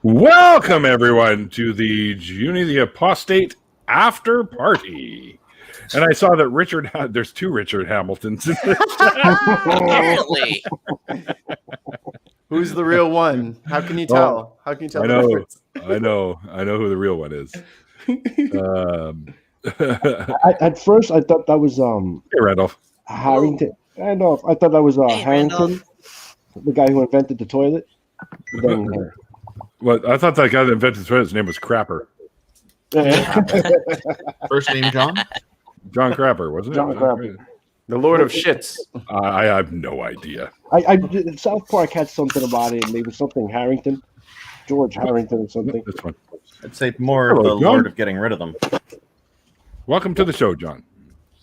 Welcome, everyone, to the Jyuni the Apostate after party. And I saw that there's two Richard Hamiltons in this. Apparently. Who's the real one? How can you tell? How can you tell the difference? I know who the real one is. At first, I thought that was Hey, Randolph. Harrington. I thought that was Harrington, the guy who invented the toilet. Then, Well, I thought that guy that invented the toilet, his name was Crapper. First name John? John Crapper, wasn't it? John Crapper. The Lord of Shits. I have no idea. South Park had something about it, and maybe something Harrington, George Harrington, or something. That's fine. I'd say more Hello, the John. Lord of getting rid of them. Welcome to the show, John.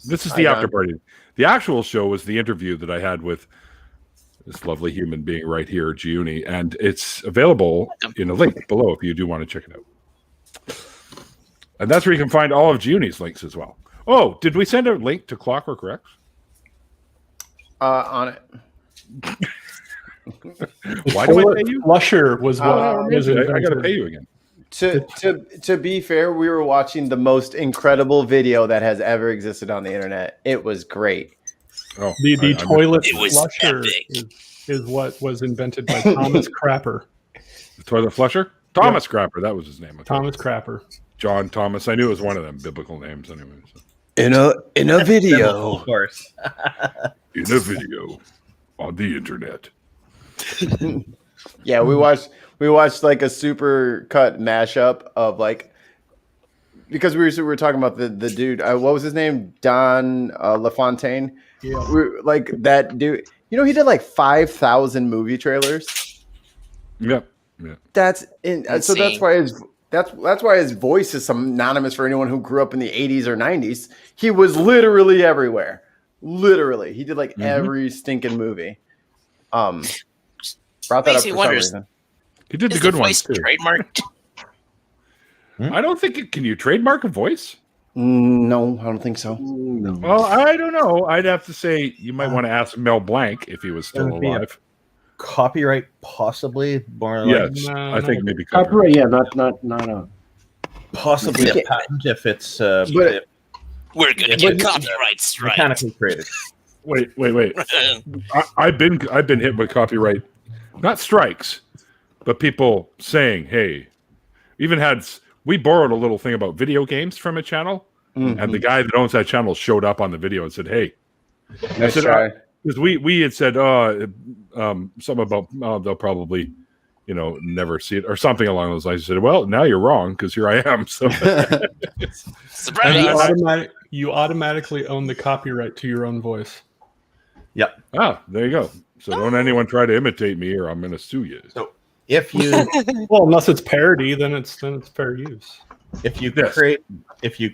This is Hi, the John. after party. The actual show was the interview that I had with this lovely human being right here, Jyuni, and it's available in a link below if you do want to check it out. And that's where you can find all of Jyuni's links as well. Oh, did we send a link to Clockwork Rex? On it. Why do I pay you? Flusher was what was I invented. got to pay you again. To be fair, we were watching the most incredible video that has ever existed on the internet. It was great. Oh, The toilet It was flusher epic. is what was invented by Thomas Crapper. the toilet flusher? Thomas Crapper, that was his name. Thomas Crapper. John Thomas. I knew it was one of them biblical names anyway. So. In a video. Of course. In a video on the internet. Yeah, we watched like a super cut mashup of like, because we were talking about the dude. What was his name? Don LaFontaine. Yeah. Like that dude. You know, he did like 5,000 movie trailers. Yep. Yeah. So that's why his voice is synonymous for anyone who grew up in the 80s or 90s. He was literally everywhere. Literally, he did like every stinking movie. Brought that Makes up me for wonder, some reason. He did Is the good the ones voice too. trademarked? I don't think can you trademark a voice? No, I don't think so. No. Well, I don't know. I'd have to say you might want to ask Mel Blanc if he was still That'd be alive. Copyright, possibly. More Yes, No, I think no. maybe Copyright, yeah, not possibly a patent if it's But- We're going to get copyright strike. mechanically created. Wait. I've been hit with copyright, not strikes, but people saying, "Hey," we borrowed a little thing about video games from a channel, and the guy that owns that channel showed up on the video and said, "Hey," Nice try. because we had said something about they'll probably never see it or something along those lines. I said, "Well, now you're wrong because here I am." So Surprise. You automatically own the copyright to your own voice. Yep. there you go. So don't anyone try to imitate me or I'm going to sue you. So if you Well, unless it's parody, then it's fair use. if you Yes.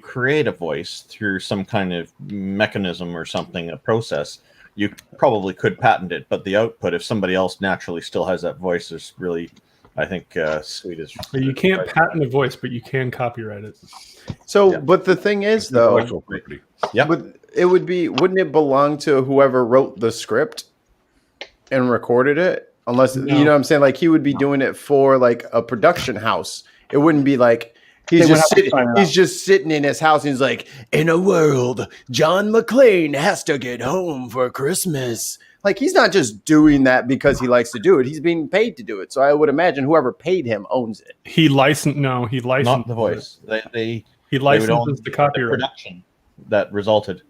create a voice through some kind of mechanism or something, a process, you probably could patent it. But the output, if somebody else naturally still has that voice, is really, I think, sweet as. But you can't patent a voice, but you can copyright it. So, Yeah. but the thing is, though, Intellectual property. Yeah. wouldn't it belong to whoever wrote the script and recorded it? Unless you know what I'm saying, like he would be doing it for like a production house. It wouldn't be like he's just sitting in his house and he's like, in a world, John McClane has to get home for Christmas. Like he's not just doing that because he likes to do it. He's being paid to do it. So I would imagine whoever paid him owns it. He licensed Not the voice. He They would own licenses the copyright. production that resulted.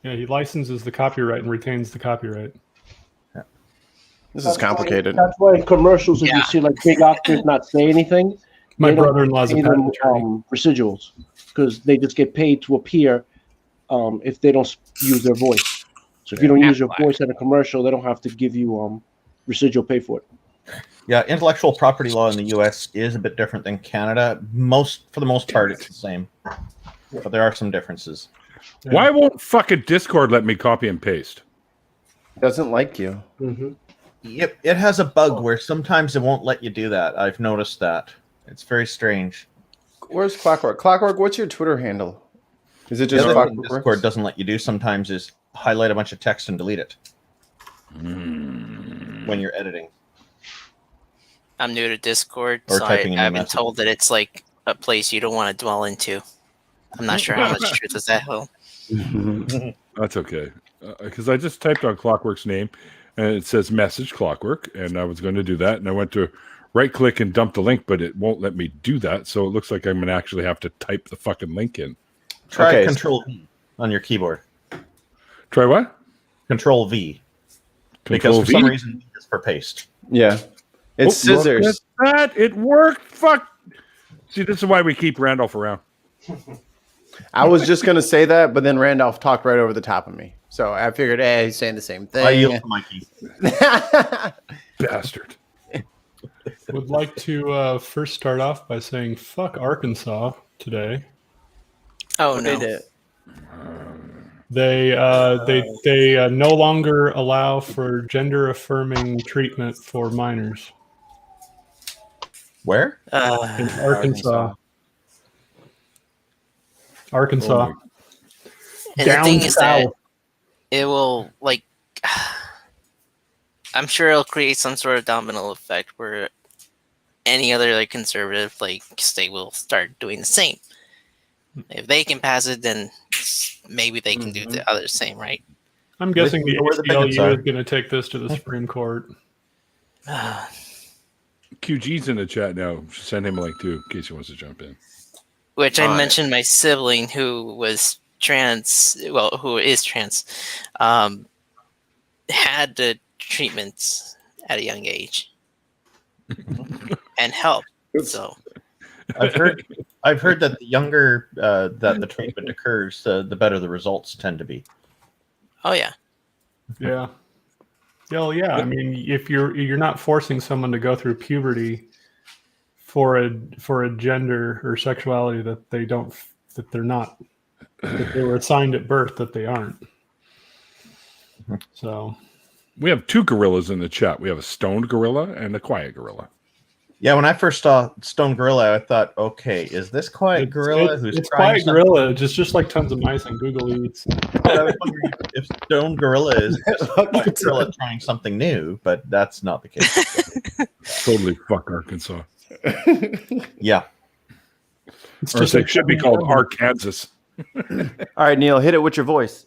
Yeah, he licenses the copyright and retains the copyright. This is complicated. That's why in commercials, if Yeah. you see like big actors not say anything, My they don't brother-in-law's a pay patent them, attorney. residuals because they just get paid to appear if they don't use their voice. So if you don't use your voice in a commercial, they don't have to give you residual pay for it. Yeah, intellectual property law in the U.S. is a bit different than Canada. For the most part, it's the same, but there are some differences. Why won't fucking Discord let me copy and paste? Doesn't like you. It has a bug where sometimes it won't let you do that. I've noticed that. It's very strange. Where's Clockwork? Clockwork, what's your Twitter handle? Is it The just other thing Clockwork? Discord doesn't let you do sometimes is highlight a bunch of text and delete it when you're editing. I'm new to Discord, Or so typing in I've your been message. told that it's like a place you don't want to dwell into. I'm not sure how much truth is that hell. That's okay. Because I just typed on Clockwork's name, and it says message Clockwork, and I was going to do that, and I went to right-click and dump the link, but it won't let me do that, so it looks like I'm going to actually have to type the fucking link in. Try Okay. Control V on your keyboard. Try what? Control V. Because for some reason, V is for paste. Yeah. It's scissors. Look at that. It worked. Fuck. See, this is why we keep Randolph around. I was just going to say that, but then Randolph talked right over the top of me. So I figured, hey, he's saying the same I yield thing. to Mikey. Bastard. Would like to first start off by saying fuck Arkansas today. Oh no. They no longer allow for gender affirming treatment for minors Where? in Arkansas. Arkansas. And Down the thing is that south. it will like I'm sure it'll create some sort of domino effect where any other like conservative like state will start doing the same. If they can pass it, then maybe they can do the other same, right? I'm guessing the Where the pickets ACLU are. is going to take this to the Supreme Court. QG's in the chat now. Send him a link too, in case he wants to jump in. Which I mentioned my sibling who was trans, well, who is trans, had the treatments at a young age and helped. So I've heard that the younger that the treatment occurs, the better the results tend to be. oh yeah. Yeah. Well, yeah. I mean, if you're not forcing someone to go through puberty for a gender or sexuality that they were assigned at birth that they aren't. So We have two gorillas in the chat. We have a stoned gorilla and a quiet gorilla. Yeah, when I first saw Stone Gorilla, I thought, okay, is this Quiet Gorilla who's it's trying quiet gorilla, just like tons of mice on Google Eats. I was wondering if Stone Gorilla is Quiet Gorilla trying something new, but that's not the case. Totally fuck Arkansas. Yeah. It's Or just it should be called Arkansas. All right, Neil, hit it with your voice.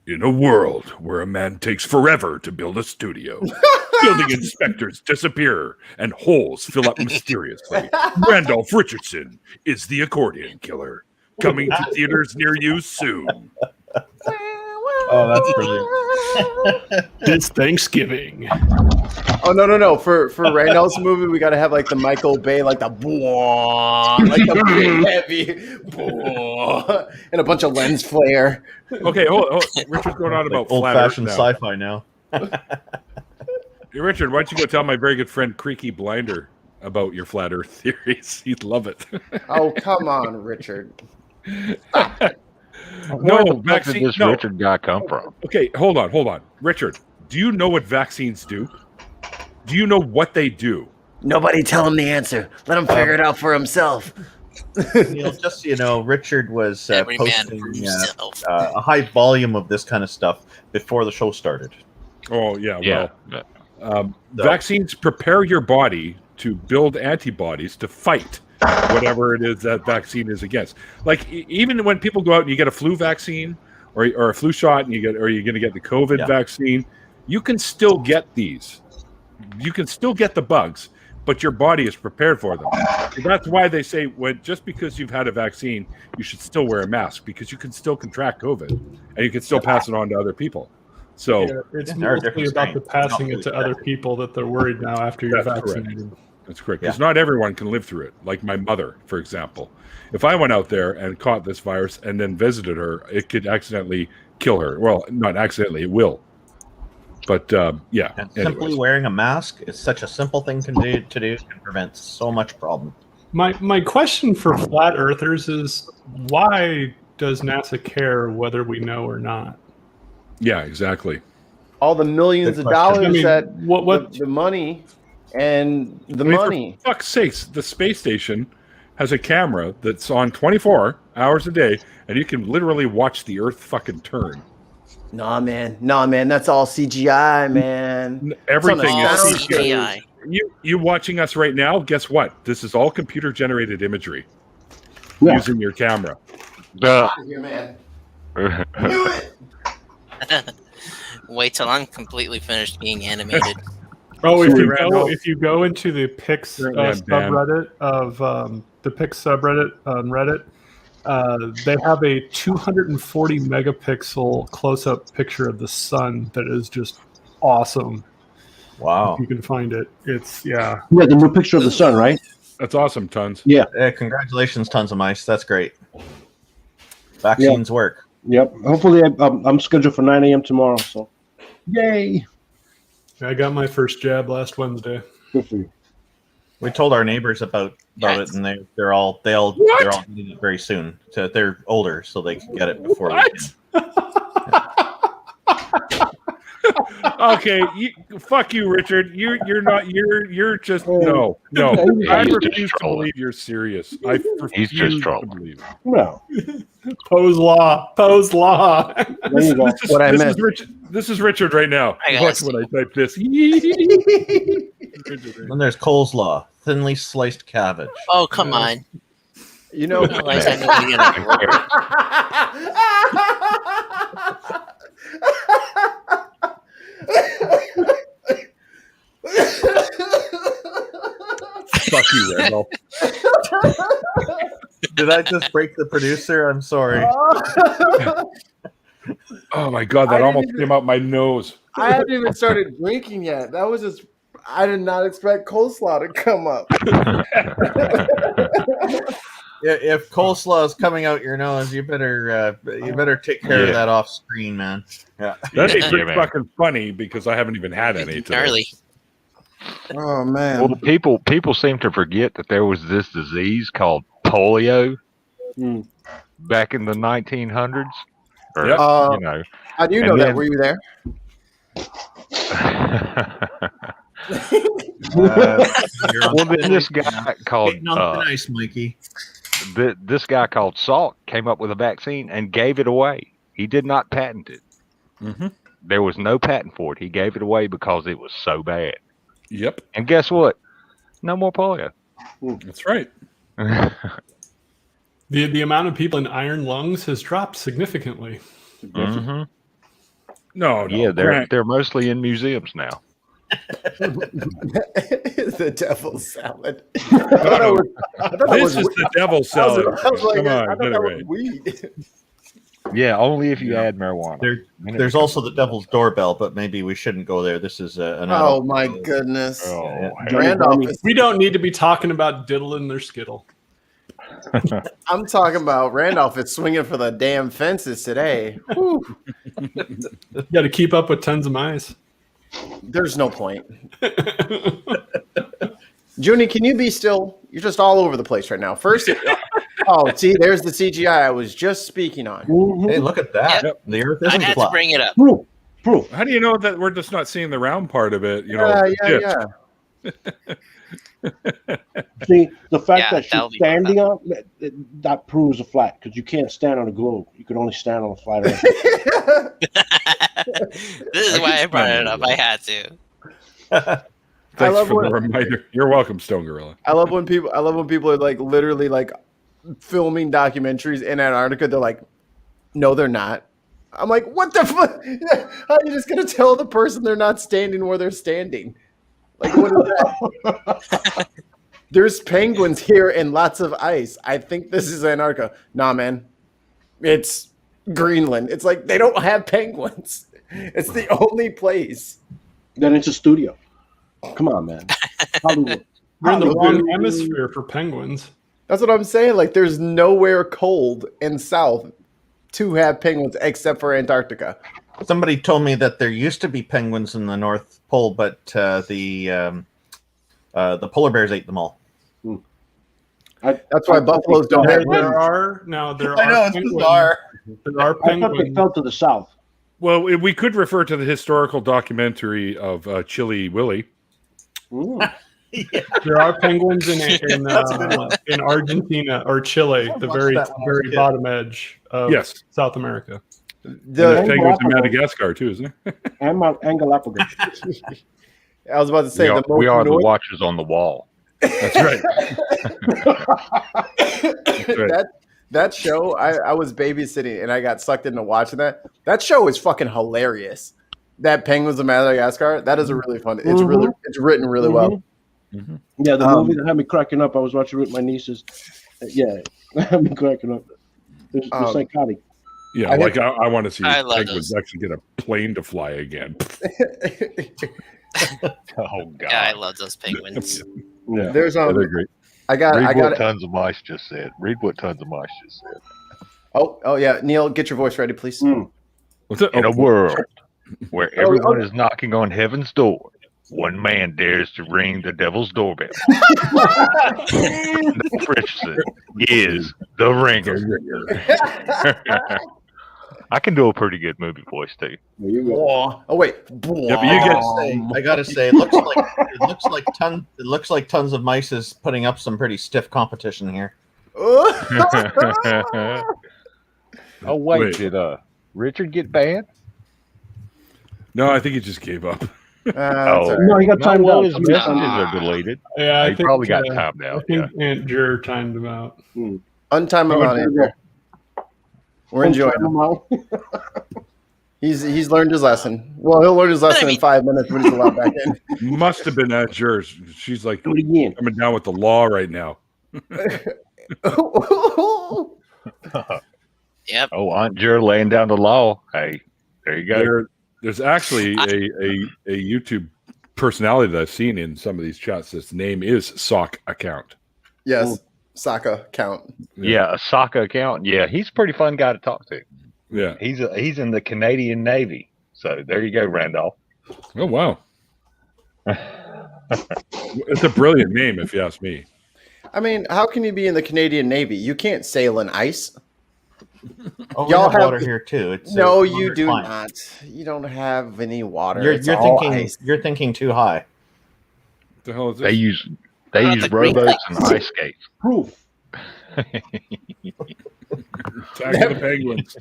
In a world where a man takes forever to build a studio, building inspectors disappear and holes fill up mysteriously, Randolph Richardson is the accordion killer. Coming to theaters near you soon. Oh, that's brilliant. this Thanksgiving. Oh no! For Randolph's movie, we got to have like the Michael Bay, like the like the big heavy, and a bunch of lens flare. Okay, hold on. Richard's going on about flat Earth Old-fashioned now. sci-fi now. Hey, Richard, why don't you go tell my very good friend Creaky Blinder about your flat Earth theories? He'd love it. Oh come on, Richard. No, Where the fuck did vaccine. this No. Richard guy come from? Okay, hold on. Richard, do you know what vaccines do? Do you know what they do? Nobody tell him the answer. Let him figure it out for himself. Neil, just so you know, Richard was Every man posting for himself. a high volume of this kind of stuff before the show started. Oh, yeah. Yeah. Vaccines prepare your body to build antibodies to fight whatever it is that vaccine is against. Like even when people go out and you get a flu vaccine or a flu shot and you're going to get the COVID vaccine, you can still get these. You can still get the bugs, but your body is prepared for them. So that's why they say just because you've had a vaccine, you should still wear a mask because you can still contract COVID and you can still pass it on to other people. So Yeah, it's There are mostly different about the strains. passing it to other people that they're worried now after you're That's correct. vaccinated. that's correct. Because not everyone can live through it. Like my mother, for example. If I went out there and caught this virus and then visited her, it could accidentally kill her. Well, not accidentally, it will. But yeah. And simply anyways. wearing a mask is such a simple thing to do can prevent so much problem. My question for flat earthers is why does NASA care whether we know or not? Yeah, exactly. All the millions Good of question. dollars I mean, that what the money and the I mean, money. For fuck's sakes, the space station has a camera that's on 24 hours a day, and you can literally watch the Earth fucking turn. Nah, man, that's all CGI, man. Everything All is All CGI. CGI. You watching us right now? Guess what? This is all computer generated imagery Yeah. using your camera. Duh. Here, man. Wait till I'm completely finished being animated. Oh, Sorry, Randolph. if you go into the Pix Currently I'm banned. subreddit of the Pix subreddit on Reddit, they have a 240 megapixel close-up picture of the sun that is just awesome. Wow. If you can find it, Yeah, the new picture of the sun, right? That's awesome, Tons. Yeah. Congratulations, Tons of Mice. That's great. Vaccines work. Yep. Hopefully, I'm scheduled for 9 a.m. tomorrow. So, yay! I got my first jab last Wednesday. Good for you. We told our neighbors about Yes. it, and they're all getting it very soon. So they're older, so they can get it before we can. Okay, fuck you, Richard. You're just no. I He's just refuse to trolling. believe you're serious. I refuse just to trolling. believe it. No. Pose law. There you go. What I meant. This is Richard right now. Hi, Watch guys. when I type this. Then there's coleslaw, thinly sliced cabbage. Oh, come on. You know, At least I know you're gonna work. Fuck you, Randolph. Did I just break the producer? I'm sorry. Oh my god, that almost came out my nose. I haven't even started drinking yet. That was just. I did not expect coleslaw to come up. If coleslaw is coming out your nose, you better take care of that off screen, man. Yeah. That'd be Yeah, pretty man. fucking funny because I haven't even had any today. Gnarly. Oh man. Well, people seem to forget that there was this disease called polio Mm. back in the 1900s. Or, Yep. you know. How do you and know that? then- Were you there? Well, then this guy called Hitting on the ice, Mikey. this guy called Salk came up with a vaccine and gave it away. He did not patent it. Mhm. There was no patent for it. He gave it away because it was so bad. Yep, And guess what? No more polio. that's right. The amount of people in iron lungs has dropped significantly. Mhm. No, Yeah, Grant, they're mostly in museums now. The devil's salad. no, This this is the devil's salad. Come on, get it right. Weed. Yeah, only if you add marijuana. There's also the devil's doorbell, but maybe we shouldn't go there. This is an Oh adult. my goodness. Oh, Randolph is, We don't need to be talking about diddling their skittle. I'm talking about Randolph is swinging for the damn fences today. Whew. You got to keep up with tons of mice. There's no point. Jyuni, can you be still? You're just all over the place right now. First, see, there's the CGI I was just speaking on. Mhm. Hey, look at that. Yep. The Earth I isn't had to flat. bring it up. Proof. How do you know that we're just not seeing the round part of it? You know, Yeah. See, the fact Yeah, that that'll she's be standing on that proves a flat because you can't stand on a globe. You can only stand on a flat earth. This is why I brought it up. I had to. Thanks love for when- the reminder. You're welcome, Stone Gorilla. I love when people are like literally like filming documentaries in Antarctica. They're like, no, they're not. I'm like, what the fuck? How are you just gonna tell the person they're not standing where they're standing? Like, what is that? There's penguins here and lots of ice. I think this is Antarctica. Nah, man, it's Greenland. It's like they don't have penguins. It's the only place. Then it's a studio. Come on, man. Hollywood. We're in the Hollywood. wrong hemisphere for penguins. That's what I'm saying. Like, there's nowhere cold in south to have penguins except for Antarctica. Somebody told me that there used to be penguins in the North Pole, but the polar bears ate them all. That's why buffaloes don't have wings. There are I know, it's penguins. bizarre. There are I thought they penguins. fell to the south. Well, we could refer to the historical documentary of Chili Willy. Mm. There are penguins in That's a good one. Argentina or Chile, the very that when I was a very kid. bottom edge of Yes. South America. There's The, penguins in Madagascar too, isn't there? and Galapagos. I was about to say We are the North- watchers on the wall. That's right. That's right. That show, I was babysitting and I got sucked into watching that. That show is fucking hilarious. That Penguins of Madagascar, that is a really fun. It's really it's written really well. Yeah, the movie that had me cracking up. I was watching it with my nieces. Yeah, that had me cracking up. It's psychotic. Yeah, I want to see penguins actually get a plane to fly again. Oh God! Yeah, I love those penguins. Yeah, There's they're great. I got what Tons of Mice just said. Read what Tons of Mice just said. Oh yeah, Neil, get your voice ready, please. What's it? In a world where everyone is knocking on heaven's door, one man dares to ring the devil's doorbell. Randolf Richardson is the ringer. I can do a pretty good movie voice too. There you go. Oh wait, Yeah, but I gotta say, it looks like Tons of Mice is putting up some pretty stiff competition here. Oh wait, did Richard get banned? No, I think he just gave up. No, he got timed out. His messages are deleted. Yeah, I He think, probably got timed out. I think Aunt Jur timed him out. Untime him out, Andrew. We're enjoying him. out. He's learned his lesson. Well, he'll learn his lesson in 5 minutes when he's allowed back in. Must have been at yours. She's like Do it again. coming down with the law right now. Yep. Oh, Aunt Jur laying down the law. Hey, there you go. There's actually a YouTube personality that I've seen in some of these chats. His name is Sock Account. Yes, Saka count. Yeah, a soccer account. Yeah, he's a pretty fun guy to talk to. Yeah. He's in the Canadian Navy. So there you go, Randolph. Oh wow. It's a brilliant name, if you ask me. I mean, how can you be in the Canadian Navy? You can't sail in ice. Oh, Y'all we have have- water here too. It's No, a you do climate. not. You don't have any water. You're It's all thinking ice. you're thinking too high. What the hell is They this? use the Great rowboats and ice skates. Proof. Attack of the Penguins.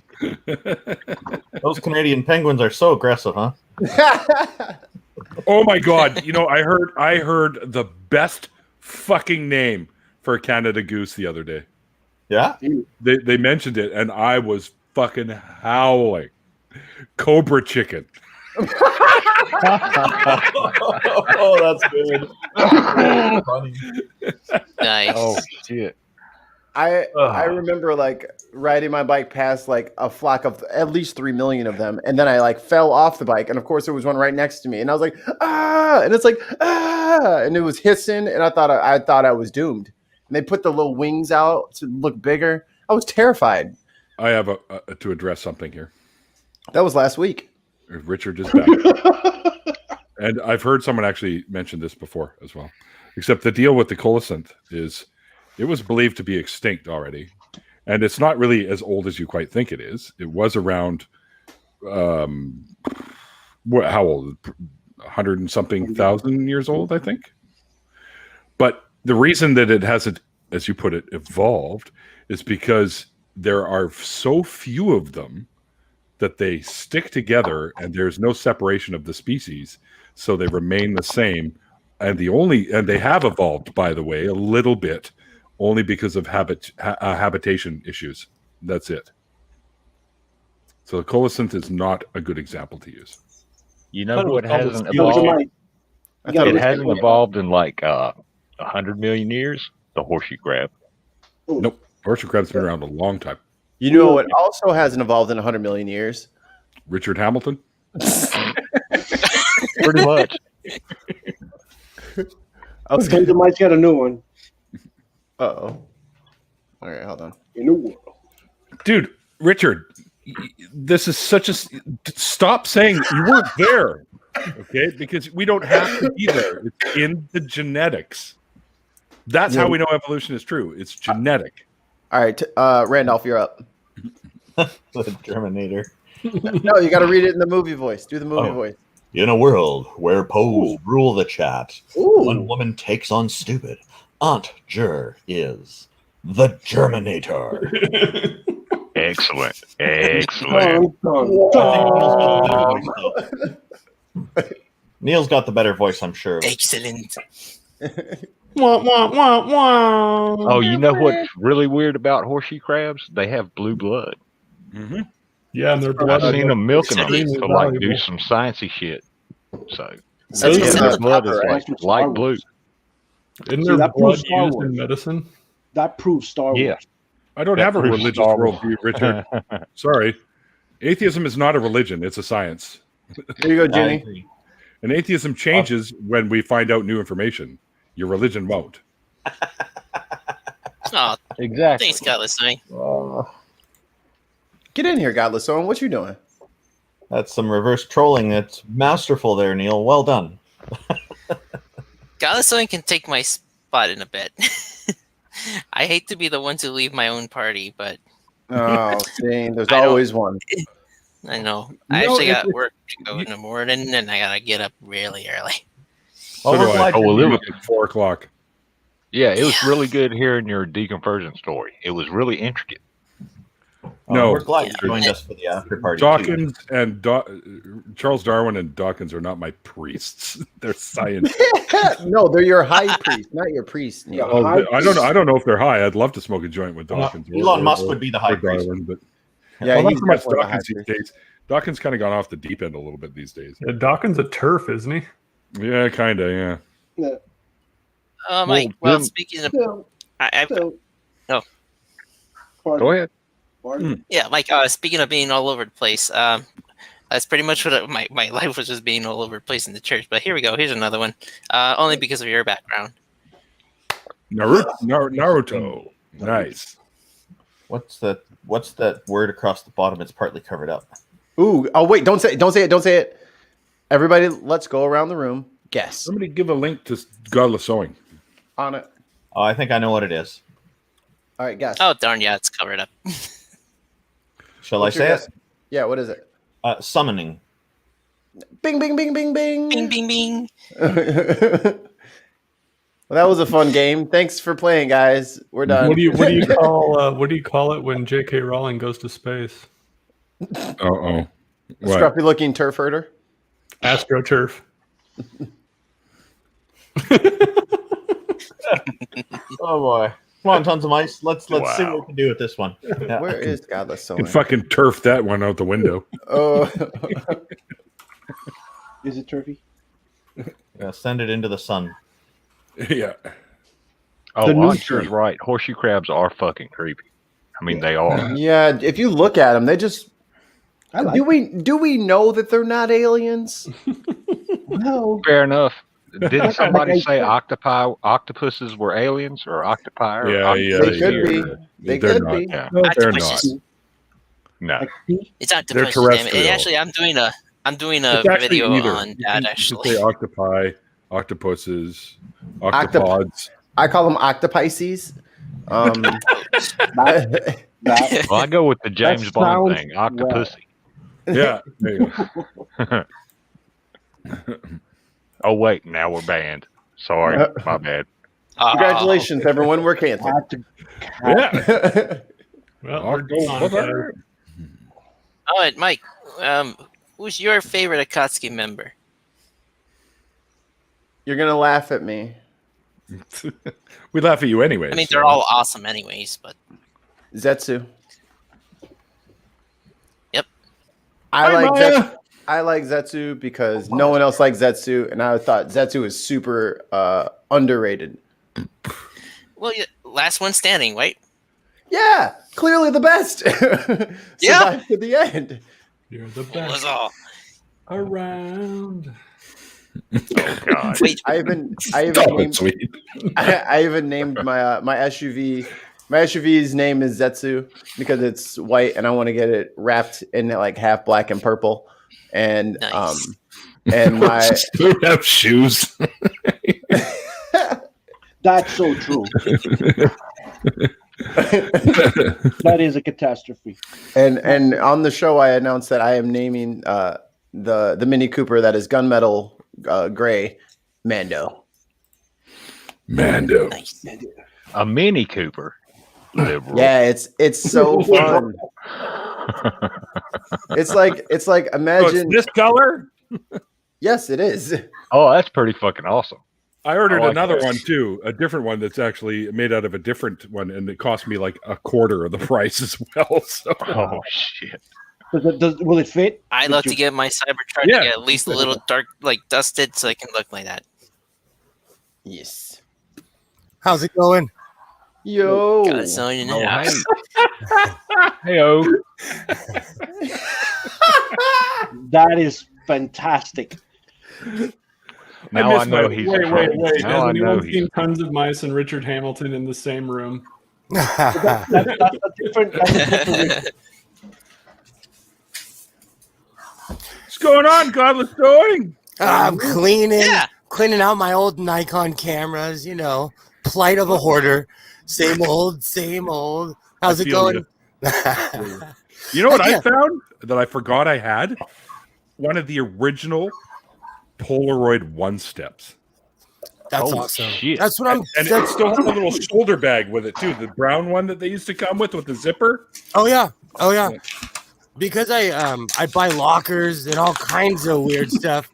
Those Canadian penguins are so aggressive, huh? Oh my God! You know, I heard the best fucking name for a Canada goose the other day. Yeah. They mentioned it, and I was fucking howling. Cobra chicken. Oh, that's good. Funny. Nice. Oh shit! I remember like riding my bike past like a flock of at least 3 million of them, and then I like fell off the bike, and of course there was one right next to me, and I was like and it's like and it was hissing, and I thought I was doomed. And they put the little wings out to look bigger. I was terrified. I have to address something here. That was last week. Richard is back, and I've heard someone actually mention this before as well. Except the deal with the coelacanth is, it was believed to be extinct already, and it's not really as old as you quite think it is. It was around, how old? 100 and something thousand years old, I think. But the reason that it hasn't, as you put it, evolved is because there are so few of them that they stick together and there's no separation of the species, so they remain the same. And they have evolved, by the way, a little bit, only because of habitation issues. That's it. So the coelacanth is not a good example to use. You know what hasn't You know, evolved? somebody- you gotta It look hasn't at- evolved in like 100 million years. The horseshoe crab. Nope. Horseshoe crab's been around a long time. You know what also hasn't evolved in 100 million years? Richard Hamilton. Pretty much. I was Tons of Mice got a new one. All right, hold on. In the world. Dude, Richard, this is such a... Stop saying you weren't there, okay? Because we don't have to be there. It's in the genetics. That's how we know evolution is true. It's genetic. All right, Randolph, you're up. The Terminator. No, you got to read it in the movie voice. Do the movie voice. In a world where Poes rule the chat, Ooh. one woman takes on stupid. Aunt Jur is the Germinator. Excellent. Excellent. Neil's got the better voice, I'm sure. Excellent. Wah, wah, wah, wah. Oh, you know what's really weird about horseshoe crabs? They have blue blood. Mm-hmm. Yeah, and their blood. I've seen them milking them Extremely to like do valuable. some sciencey shit. So So Those it's are a their simple blood is copper, like right? light blue. Isn't See, there that blood proves Star used Wars. in medicine? That proves Star Yeah. Wars. I don't That have a proves religious Star Wars. worldview, Richard. Sorry. Atheism is not a religion, it's a science. Here you go, I Jenny. agree. And atheism changes when we find out new information. Your religion won't. Oh, Exactly. thanks, God listening. Get in here, Godless Owen. What you doing? That's some reverse trolling. That's masterful there, Neil. Well done. God listening can take my spot in a bit. I hate to be the one to leave my own party, but Oh, dang. There's I don't- always one. I know. I No, actually it- got work to go in the morning, and I gotta get up really early. So Well, do we're I. glad Oh, well, you're it here. was, At 4 o'clock. yeah, it was really good hearing your deconversion story. It was really intricate. No. We're glad you joined us for the after party. too. Dawkins and Charles Darwin and Dawkins are not my priests. They're scientists. No, they're your high priest, not your priest. Neil. Oh, I don't know if they're high. I'd love to smoke a joint with Dawkins. Elon Musk would be the high or priest. Darwin, but Yeah, well, not he's so much definitely the high Dawkins these priest. days. Dawkins kind of gone off the deep end a little bit these days. Yeah, Dawkins a turf, isn't he? Yeah, kind of. Yeah. Mike. Well, Well, then- speaking of, So, I so, Oh. Go ahead. yeah, Mike. Speaking of being all over the place, that's pretty much what my life was, just being all over the place in the church. But here we go. Here's another one. Only because of your background. Naruto. Nice. What's that word across the bottom? It's partly covered up. Ooh, oh wait, don't say it. Everybody, let's go around the room. Guess Somebody give a link to Godless Sewing. on it. Oh, I think I know what it is. All right, guess. Oh darn, yeah, it's covered up. Shall What's I your say guess? Yeah, what is it? it? Summoning. Bing, bing, bing, bing, bing. Bing, bing, bing. Well, that was a fun game. Thanks for playing, guys. We're done. What do you call it when J.K. Rowling goes to space? Oh. What? Scruffy looking turf herder. AstroTurf. Oh boy! Come on, tons of mice. Let's see what Wow. we can do with this one. Yeah. Where is Godless Can Sewing? fucking turf that one out the window. Oh, is it turfy? Yeah, send it into the sun. Yeah. Oh, The new Oscar's thing. right. Horseshoe crabs are fucking creepy. I mean, they are. yeah. If you look at them, they just. I like Do we know that they're not aliens? Well, Fair enough. Didn't somebody Like I say said. octopuses were aliens or octopi? Or Yeah, yeah, They could yeah. be. They They're could not. be. Yeah. No, they're not. Octopuses. No. like, see? It's not They're the damn it. terrestrial. Actually, I'm doing a It's actually video either. on You that. can Actually, say octopi, octopuses, octopods. I call them octopices. That, Well, I go with the James Bond sounds thing, octopusy. Yeah. There you go. Oh wait, now we're banned. Sorry, my bad. Congratulations, everyone. We're canceled. Yeah. Well, we're done on that. All right, Mike. Who's your favorite Akatsuki member? You're gonna laugh at me. We laugh at you anyway. I mean, they're all awesome, anyways. But Zetsu. Yep. I like Zetsu because no one else likes Zetsu, and I thought Zetsu was super underrated. well, last one standing, right? Yeah, clearly the best. Yeah. Survived to the end. You're the What was best all? around. Oh god. Wait, I even Stop it, named, sweet. I even named my my SUV. My SUV's name is Zetsu because it's white, and I want to get it wrapped in like half black and purple. And Nice. and my You have shoes. that's so true. That is a catastrophe. and on the show, I announced that I am naming the Mini Cooper that is gunmetal gray Mando. Mando. nice. A Mini Cooper. Liberal. Yeah, it's so fun. It's like So imagine. it's this color. Yes, it is. Oh, that's pretty fucking awesome. I ordered I like another that. one too, a different one that's actually made out of a different one, and it cost me like a quarter of the price as well. So Oh shit. Will it fit? I'd love to get my Cybertruck Yeah. to get at least a little dark, like dusted, so it can look like that. Yes. How's it going? Yo. Got so you know. Hey-o. That is fantastic. Now I know Wait, he's wait, in wait, trouble. wait. Now Has I know anyone he's seen Tons of Mice and Richard Hamilton in the same room? That's a different. what's going on, Godless Doing? I'm cleaning, Yeah. cleaning out my old Nikon cameras. You know, plight of a hoarder. Same old, same old. How's I it feel going? You know what I Yeah. found that I forgot I had? One of the original Polaroid one steps. That's Oh, awesome. shit. That's what I'm. And it That's, still has a little shoulder bag with it too. The brown one that they used to come with the zipper. oh yeah, oh yeah. Because I buy lockers and all kinds of weird stuff.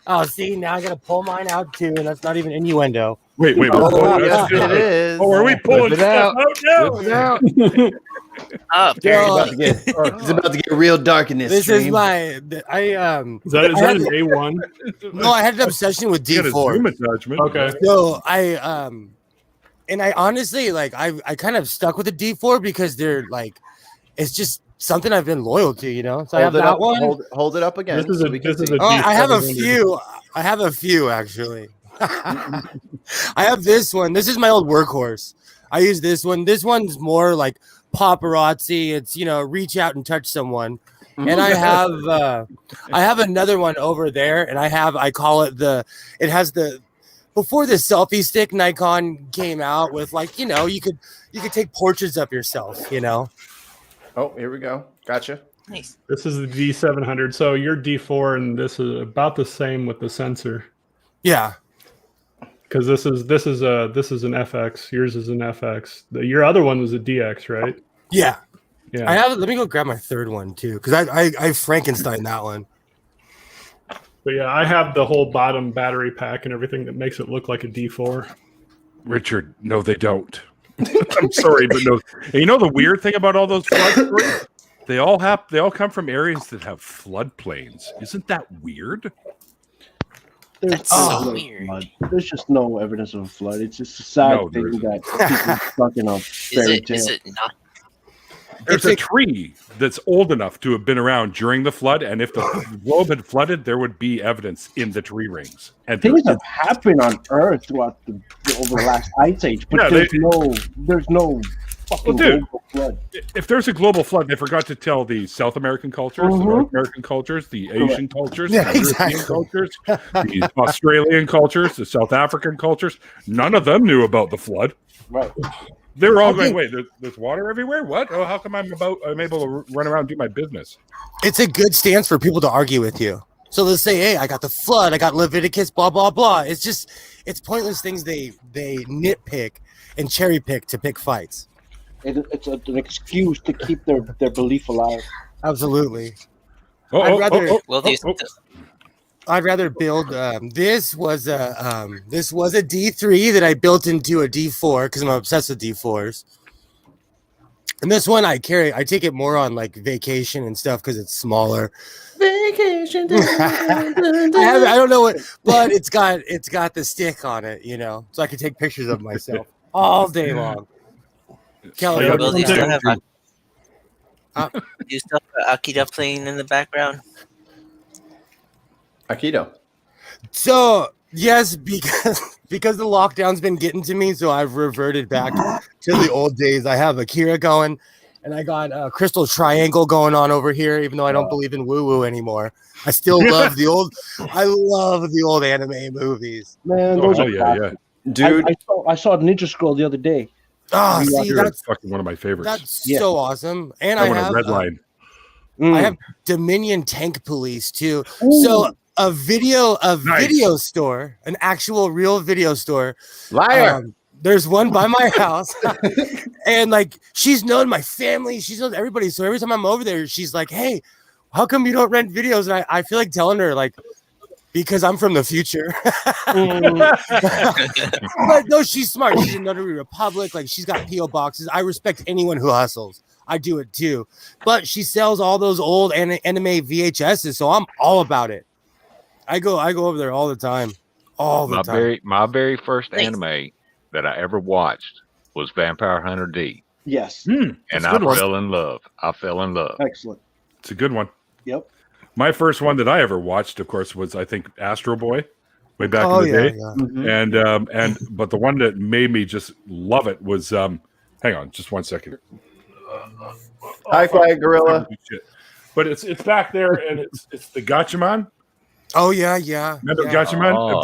Oh, see, now I gotta pull mine out too, and that's not even innuendo. Wait, we're Oh, pulling yes, that's it good. is. Oh, are we pulling Whip it stuff out. out now? Whip it out. Oh, It's very about to get, it's about to get real dark in this. This is stream. my. Is that an A1? No, I had an obsession with You got a zoom D4. attachment. Okay. So and I honestly I kind of stuck with the D4 because they're like, it's just something I've been loyal to, you know. So I have Hold it that up. one. Hold it up again. This is so a- we can this is see. a- Oh, I have a D700. few. I have a few actually. I have this one. This is my old workhorse. I use this one. This one's more like paparazzi. It's, you know, reach out and touch someone. And I have another one over there, and I call it it has the before the selfie stick Nikon came out with, like, you know, you could take portraits of yourself, you know. Oh, here we go. Gotcha. nice. This is the D700. So your D4 and this is about the same with the sensor. Yeah. Because this is an FX. Yours is an FX. Your other one was a DX, right? Yeah. Yeah. I have let me go grab my third one too, because I Frankenstein that one. But yeah, I have the whole bottom battery pack and everything that makes it look like a D4. Richard, no, they don't. I'm sorry, but no. And you know the weird thing about all those flood stories? They all come from areas that have floodplains. Isn't that weird? That's Oh, so weird. There's just no evidence of a flood. It's just a sad No, there thing isn't. that people are stuck in a Is fairy tale. it not? There's It's a tree that's old enough to have been around during the flood, and if the globe had flooded, there would be evidence in the tree rings. And Things have happened on Earth throughout over the last ice age, but Yeah, there's no fucking dude. global flood. if there's a global flood, they forgot to tell the South American cultures, the Mhm. North American cultures, the Asian cultures, Yeah, the European exactly. cultures, the Australian cultures, the South African cultures. None of them knew about the flood. Right. They were all Okay. going, wait, there's water everywhere? What? Oh, how come I'm able to run around and do my business? It's a good stance for people to argue with you. So they'll say, "Hey, I got the flood. I got Leviticus. Blah blah blah." It's pointless things they nitpick and cherry pick to pick fights. It's an excuse to keep their belief alive. Absolutely. Oh, I'd rather- Well, these I'd rather build. This was a D3 that I built into a D4 because I'm obsessed with D4s. And this one I take it more on like vacation and stuff because it's smaller. Vacation. I don't know what, but it's got the stick on it, you know, so I can take pictures of myself all day long. Kelly, Yeah, Well, do you yeah. still have Uh, do you still have Akira playing in the background? Aikido. So yes, because the lockdown's been getting to me, so I've reverted back to the old days. I have Akira going, and I got a Crystal Triangle going on over here. Even though I don't believe in woo woo anymore, I still love the old. I love the old anime movies. Man, Oh, those hell are yeah, classics. yeah. Dude, I saw Ninja Scroll the other day. Oh, Yeah, see, You're that's fucking one of my favorites. Yeah. so awesome. And I I want have a red line. I have Dominion Tank Police too. Ooh. So a video Nice. video store, an actual real video store. liar. There's one by my house, and like she's known my family, she's known everybody. So every time I'm over there, she's like, "Hey, how come you don't rent videos?" And I feel like telling her like, because I'm from the future. But no, she's smart. She's in Notary Republic. Like she's got PO boxes. I respect anyone who hustles. I do it too. But she sells all those old anime VHSs, so I'm all about it. I go over there all the time. All the time. My very first anime that I ever watched was Vampire Hunter D. Yes. And I fell in love. Excellent. It's a good one. Yep. My first one that I ever watched, of course, was I think Astro Boy, way back in the day. Yeah. And but the one that made me just love it was hang on, just 1 second. Hi-Fi Gorilla. But it's back there, and it's the Gatchaman. Oh yeah. Remember yeah. Gatchaman? Oh,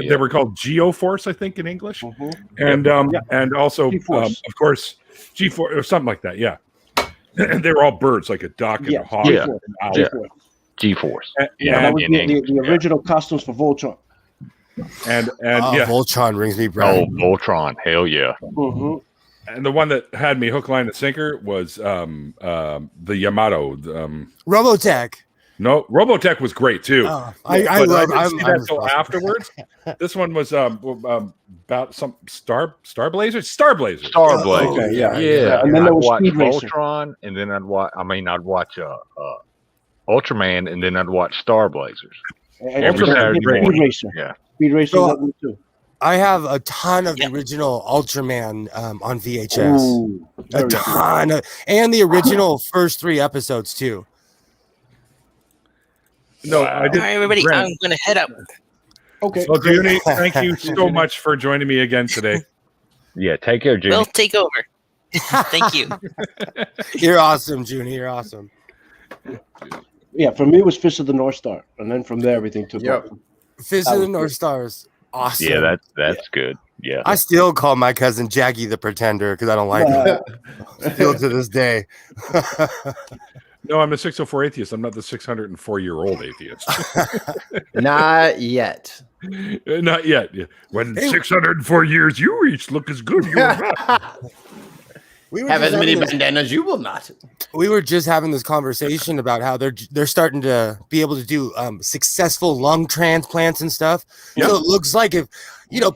they were called Geoforce, I think, in English, and also of course G-Force or something like that. Yeah, and they were all birds, like a duck and a hawk. Yeah. And an owl. G-Force. That was the original costumes for Voltron. And Voltron rings me Oh, bright. Voltron. Hell yeah. And the one that had me hook, line, and sinker was the Yamato. Robotech. No, Robotech was great too. I But love. didn't see that until afterwards. This one was about some Star Blazers. Okay, yeah. And then there was watch Speed Racer. Voltron, and then I'd watch Ultraman, and then I'd watch Star Blazers. Every Saturday Speed morning. Racer. Yeah. Speed Racer So- that one too. I have a ton of the original Ultraman on VHS. Ooh, A very ton of, and the original first 3 episodes too. No, I All didn't. right, everybody, Grant. I'm gonna head up. Okay. Well, Jyuni, thank you so much for joining me again today. Yeah, take care, Jimmy. We'll take over. Thank you. You're awesome, Juni. You're awesome. Yeah, for me it was Fist of the North Star, and then from there everything took Yep. off. Fist of the North Stars. Awesome. Yeah, that's good. Yeah. I still call my cousin Jackie the Pretender because I don't like him. Still to this day. No, I'm a 604 atheist. I'm not the 604-year-old atheist. Not yet. Not yet. Yeah. When 604 years you reach, look as good. You We were Have just as many having this- bandanas you will not. We were just having this conversation about how they're starting to be able to do successful lung transplants and stuff. Yeah. So it looks like if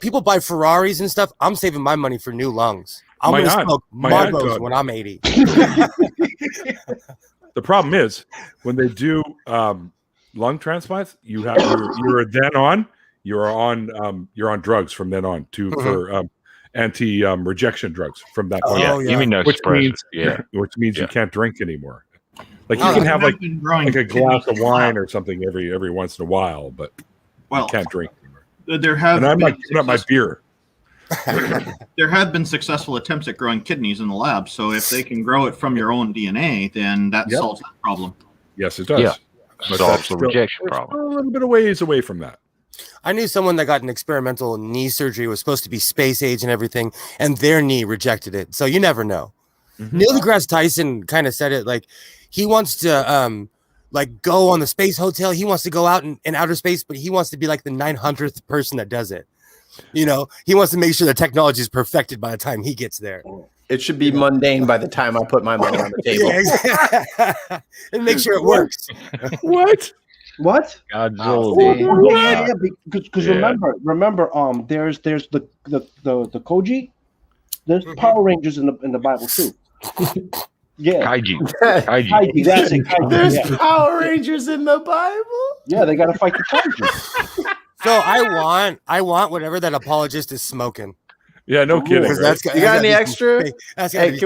people buy Ferraris and stuff, I'm saving my money for new lungs. I'm My gonna aunt- smoke my aunt Marlboros got- when I'm 80. The problem is when they do lung transplants, you're on drugs from then on for anti-rejection drugs from that point. Oh, on. yeah. You mean no Which means, suppressors? Yeah. which means Yeah. you can't drink anymore. Like you Oh, can yeah. have like been growing a glass of kidneys wine or something every once in a while, but Well, you can't drink anymore. there have And I'm been like putting up my beer. there have been successful attempts at growing kidneys in the lab. So if they can grow it from your own DNA, then that Yep. solves that problem. Yes, it does. Yeah. But Solves that's the still- rejection we're problem. still a little bit of ways away from that. I knew someone that got an experimental knee surgery. It was supposed to be space age and everything, and their knee rejected it. So you never know. Neil deGrasse Tyson kind of said it like he wants to go on the space hotel. He wants to go out in outer space, but he wants to be like the 900th person that does it. He wants to make sure the technology is perfected by the time he gets there. It should be mundane by the time I put my money on the table. Yeah, exactly. And make sure it works. What? What? Godzilla. Yeah, because Yeah. remember, there's the Koji, there's Power Rangers in the Bible too. Yeah, Kaiju. Kaiji, that's it. Kaiji, There's yeah. Power Rangers in the Bible. Yeah, they gotta fight the Kaiju. So I want whatever that apologist is smoking. Yeah, no kidding. Because Right? You got any extra? That's Hey,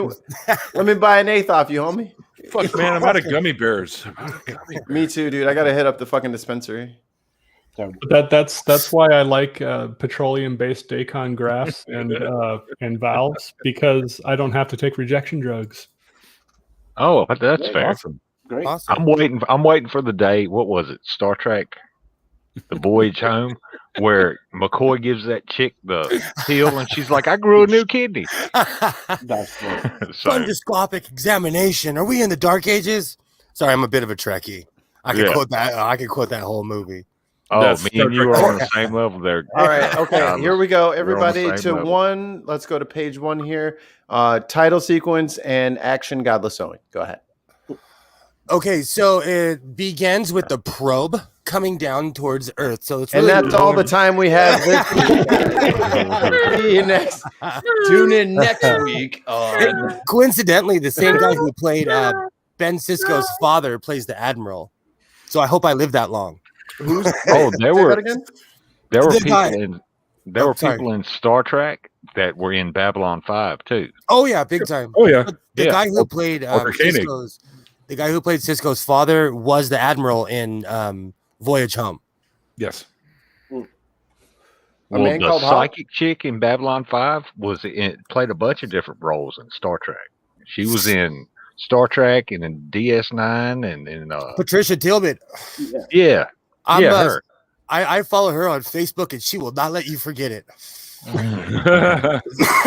let me buy an eighth off you, homie. Fuck, man, I'm out of gummy bears. Me too, dude. I gotta hit up the fucking dispensary. That's why I like petroleum-based Dacon graphs and valves, because I don't have to take rejection drugs. Oh, that's fair. Awesome. Great. Awesome. I'm waiting for the day. What was it? Star Trek, The Voyage Home, where McCoy gives that chick the pill, and she's like, "I grew a new kidney." That's right. So, Fundoscopic examination. Are we in the Dark Ages? Sorry, I'm a bit of a Trekkie. I can Yeah. quote that. I can quote that whole movie. Oh, That's me and Star you Trek are on the four. same level there. All right. Okay. Thomas. Here we go. We're on the Everybody same to level. one. Let's go to page 1 here. Title sequence and action. Godless sewing. Go ahead. Okay, so it begins with the probe coming down towards Earth. So it's And really that's all the time we have this week. See you next. Tune in next week. coincidentally the same guy who played Ben Sisko's father plays the Admiral. So I hope I live that long. Who's? Oh, say that again? there were The people guy- in sorry. people in Star Trek that were in Babylon 5 too. Oh yeah, big time. Oh yeah. The Yeah. guy who played Walker Koenig. Sisko's father was the Admiral in Voyage Home. Yes. A man the called Hawk? psychic chick in Babylon 5 played a bunch of different roles in Star Trek. She was in Star Trek and in DS9 and in Patricia Tilbit. yeah. I'm, Yeah, her. I follow her on Facebook and she will not let you forget it. yeah.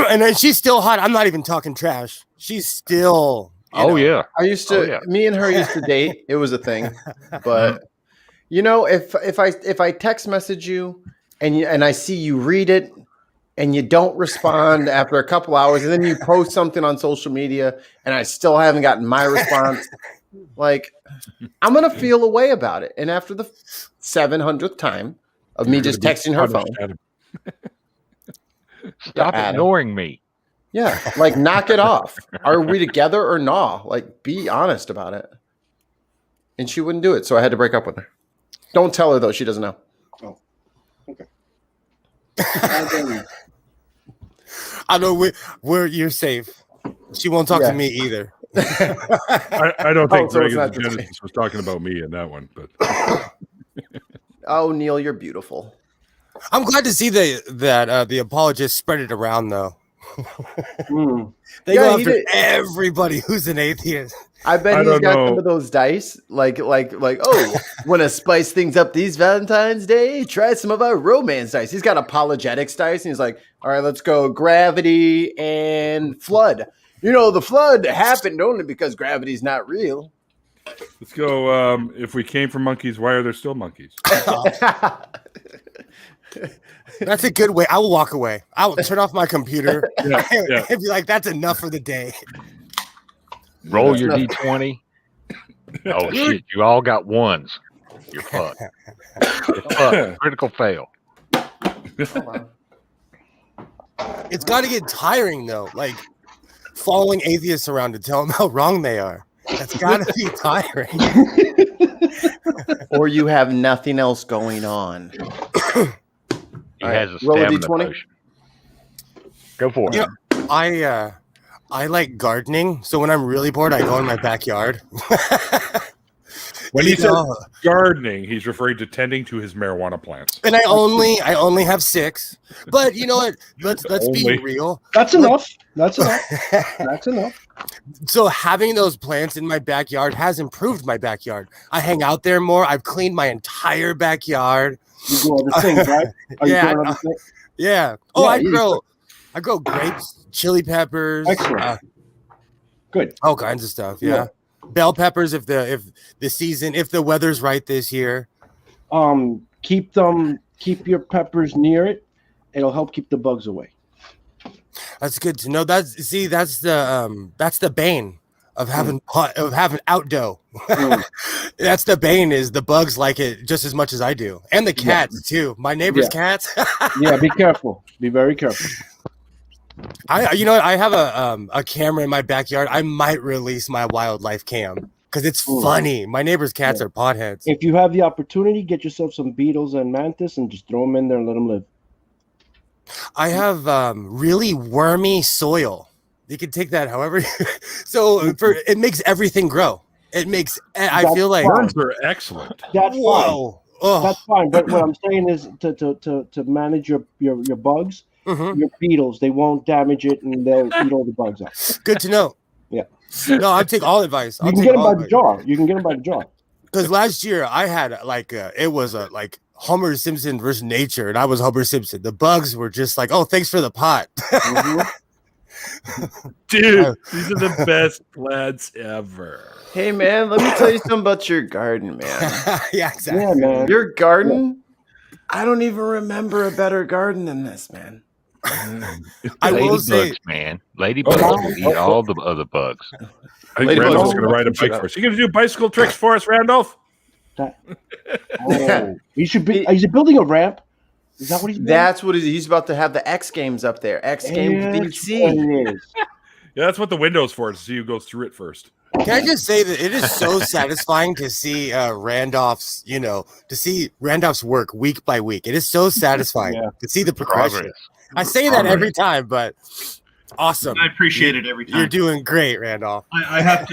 And then she's still hot. I'm not even talking trash. She's still. Yeah. I used to. Oh, yeah. Me and her used to date. It was a thing. But if I text message you and I see you read it and you don't respond after a couple hours, and then you post something on social media and I still haven't gotten my response, like I'm gonna feel a way about it. And after the 700th time of me just texting her phone, Stop Adam. ignoring me. yeah, like knock it off. Are we together or not? Like, be honest about it. And she wouldn't do it, so I had to break up with her. Don't tell her though; she doesn't know. I know you're safe. She won't talk Yeah. to me either. I don't think so it's Reagan not the the same. Genesis was talking about me in that one, but Oh, Neil, you're beautiful. I'm glad to see that the apologists spread it around though. They Yeah, go he after did. everybody who's an atheist. I bet I he's don't got know. some of those dice, like, oh, want to spice things up these Valentine's Day? Try some of our romance dice. He's got apologetics dice, and he's like, all right, let's go gravity and flood. You know, the flood happened only because gravity's not real. let's go. If we came from monkeys, why are there still monkeys? That's a good way. I will walk away. I will turn off my computer Yeah, yeah. and be like, that's enough for the day. Roll your D20. Oh shit! You all got ones. You're fucked. You're fucked. Critical fail. It's got to get tiring though. Like following atheists around to tell them how wrong they are. That's got to be tiring. Or you have nothing else going on. He All has right, a roll a stamina D20. potion. Go for it. Yeah. I like gardening, so when I'm really bored, I go in my backyard. When he You says know, gardening, he's referring to tending to his marijuana plants. and I only have 6. But you know what? Let's be Only. real. That's enough. That's enough. That's enough. So having those plants in my backyard has improved my backyard. I hang out there more. I've cleaned my entire backyard. You do all the things, right? Are you Yeah, doing all the things? Yeah. Oh, Yeah, I grow grapes, chili peppers, Excellent. Good. all kinds of stuff. Yeah. Bell peppers if the weather's right this year. Keep your peppers near it. It'll help keep the bugs away. That's good to know. That's the bane of having outdoor. That's the bane is the bugs like it just as much as I do, and the cats too. My neighbor's cats. Yeah, be careful. Be very careful. I have a camera in my backyard. I might release my wildlife cam because it's funny. My neighbor's cats are potheads. If you have the opportunity, get yourself some beetles and mantis and just throw them in there and let them live. I have really wormy soil. You can take that however. So it makes everything grow. It makes. I feel like Worms are excellent. That's fine. whoa. Oh. That's fine. But what I'm saying is to manage your bugs, Mhm. your beetles, they won't damage it and they'll eat all the bugs out. Good to know. Yeah. No, I'll take all advice. You can get them by the jar. You can get them by the jar. Because last year I had it was like Homer Simpson versus nature, and I was Homer Simpson. The bugs were just like, oh, thanks for the pot. Dude, these are the best plants ever. Hey, man, let me tell you something about your garden, man. Yeah, exactly. Yeah, man. Your garden I don't even remember a better garden than this, man. I will say, Ladybugs, man. Ladybugs will eat all the other bugs. I think Ladybugs Randolph's will going to ride a shoot bike up. for us. You going to do bicycle tricks for us, Randolph? Oh, he should be. Is he building a ramp? Is that what he's doing? That's what he's about to have the X Games up there. X Games That's DC. what it is. Yeah, that's what the window's for, to see who goes through it first. can I just say that it is so satisfying to see Randolph's, to see Randolph's work week by week. It is so satisfying to see the progression. Progress. I say that every time, but awesome. I appreciate it every time. You're doing great, Randolph. I have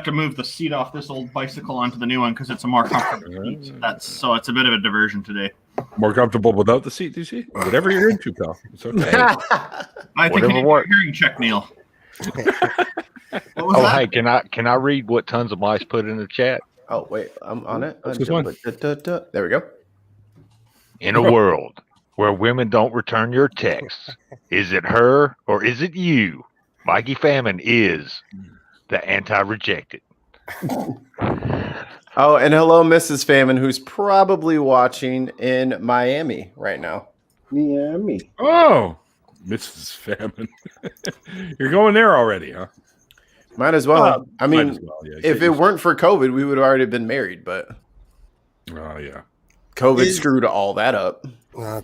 to move the seat off this old bicycle onto the new one because it's a more comfortable seat. So it's a bit of a diversion today. More comfortable without the seat, DC? Whatever you're into, pal. It's okay. I think we need a hearing check, Neil. What was that? Hey, can I read what Tons of Mice put in the chat? Oh, wait. I'm on it. This one. There we go. In a world where women don't return your texts, is it her or is it you? Mikey Famine is the anti-rejected. Oh, and hello, Mrs. Famine, who's probably watching in Miami right now. Miami. Oh, Mrs. Famine. You're going there already, huh? Might as well. I Might mean, as well, yeah. if it weren't for COVID, we would have already been married, but Oh, yeah. COVID screwed all that up.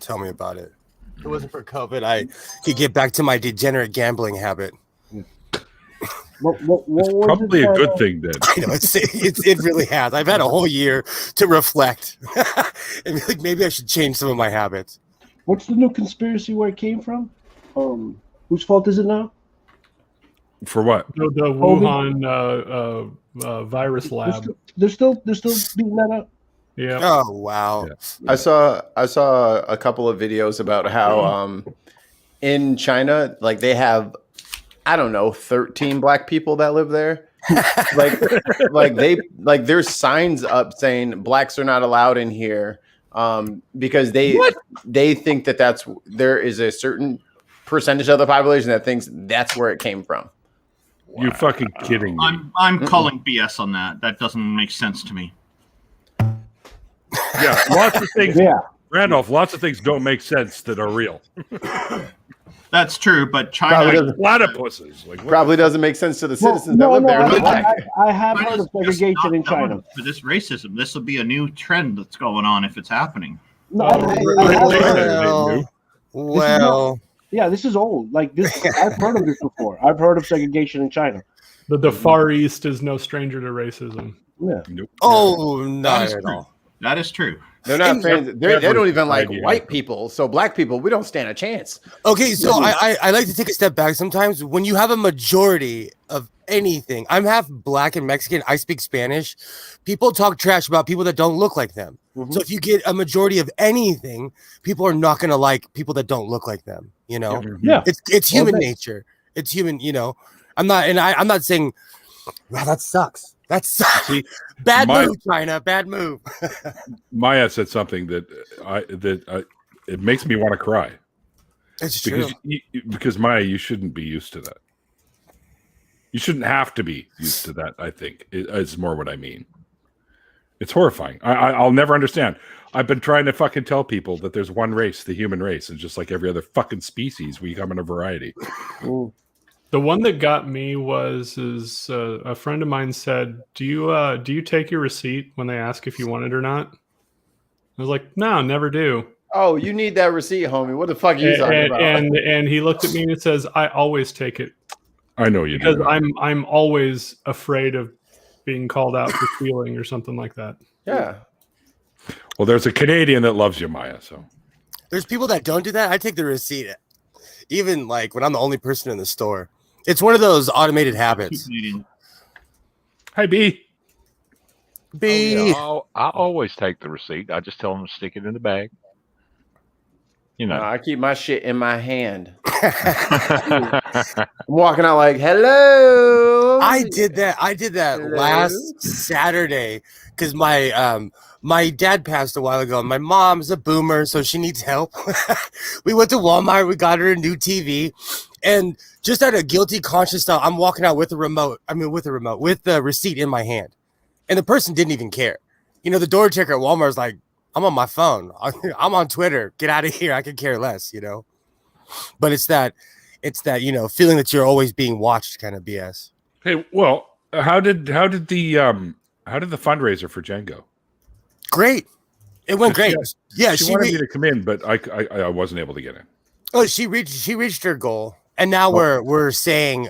Tell me about it. If it wasn't for COVID, I could get back to my degenerate gambling habit. What was Probably it, a good thing then. I know it really has. I've had a whole year to reflect, and be like, maybe I should change some of my habits. What's the new conspiracy where it came from? Whose fault is it now? For what? The Wuhan virus lab. They're still beating that up. Yeah. Oh wow! Yeah. I saw a couple of videos about how in China, like they have, I don't know, 13 black people that live there. like there's signs up saying blacks are not allowed in here because they think that there is a certain percentage of the population that thinks that's where it came from. You fucking kidding me? I'm calling BS on that. That doesn't make sense to me. Yeah, lots of things. Yeah. Randolph, lots of things don't make sense that are real. That's true, but Probably China. doesn't, Platypuses. Like, what? probably doesn't make sense to the citizens that live there. I have heard China's of segregation just not in China. known for this racism. This will be a new trend that's going on if it's happening. No, Well, yeah, this is old. Like this, I've heard of this before. I've heard of segregation in China. The Far East is no stranger to racism. Yeah. Nope. oh, That not is at true. all. That is true. They're not fans. They don't even like idea. white people. So black people, we don't stand a chance. Okay, so I like to take a step back sometimes. When you have a majority of anything, I'm half black and Mexican. I speak Spanish. People talk trash about people that don't look like them. Mhm. So if you get a majority of anything, people are not going to like people that don't look like them. You know, Yeah. it's human Well, nature. It's human. You know, I'm not saying, wow, that sucks. That sucks. See, Bad move, China. Bad move. Maya said something that it makes me want to cry It's true. because Maya, you shouldn't be used to that. You shouldn't have to be used to that. I think it's more what I mean. It's horrifying. I'll never understand. I've been trying to fucking tell people that there's one race, the human race, and just like every other fucking species, we come in a variety. The one that got me was a friend of mine said, "Do you take your receipt when they ask if you want it or not?" I was like, "No, never do." Oh, you need that receipt, homie. What the fuck are you talking about? And he looked at me and says, "I always take it I know you because do. I'm always afraid of being called out for stealing or something like that." Yeah. Well, there's a Canadian that loves you, Maya. So There's people that don't do that. I take the receipt, even like when I'm the only person in the store. It's one of those automated habits. hi, B. B. I always take the receipt. I just tell them to stick it in the bag. You know. I keep my shit in my hand. I'm walking out like, hello. I did that Hello? last Saturday because my dad passed a while ago. My mom's a boomer, so she needs help. We went to Walmart. We got her a new TV, and just out of guilty conscience style, I'm walking out with the receipt in my hand, and the person didn't even care. You know, the door checker at Walmart's like, I'm on my phone. I'm on Twitter. Get out of here. I could care less, But it's that feeling that you're always being watched kind of BS. Hey, well, how did the fundraiser for Jen go? Great. It went great. Yeah, she wanted me to come in, but I wasn't able to get in. Oh, she reached her goal, and now we're saying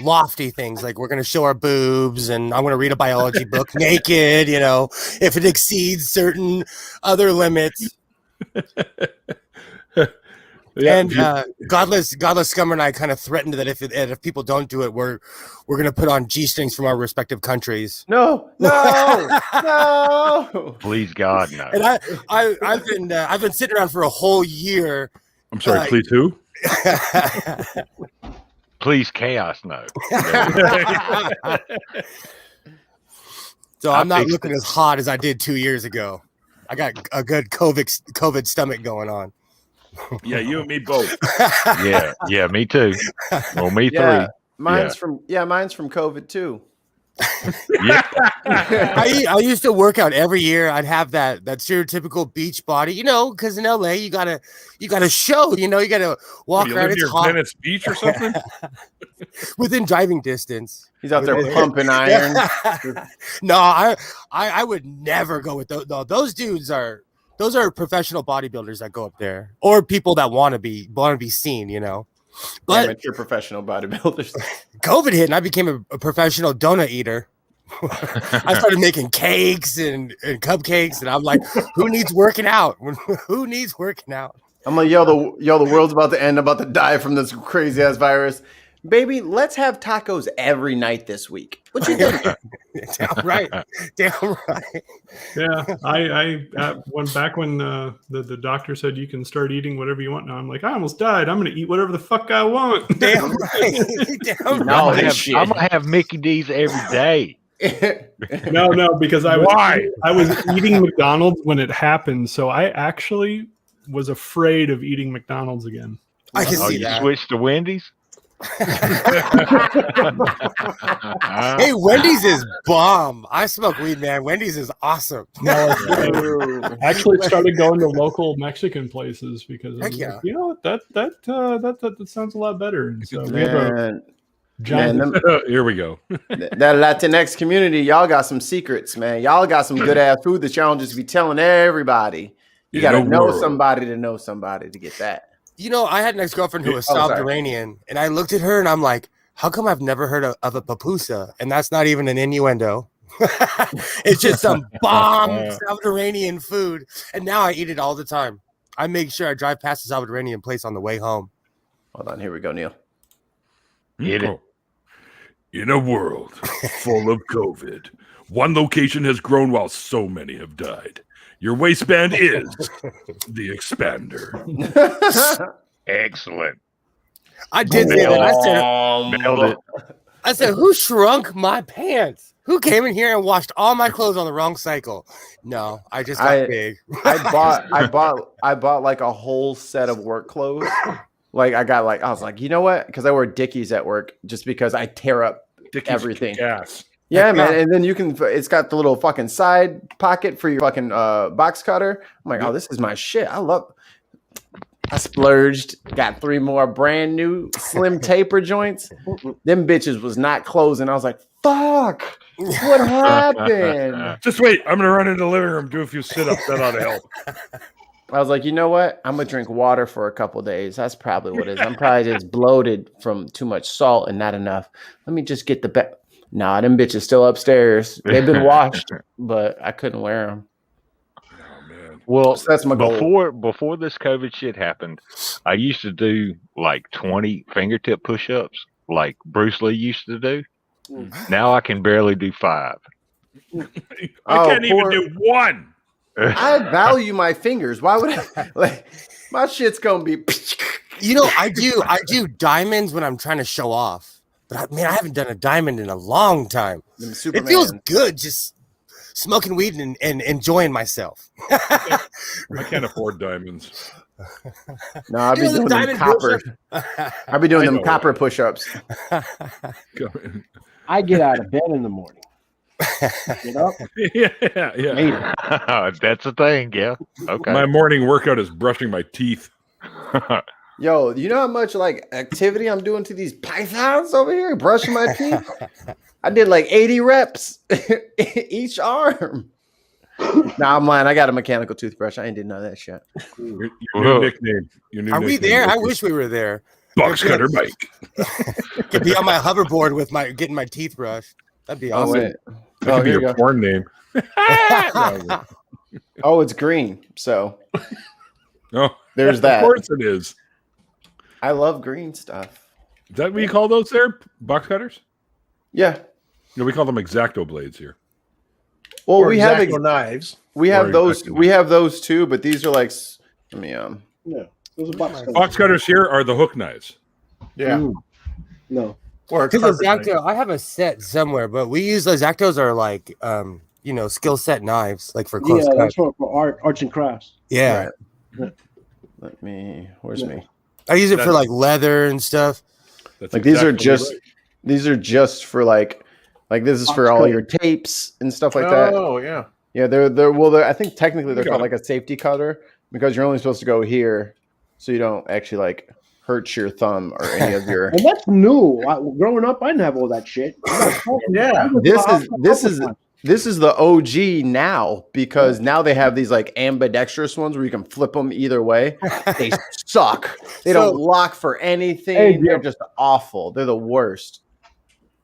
lofty things like we're going to show our boobs, and I'm going to read a biology book naked. If it exceeds certain other limits. Yeah, and Godless Scummer and I kind of threatened that if people don't do it, we're going to put on G-strings from our respective countries. No. Please God, no. And I've been sitting around for a whole year. I'm sorry, please who? Please chaos, no. So I'm not looking as hot as I did 2 years ago. I got a good COVID stomach going on. Yeah, you and me both. Yeah, me too. Well, me Yeah, three. mine's from COVID too. Yeah. I used to work out every year. I'd have that stereotypical beach body, because in LA you gotta show, you gotta walk You around. live near Venice Beach or something? Within driving distance. He's out there pumping iron. No, I would never go with those. No, those dudes are professional bodybuilders that go up there, or people that want to be seen, But amateur professional bodybuilders. COVID hit, and I became a professional donut eater. I started making cakes and cupcakes, and I'm like, who needs working out? Who needs working out? I'm like, yo, the world's about to end. I'm about to die from this crazy ass virus. Baby, let's have tacos every night this week. What you think? Damn right. Yeah, I went back when the doctor said you can start eating whatever you want. Now I'm like, I almost died. I'm gonna eat whatever the fuck I want. Damn right. Damn I'm right. gonna have Mickey D's every day. No, because I was eating McDonald's when it happened, so I actually was afraid of eating McDonald's again. I can see you that. switched to Wendy's? Hey, Wendy's is bomb. I smoke weed, man. Wendy's is awesome. No, I actually started going to local Mexican places because Heck yeah. That sounds a lot better. And so we have a Man, Here we go. that Latinx community, y'all got some secrets, man. Y'all got some good ass food that y'all don't just be telling everybody. You got to know somebody to get that. I had an ex-girlfriend who was Salvadoranian, and I looked at her and I'm like, how come I've never heard of a pupusa? And that's not even an innuendo. It's just some bomb Salvadoranian food. And now I eat it all the time. I make sure I drive past the Salvadoranian place on the way home. Hold on, here we go, Neil. In a world full of COVID, one location has grown while so many have died. Your waistband is the expander. Excellent. I did say that. I said, who shrunk my pants? Who came in here and washed all my clothes on the wrong cycle? No, I just got big. I bought like a whole set of work clothes. I was like, you know what? Because I wear Dickies at work just because I tear up everything. Yes. Yeah, man. And then it's got the little fucking side pocket for your fucking box cutter. I'm like, oh, this is my shit. I splurged, got 3 more brand new slim taper joints. Them bitches was not closing. I was like, fuck, what happened? Just wait. I'm going to run into the living room, do a few sit-ups. That ought to help. I was like, you know what? I'm going to drink water for a couple days. That's probably what it is. I'm probably just bloated from too much salt and not enough. Let me just get the best. Nah, them bitches still upstairs. They've been washed, but I couldn't wear them. Oh, man. Well, So that's my goal. Before this COVID shit happened, I used to do like 20 fingertip push-ups like Bruce Lee used to do. Now I can barely do 5. I can't even do 1. I value my fingers. Why would I? My shit's gonna be. I do diamonds when I'm trying to show off. But I haven't done a diamond in a long time. It feels good just smoking weed and enjoying myself. I can't afford diamonds. No, I'll be doing them copper. I'll be doing them copper push-ups. I get out of bed in the morning. Get up. yeah. That's a thing. Yeah. Okay. My morning workout is brushing my teeth. Yo, you know how much like activity I'm doing to these pythons over here, brushing my teeth? I did like 80 reps each arm. Nah, I'm lying. I got a mechanical toothbrush. I ain't did none of that shit. Your new nickname. Are we there? I wish we were there. Box cutter Mike. Could be on my hoverboard with getting my teeth brushed. That'd be awesome. Wait. That could be here your you go. porn name. Oh, it's green. So Oh, there's that. Of course it is. I love green stuff. Is that what you call those there? Box cutters? Yeah. No, we call them X-Acto blades here. Well, Or we have X-Acto knives. we have Or those. X-Acto We have those too, but these are like. Let me Yeah, those are box cutters. Box cutters here are the hook knives. Yeah. No. Or a Because carpet knife. X-Acto, I have a set somewhere, but we use those X-Actos are like, skill set knives, like for close Yeah, cut. that's for arts and crafts. Yeah. Right. Let me. Where's Yeah. me? I use it for like leather and stuff. That's Like these are exactly just. right. These are just for like this is for Box all cutter. your tapes and stuff like that. Oh, yeah. Yeah, they're I think technically they're got called it. like a safety cutter because you're only supposed to go here, so you don't actually like hurt your thumb or any of your. And that's new. Growing up, I didn't have all that shit. Yeah. This is the OG now because now they have these like ambidextrous ones where you can flip them either way. They suck. They don't lock for anything. Hey, They're just awful. They're the worst.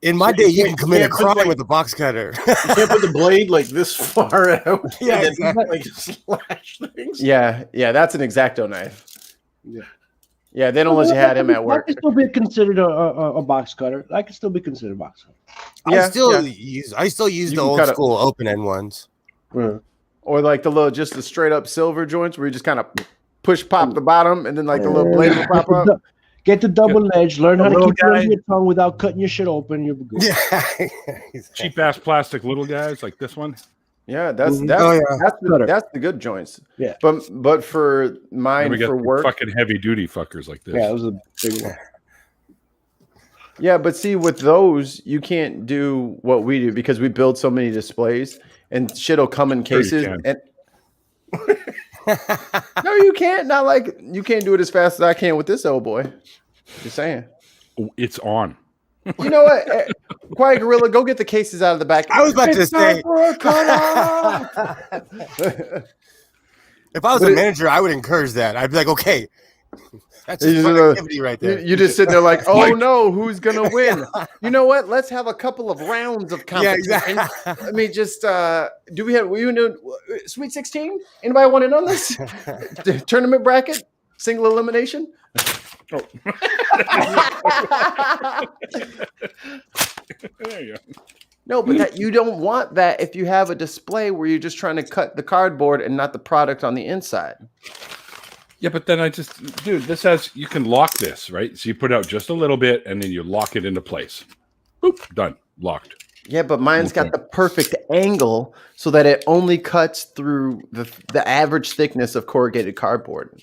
In my So day, you you can can't- commit a can't put, crime like- with a box cutter. You can't put the blade like this far out. Yeah, and then, exactly. like slash things. Yeah, that's an X-Acto knife. Yeah. Yeah, they don't let you have him at work. That can still be considered a box cutter. That can still be considered a box cutter. Yeah, I still You use the can old cut it. school open end ones. Or like just the straight up silver joints where you just kind of push pop the bottom and then like the little blade will pop up. Get the double edge. Learn how to little keep it guy. on your tongue without cutting your shit open. You're good. Yeah. Cheap ass plastic little guys like this one. Yeah, that's Mhm. that's Oh, yeah. that's the good joints. Yeah. But for And mine we got for the work. fucking heavy duty fuckers like this. Yeah, it was a big one. Yeah, but see with those you can't do what we do because we build so many displays and shit'll come in Sure you cases can. and no, you can't. Not like you can't do it as fast as I can with this old boy. Just saying. Oh, it's on. You know what? Quiet Gorilla, go get the cases out of the back. I was about to It's say. time for a cutoff. If I was a manager, I would encourage that. I'd be like, okay, that's just fun activity right there. You just sit there like, oh no, who's gonna win? You know what? Let's have a couple of rounds of Yeah, competition. exactly. Let me just do we doing Sweet 16? Anybody want in on this? Tournament bracket? Single elimination? Oh. There you go. No, but that you don't want that if you have a display where you're just trying to cut the cardboard and not the product on the inside. Yeah, but then dude, this you can lock this, right? So you put out just a little bit and then you lock it into place. Boop, done, locked. Yeah, but mine's Okay. got the perfect angle so that it only cuts through the average thickness of corrugated cardboard.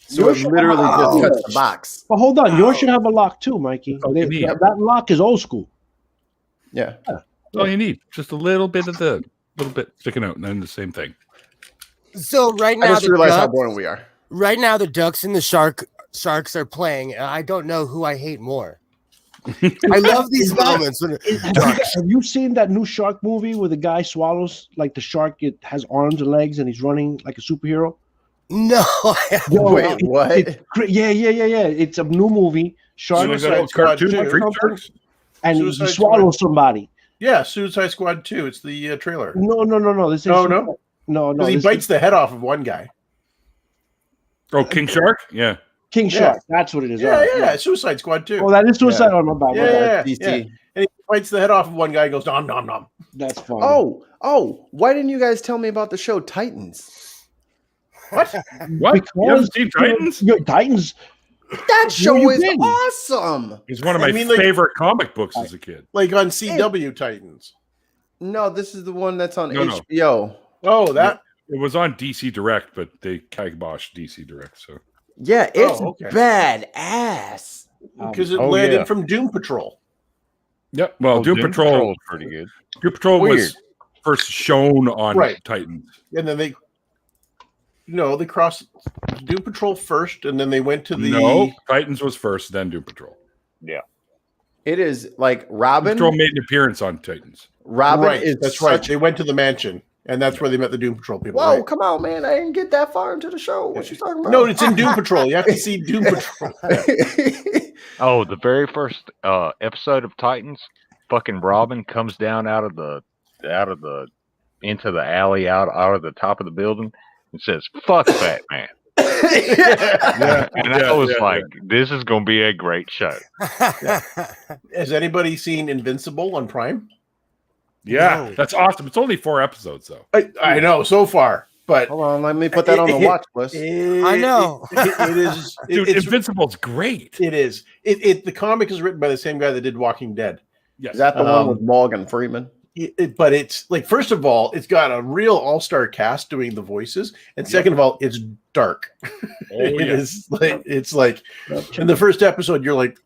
So it literally just cuts the box. But hold on, yours should have a lock too, Mikey. all you need. That lock is old school. Yeah. That's all you need. Just a little bit sticking out, and then the same thing. So right I now, just realized how boring we are. right now the Ducks and the Sharks are playing. And I don't know who I hate more. I love these moments when Have you seen that new shark movie where the guy swallows like the shark? It has arms and legs, and he's running like a superhero. no, Wait, what? Yeah. It's a new movie. Shark Suicide Squad 2. and he Suicide swallows somebody. Yeah, Suicide Squad 2. It's the trailer. No. This is No? no. Because he this bites is the head off of one guy. Oh, King Shark? Yeah. King Yeah. Shark. That's what it is. Yeah, All right. yeah, Suicide Squad 2. Oh, that is Suicide. Oh, my bad. Yeah. DC. yeah. And he bites the head off of one guy and goes, nom, nom, nom. That's fine. Oh, why didn't you guys tell me about the show Titans? What? What? You haven't seen Titans? Titans. That show you is been? awesome. It's one of my I mean, like- favorite comic books as a kid. Like on CW Titans. No, this is the one that's on No. HBO. Oh, that. It was on DC Direct, but they kiboshed DC Direct. So Yeah, it's Oh, okay. bad ass. Because it Oh, led yeah. in from Doom Patrol. Yep. Well, Doom Patrol is pretty good. Doom Patrol Weird. was first shown on Right. Titans. And then they crossed Doom Patrol first, and then they went to the No, Titans was first, then Doom Patrol. It is like Doom Robin. Patrol made an appearance on Titans. Robin right. is That's right. such. They went to the mansion, and that's where they met the Doom Patrol people. Whoa, right? come on, man! I didn't get that far into the show. What you talking about? No, it's in Doom Patrol. You have to see Doom Patrol. Oh, the very first episode of Titans, fucking Robin comes down out of the into the alley out of the top of the building and says, "Fuck Batman." And I was like, "This is gonna be a great show." Has anybody seen Invincible on Prime? Yeah, that's awesome. It's only 4 episodes though. I know so far, but Hold on, let me put that on the watch list. I know. it is. Dude, It's Invincible's great. It is. The comic is written by the same guy that did Walking Dead. Yes. Is that the one with Morgan Freeman? But it's like, first of all, it's got a real all-star cast doing the voices, and second of all, it's dark. It is like it's like in the first episode, you're like,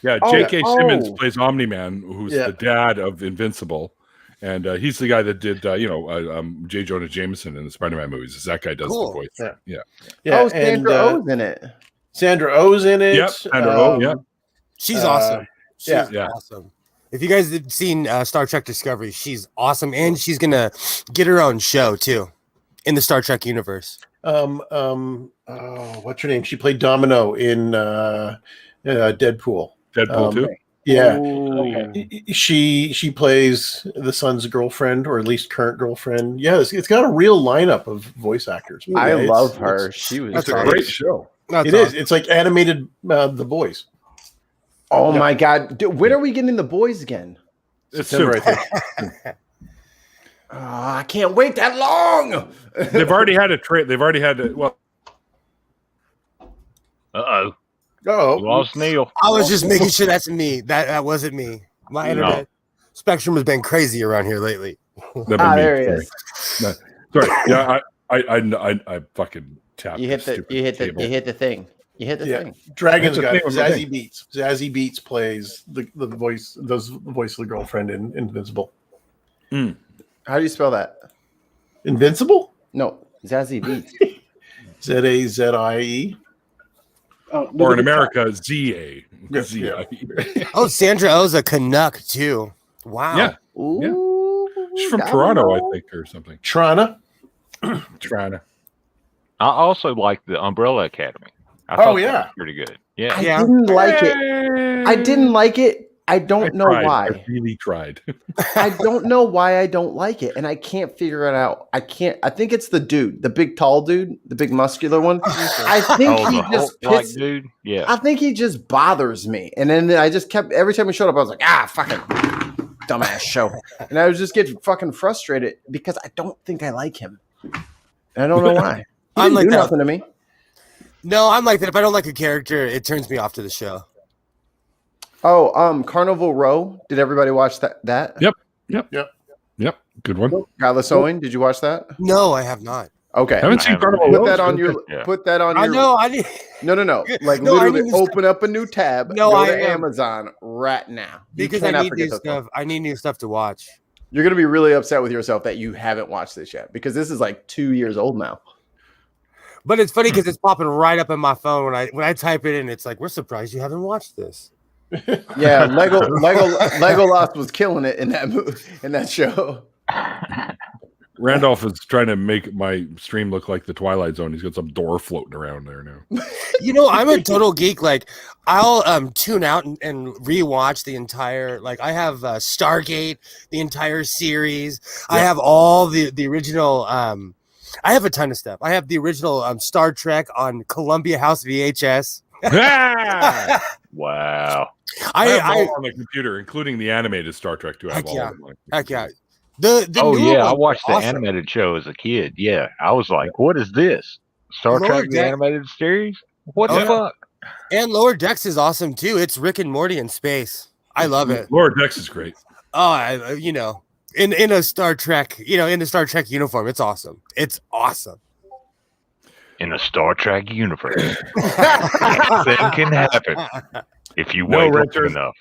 Yeah, Oh, J.K. Simmons oh. plays Omni-Man, who's Yeah. the dad of Invincible. And he's the guy that did, J. Jonah Jameson in the Spider-Man movies. That guy does Cool. the voice. Yeah. Oh, Sandra Oh's in it. Sandra Oh's in it. Yep, Sandra Oh, yeah. She's awesome. She's yeah. awesome. If you guys have seen Star Trek Discovery, she's awesome, and she's gonna get her own show too in the Star Trek universe. What's her name? She played Domino in Deadpool. Deadpool 2. Yeah. Okay. She plays the son's girlfriend, or at least current girlfriend. Yeah, it's got a real lineup of voice actors. I Yeah, love her. She was That's It's a great. great show. That's It is. It's like animated The Boys. Oh my god! Dude, when are we getting the boys again? It's September, soon. I think. Oh, I can't wait that long. They've already had a trade. They've already had well. We Oh, lost Neil. I was just making sure that's me. That wasn't me. My internet spectrum has been crazy around here lately. There he is. No, sorry. Yeah, I fucking tapped. You hit the thing. You hit the thing. Dragon's That's got the it. thing with the Zazie thing. Beats. Zazie Beats plays the voice. Does the voice of the girlfriend in Invincible. How do you spell that? Invincible. No, Zazie Beats. Zazie. Or in America, Z-A. Yes, Z-I-E. Oh, Sandra Oh's a Canuck too. Wow. Yeah. Ooh, She's from I Toronto, don't I know. think, or something. Trana. Toronto. I also like the Umbrella Academy. I Oh, thought that yeah. was pretty good. Yeah. I Yeah. didn't like it. I didn't like it. I don't know tried. why. I really tried. I don't know why I don't like it, and I can't figure it out. I think it's the dude, the big tall dude, the big muscular one. I think Oh, he the just Hulk-like pits, dude. Yeah. I think he just bothers me, and then I just kept every time he showed up, I was like, fucking dumbass show, and I would just get fucking frustrated because I don't think I like him. And I don't know why. He I'm didn't like do that. nothing to me. No, I'm like that. If I don't like a character, it turns me off to the show. Oh, Carnival Row. Did everybody watch that? Yep. Good one. Godless Owing. Did you watch that? No, I have not. Okay. Haven't I seen haven't. Carnival Put Row? that on your. Yeah. Put that on I your. know. I need No. Like No, I literally need to open up a new tab. No, go I to am. Amazon right now. You because I cannot need forget new this stuff. one. I need new stuff to watch. You're gonna be really upset with yourself that you haven't watched this yet because this is like 2 years old now. But it's funny because it's popping right up in my phone when I type it in. It's like, we're surprised you haven't watched this. Yeah, Legolas was killing it in that show. Randolph is trying to make my stream look like the Twilight Zone. He's got some door floating around there now. You know, I'm a total geek. Like, I'll tune out and rewatch the entire. Like, I have Stargate, the entire series. I have all the original. I have a ton of stuff. I have the original Star Trek on Columbia House VHS. Wow. I have all on the computer, including the animated Star Trek. I have Heck all yeah. of them. Heck yeah. The Oh new yeah, I ones watched the are awesome. animated show as a kid. Yeah, I was like, "What is this? Star Lower Trek the Deck- animated series? What Oh, the yeah. fuck?" And Lower Decks is awesome too. It's Rick and Morty in space. I love it. Lower Decks is great. Oh, you know, in a Star Trek, in the Star Trek uniform, it's awesome. It's awesome. In a Star Trek universe, anything can happen. If you No, wait long Richard. enough.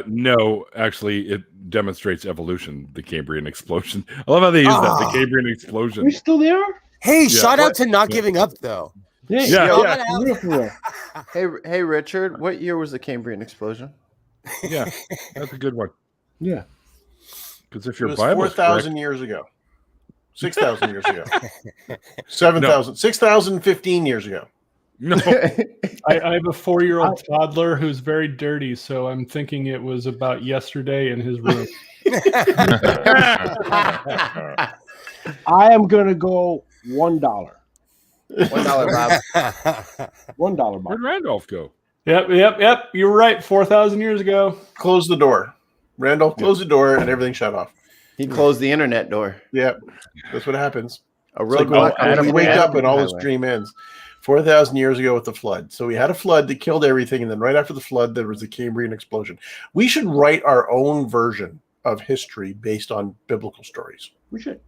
No, actually, it demonstrates evolution. The Cambrian explosion. I love how they use that. The Ah. Cambrian Are explosion. we still there? Hey, Yeah. shout out What? to not Yeah. giving up though. Yeah. Yeah, Yo, yeah, For real, for real. Hey, Richard, what year was the Cambrian explosion? yeah. That's a good one. Yeah. Because if It your was Bible's 4,000 years ago. 6,000 years ago. 7,000. 6,015 years ago. no, I have a 4-year-old toddler who's very dirty, so I'm thinking it was about yesterday in his room. I am gonna go $1. $1, Bob. $1, Bob. where'd Randolph go? Yep. You're right. 4,000 years ago. Close the door. Randolph closed the door and everything shut off. He closed the internet door. Yep. That's what happens. A It's like roadblock. when you wake up and all this highway. dream ends. 4,000 years ago with the flood. So we had a flood that killed everything. And then right after the flood, there was the Cambrian explosion. We should write our own version of history based on biblical stories. We should.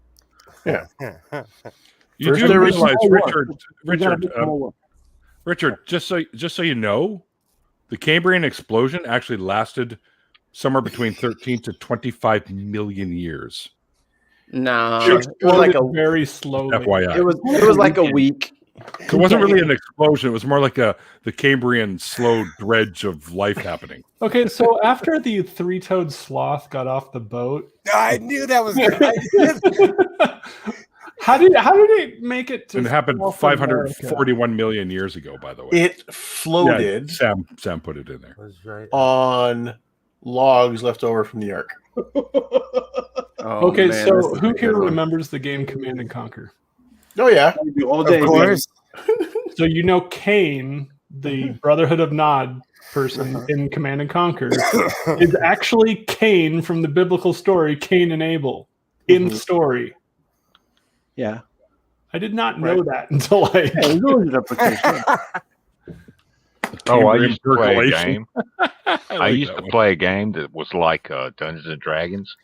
You First do there was- realize, more work. We gotta Richard, make more work. Richard. Just so you know, the Cambrian explosion actually lasted somewhere between 13 to 25 million years. No, Sure. it was like very slowly. FYI, it was like a week. it wasn't really an explosion. It was more like the Cambrian slow dredge of life happening. Okay, so after the three-toed sloth got off the boat, I knew that was how did it make it to And it happened South America? 541 million years ago, by the way. It floated Yeah, Sam put it in there. on logs left over from the ark. Oh, Okay, man, so this is who a good here one. remembers the game Command and Conquer? Oh, yeah. We do all of day. course. So you know Cain, the Brotherhood of Nod person in Command and Conquer, is actually Cain from the biblical story, Cain and Abel, in the story. Yeah. I did not know that until I. Yeah, we do it application. Oh, I Cambrian used to play a percolation. game. I like used that to one. play a game that was like Dungeons and Dragons,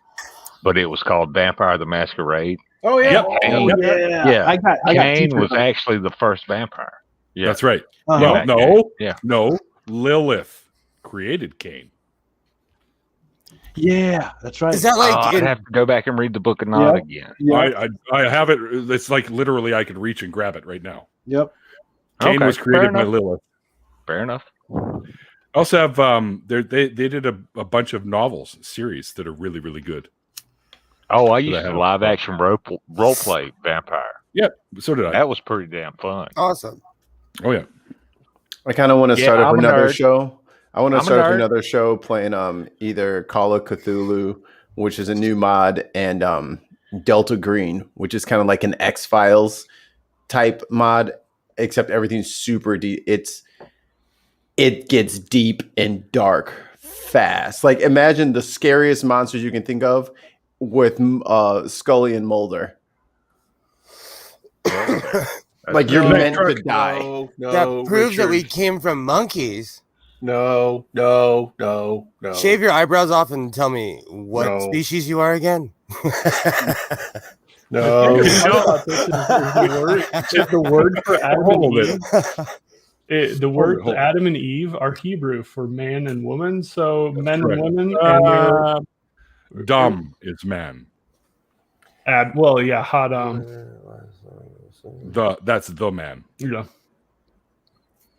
but it was called Vampire the Masquerade. Oh, yeah. Yep. Oh, Yep. yeah. Yeah. I got Cain teachers was on- actually the first vampire. Yeah, That's right. Uh-huh. Well, that no, game. Yeah. no. Lilith created Cain. Yeah, that's right. Is that like I'd in- have to go back and read the Book of Nod again. Yeah. I have it. It's like literally I could reach and grab it right now. Yep. Cain Okay, was fair created by enough. Lilith. Fair enough. I also have they did a bunch of novels series that are really, really good. Oh, I Did I used have to it? live action role play vampire. So did I. That was pretty damn fun. awesome? Oh yeah. I kind of want to Yeah, start up I'm a another nerd. show. I want to I'm a start up nerd. another show playing either Call of Cthulhu, which is a new mod, and Delta Green, which is kind of like an X-Files type mod, except everything's super deep. It gets deep and dark fast. Like imagine the scariest monsters you can think of with Scully and Mulder. Like you're No, meant to die. No, That proves that we Richard. came from monkeys. No. Shave your eyebrows off and tell me what No. species you are again. No. The word for Adam Hold and it. Eve. The words hold it. Adam and Eve are Hebrew for man and woman. So men correct. and women. And Dumb is man. well, yeah, Hadam. That's the man. Yeah.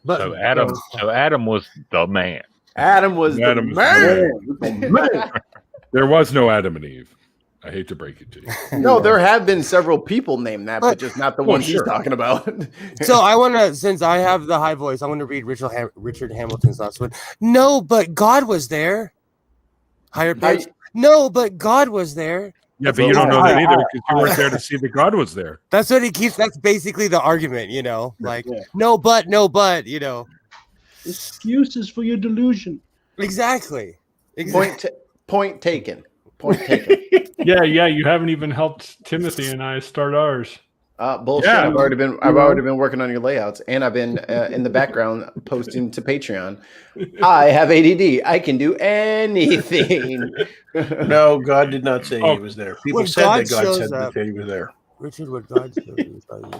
But So Adam was the man. Adam was Adam the was the man. Man. There was no Adam and Eve. I hate to break it to you. No, there have been several people named that, but But- just not the Well, one he's sure. talking about. so I want to, since I have the high voice, I want to read Richard Hamilton's last one. No, but God was there. Higher pitch. No, but God was there. Yeah, but you don't know that either because you weren't there to see that God was there. That's what he keeps. That's basically the argument, you know. Like Yeah. no, but, you know. Excuses for your delusion. Exactly. Point taken. Point taken. Yeah. You haven't even helped Timothy and I start ours. Bullshit. Yeah. I've already been working on your layouts, and I've been in the background posting to Patreon. I have ADD. I can do anything. No, God did not say Oh. he was there. People When said God that God shows said up- that he was there. Richard, what God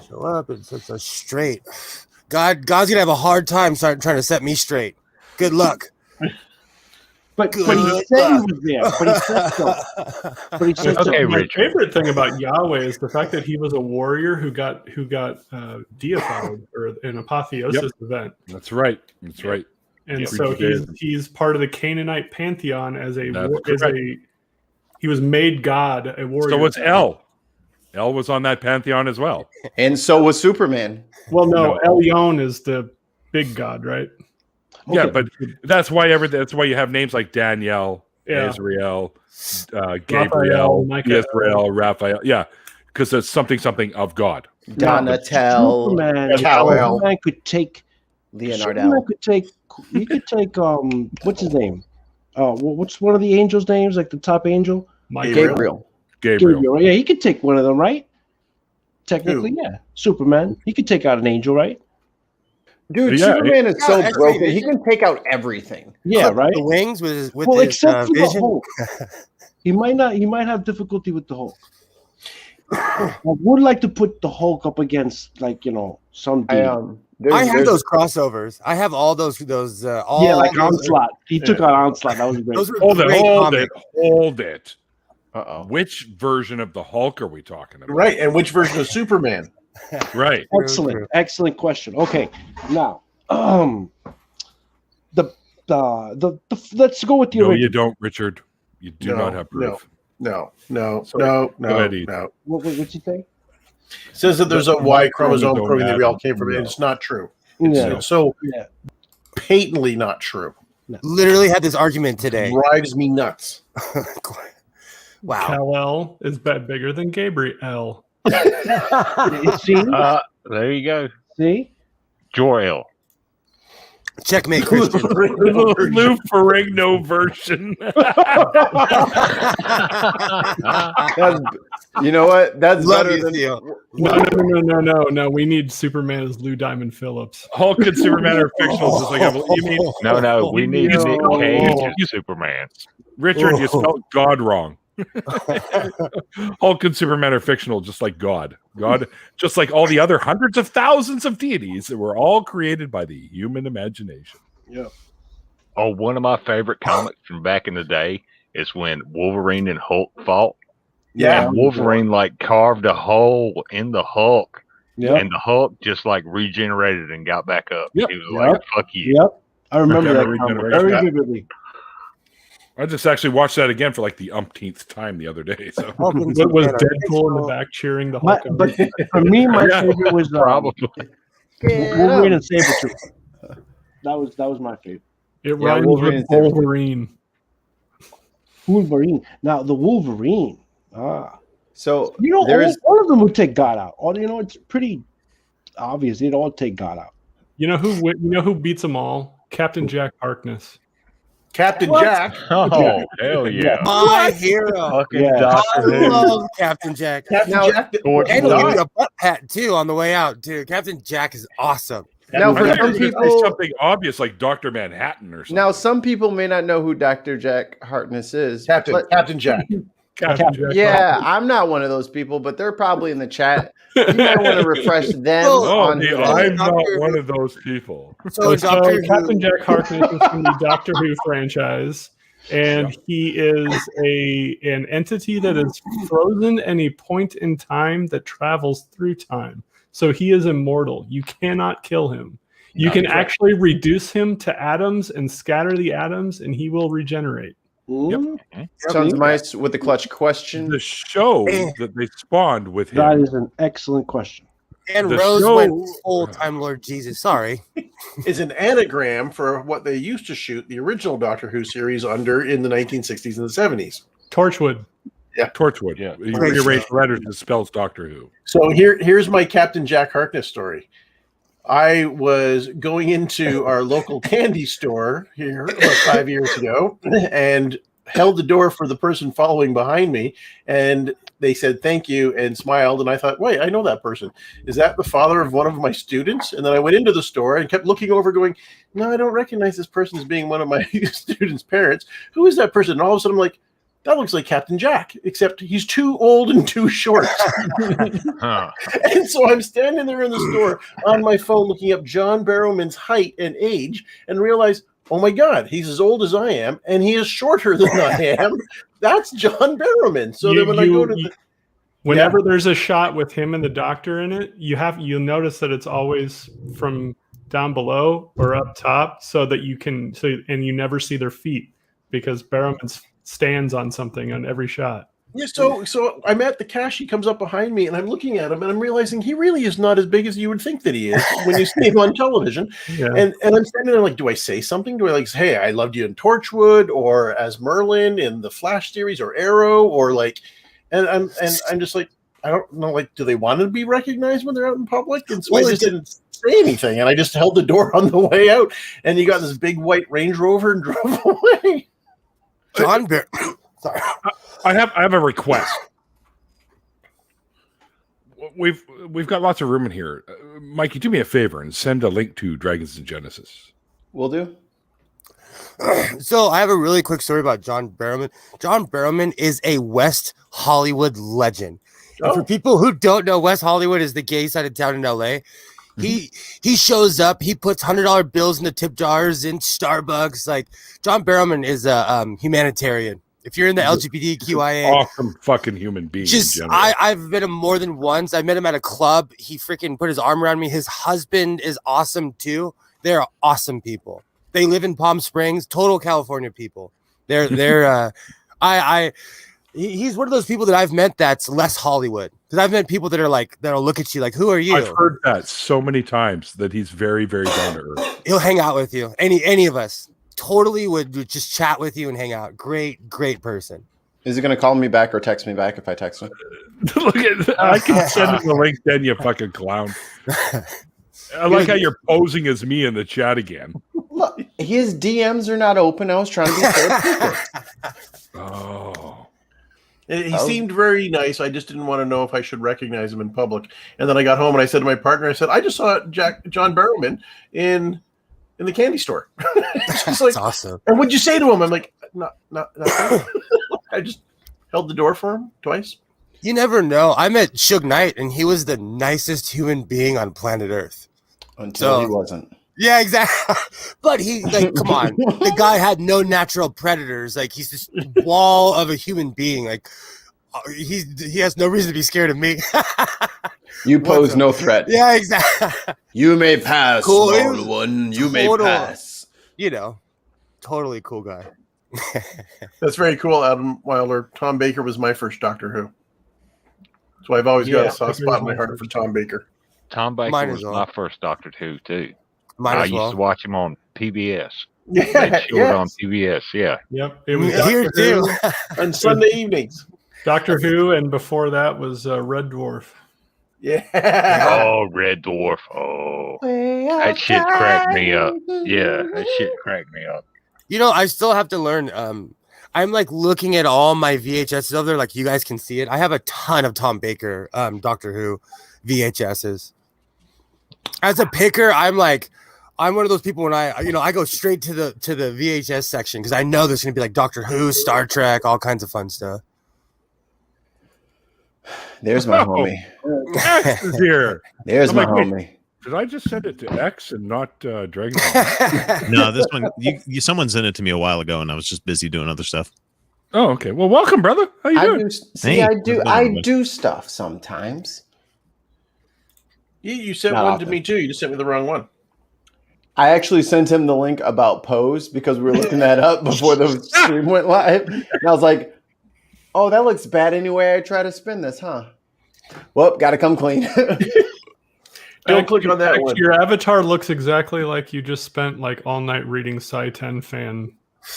show up and sets us straight. God's gonna have a hard time trying to set me straight. Good luck. But he said he was there. But he said so. But he said Okay, so. My Richard. favorite thing about Yahweh is the fact that he was a warrior who got deified or an apotheosis event. That's right. That's right. And Yeah. so Judaism. he's part of the Canaanite pantheon as a That's correct. he was made God, a warrior. So was El. El was on that pantheon as well. And so was Superman. Well, no, No. Elyon is the big god, right? Yeah, Okay. but that's why you have names like Daniel, Yeah. Israel, Raphael, Gabriel, Michael. Israel, Raphael. Yeah, because it's something of God. Donatel, Superman, Kal-El. Superman could take. Leonardo. Superman could take. He could take. What's his name? What's one of the angels' names? Like the top angel? Gabriel. Gabriel. Right? Yeah, he could take one of them, right? Technically, yeah. Superman. He could take out an angel, right? Dude, Yeah, Superman is so X-ray broken. vision. He can take out everything. Yeah, Clip right. The wings with his Well, except for the vision. Hulk. He might not. He might have difficulty with the Hulk. I would like to put the Hulk up against, like, some. I have those crossovers. I have all those. All Yeah, like those- Onslaught. He took out Onslaught. That was great. Those were Hold great comics. it. Uh-oh. Which version of the Hulk are we talking about? Right, and which version of Superman? Right. Excellent, true. excellent question. Okay, now, let's go with the No, original. you don't, Richard. You do No, not have proof. No. Sorry. Go ahead, Ed. No. What'd you say? It says that there's a Y chromosome Don't proving that we matter. all came from it. No. And it's not true. Yeah, It's so yeah. patently not true. Literally had this argument today. Drives me nuts. Wow. Kal-El is bigger than Gabriel. See, There you go. see. Jor-El. Checkmate, Christian. Lou Ferrigno version. You know what? That's Love better you, than Theo. No. We need Superman as Lou Diamond Phillips. Hulk and Superman are fictional. Just like you mean, No, we need No. Nick Cage as Superman. Richard, you spelled God wrong. Hulk and Superman are fictional, just like God. God, just like all the other hundreds of thousands of deities that were all created by the human imagination. Oh, one of my favorite comics from back in the day is when Wolverine and Hulk fought. Yeah. And Wolverine like carved a hole in the Hulk, Yep. and the Hulk just like regenerated and got back up. Yep. He was like, "Fuck you." Yep. I remember Okay, that regeneration. comic very vividly. I just actually watched that again for like the umpteenth time the other day. So Was Deadpool in the back cheering the Hulk? But for me, my Yeah. favorite was Probably. Wolverine and Sabretooth. That was my favorite. It Yeah, rhymes Wolverine with is different. Wolverine. Wolverine. Now the Wolverine. So There's all of them would take God out. It's pretty obvious. They'd all take God out. You know who beats them all? Captain Jack Harkness. Captain What? Jack. Oh, hell yeah! My hero. Fucking Yeah. Doctor I Who. love Captain Jack. Captain Now- Jack. George And he Lucas. gave me a butt pat too on the way out, dude. Captain Jack is awesome. Now, I for thought some you were gonna say people, something obvious like Dr. Manhattan or something. now some people may not know who Dr. Jack Harkness is. Captain Jack. Captain Jack Yeah, Harkness. I'm not one of those people, but they're probably in the chat. You might want to refresh them Oh, on the- who I'm that not Doctor one Who. of those people. So Doctor Who. Captain Jack Harkness is from the Doctor Who franchise, and he is an entity that is frozen in a point in time that travels through time. So he is immortal. You cannot kill him. You can actually reduce him to atoms and scatter the atoms, and he will regenerate. sounds nice with the clutch question. The show that they spawned with him. That is an excellent question. And the Rose show- went full time Lord Jesus. Sorry. Is an anagram for what they used to shoot the original Doctor Who series under in the 1960s and the 70s. Torchwood. Torchwood. Yeah. He Great rearranged letters and spells Doctor Who. So here's my Captain Jack Harkness story. I was going into our local candy store here about 5 years ago and held the door for the person following behind me, and they said thank you and smiled, and I thought, wait, I know that person. Is that the father of one of my students? And then I went into the store and kept looking over going, no, I don't recognize this person as being one of my students' parents. Who is that person? And all of a sudden I'm like, that looks like Captain Jack, except he's too old and too short. Huh. And so I'm standing there in the store on my phone looking up John Barrowman's height and age and realize, oh my God, he's as old as I am, and he is shorter than I am. That's John Barrowman. So then when I go to whenever there's a shot with him and the doctor in it, you'll notice that it's always from down below or up top, so that you never see their feet because Barrowman stands on something on every shot. Yeah, so I'm at the cache. He comes up behind me, and I'm looking at him, and I'm realizing he really is not as big as you would think that he is when you see him on television. Yeah. And I'm standing there like, do I say something? Do I like say, hey, I loved you in Torchwood, or as Merlin in the Flash series, or Arrow, or like, and I'm just like, I don't know, like, do they want to be recognized when they're out in public? And so I just didn't say anything, and I just held the door on the way out, and he got this big white Range Rover and drove away. Sorry. I have a request. We've got lots of room in here. Mikey, do me a favor and send a link to Dragons and Genesis. Will do. So I have a really quick story about John Barrowman. John Barrowman is a West Hollywood legend. And for people who don't know, West Hollywood is the gay side of town in LA. He shows up. He puts $100 bills in the tip jars in Starbucks. Like, John Barrowman is a humanitarian. If you're in the LGBTQIA, awesome fucking human being. I've met him more than once. I met him at a club. He freaking put his arm around me. His husband is awesome too. They're awesome people. They live in Palm Springs, total California people. He's one of those people that I've met that's less Hollywood. Because I've met people that are like, that'll look at you like, who are you? I've heard that so many times that he's very, very down to earth. He'll hang out with you. Any of us. Totally would just chat with you and hang out. Great person. Is he going to call me back or text me back if I text him? Look at I can send him the link then, you fucking clown. I like how you're posing as me in the chat again. Look, his DMs are not open. I was trying to be fair. Oh. He seemed very nice. I just didn't want to know if I should recognize him in public. And then I got home and I said to my partner, I said, I just saw John Barrowman in the candy store. She's like, that's awesome. And what'd you say to him? I'm like, not. I just held the door for him twice. You never know. I met Suge Knight, and he was the nicest human being on planet Earth. Until he wasn't. Yeah, exactly. But he, like, come on. The guy had no natural predators. Like, he's this wall of a human being. Like, he has no reason to be scared of me. You pose no threat. Yeah, exactly. You may pass, cool. small one. You may pass. You know, totally cool guy. That's very cool, Adam Wilder. Tom Baker was my first Doctor Who. So I've always got a soft spot in my heart for Tom Baker. Tom Baker was my first Doctor Who, too. I used to watch him on PBS. Yeah, on PBS, yeah. Yep. It was here too. On Sunday evenings. Doctor Who, and before that was Red Dwarf. Yeah. Oh, Red Dwarf. Oh, that shit cracked me up. Yeah, that shit cracked me up. You know, I still have to learn. I'm like looking at all my VHSs over there, like you guys can see it. I have a ton of Tom Baker, Doctor Who VHSs. As a picker, I'm one of those people when I go straight to the VHS section because I know there's gonna be like Doctor Who, Star Trek, all kinds of fun stuff. There's my homie. X is here. There's my homie. Did I just send it to X and not Dragon? No, this one. Someone sent it to me a while ago, and I was just busy doing other stuff. Oh, okay. Well, welcome, brother. How you doing? I do stuff sometimes. You sent Not one often. to me too. You just sent me the wrong one. I actually sent him the link about Pose because we were looking that up before the stream went live. And I was like, oh, that looks bad anyway. I try to spin this, huh? Well, got to come clean. Don't click on that one. Your avatar looks exactly like you just spent like all night reading Psy 10 fan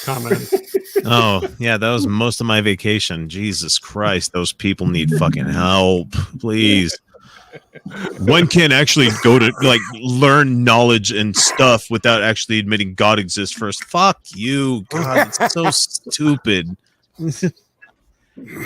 comments. Oh, yeah, that was most of my vacation. Jesus Christ, those people need fucking help. Please. One can't actually go to like learn knowledge and stuff without actually admitting God exists first. Fuck you. God, it's so stupid.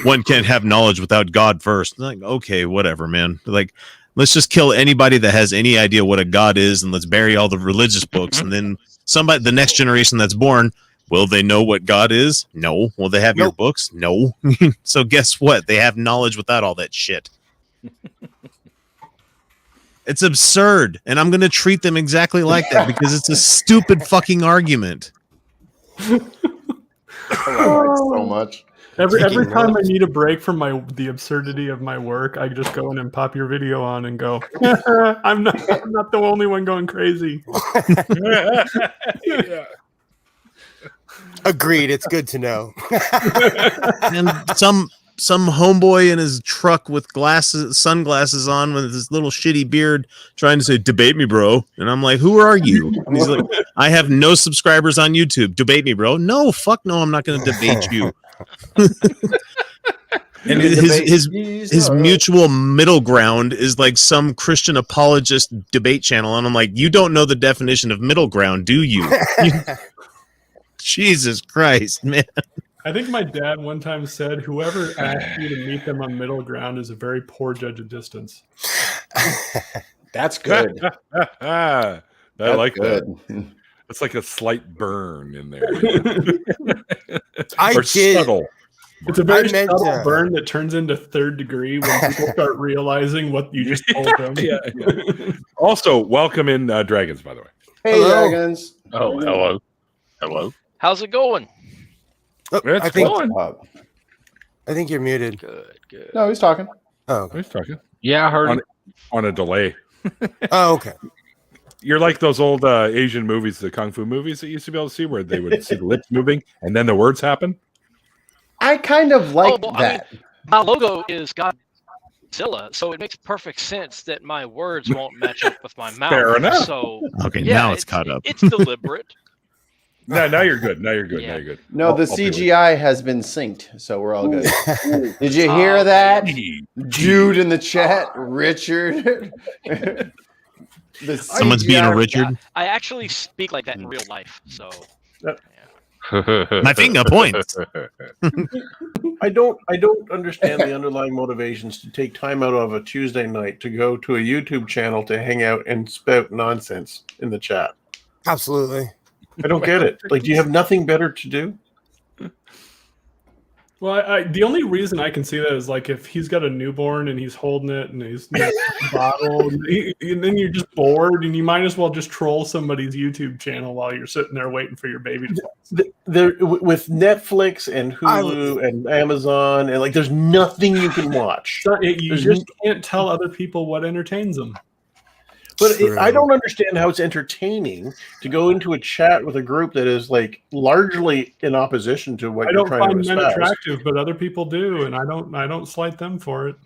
One can't have knowledge without God first. Like, okay, whatever, man. Like, let's just kill anybody that has any idea what a God is, and let's bury all the religious books. And then the next generation that's born, will they know what God is? No. Will they have your books? No. So guess what? They have knowledge without all that shit. It's absurd, and I'm going to treat them exactly like that because it's a stupid fucking argument. I love it so much. Every Taking time I notes. need a break from the absurdity of my work, I just go in and pop your video on and go. I'm not the only one going crazy. Yeah. Agreed. It's good to know. And some homeboy in his truck with sunglasses on with his little shitty beard trying to say, "Debate me, bro." And I'm like, "Who are you?" And he's like, "I have no subscribers on YouTube. Debate me, bro." No, fuck no, I'm not going to debate you. And his mutual middle ground is like some Christian apologist debate channel, and I'm like, you don't know the definition of middle ground, do you? Jesus Christ, man. I think my dad one time said, "Whoever asked you to meet them on middle ground is a very poor judge of distance." That's good. I like good. that. It's like a slight burn in there. I Or did. subtle. It's a very meant subtle to- burn that turns into third degree when people start realizing what you just told them. Yeah. Also, welcome in Dragons, by the way. Hey, Hello. Dragons. Oh, hello. Hello. How's it going? Oh, It's I think going. I think you're muted. Good, good. No, he's talking. Oh, okay. Who's talking? Yeah, I heard. On a delay. Oh, okay. You're like those old Asian movies, the kung fu movies that you used to be able to see, where they would see the lips moving and then the words happen. I kind of like well, I that. My logo is Godzilla, so it makes perfect sense that my words won't match up with my mouth. Fair enough. So Okay, yeah, now it's caught up. It's deliberate. Now you're good. Now you're good. Yeah. Now you're good. No, the I'll be with CGI has been synced, so we're all good. Did you Oh, hear that? you. Jude in the chat, Richard. The Someone's being a CGI Richard. I actually speak like that in real life. So My finger points. I don't understand the underlying motivations to take time out of a Tuesday night to go to a YouTube channel to hang out and spout nonsense in the chat. Absolutely. I don't get it. Like, do you have nothing better to do? Well, the only reason I can see that is like if he's got a newborn and he's holding it and he's a bottle, and then you're just bored and you might as well just troll somebody's YouTube channel while you're sitting there waiting for your baby to With Netflix and Hulu and Amazon, and like, there's nothing you can watch. You There's just can't tell other people what entertains them. But I don't understand how it's entertaining to go into a chat with a group that is like largely in opposition to what I you're don't trying to find men espouse. attractive, but other people do, and I don't slight them for it.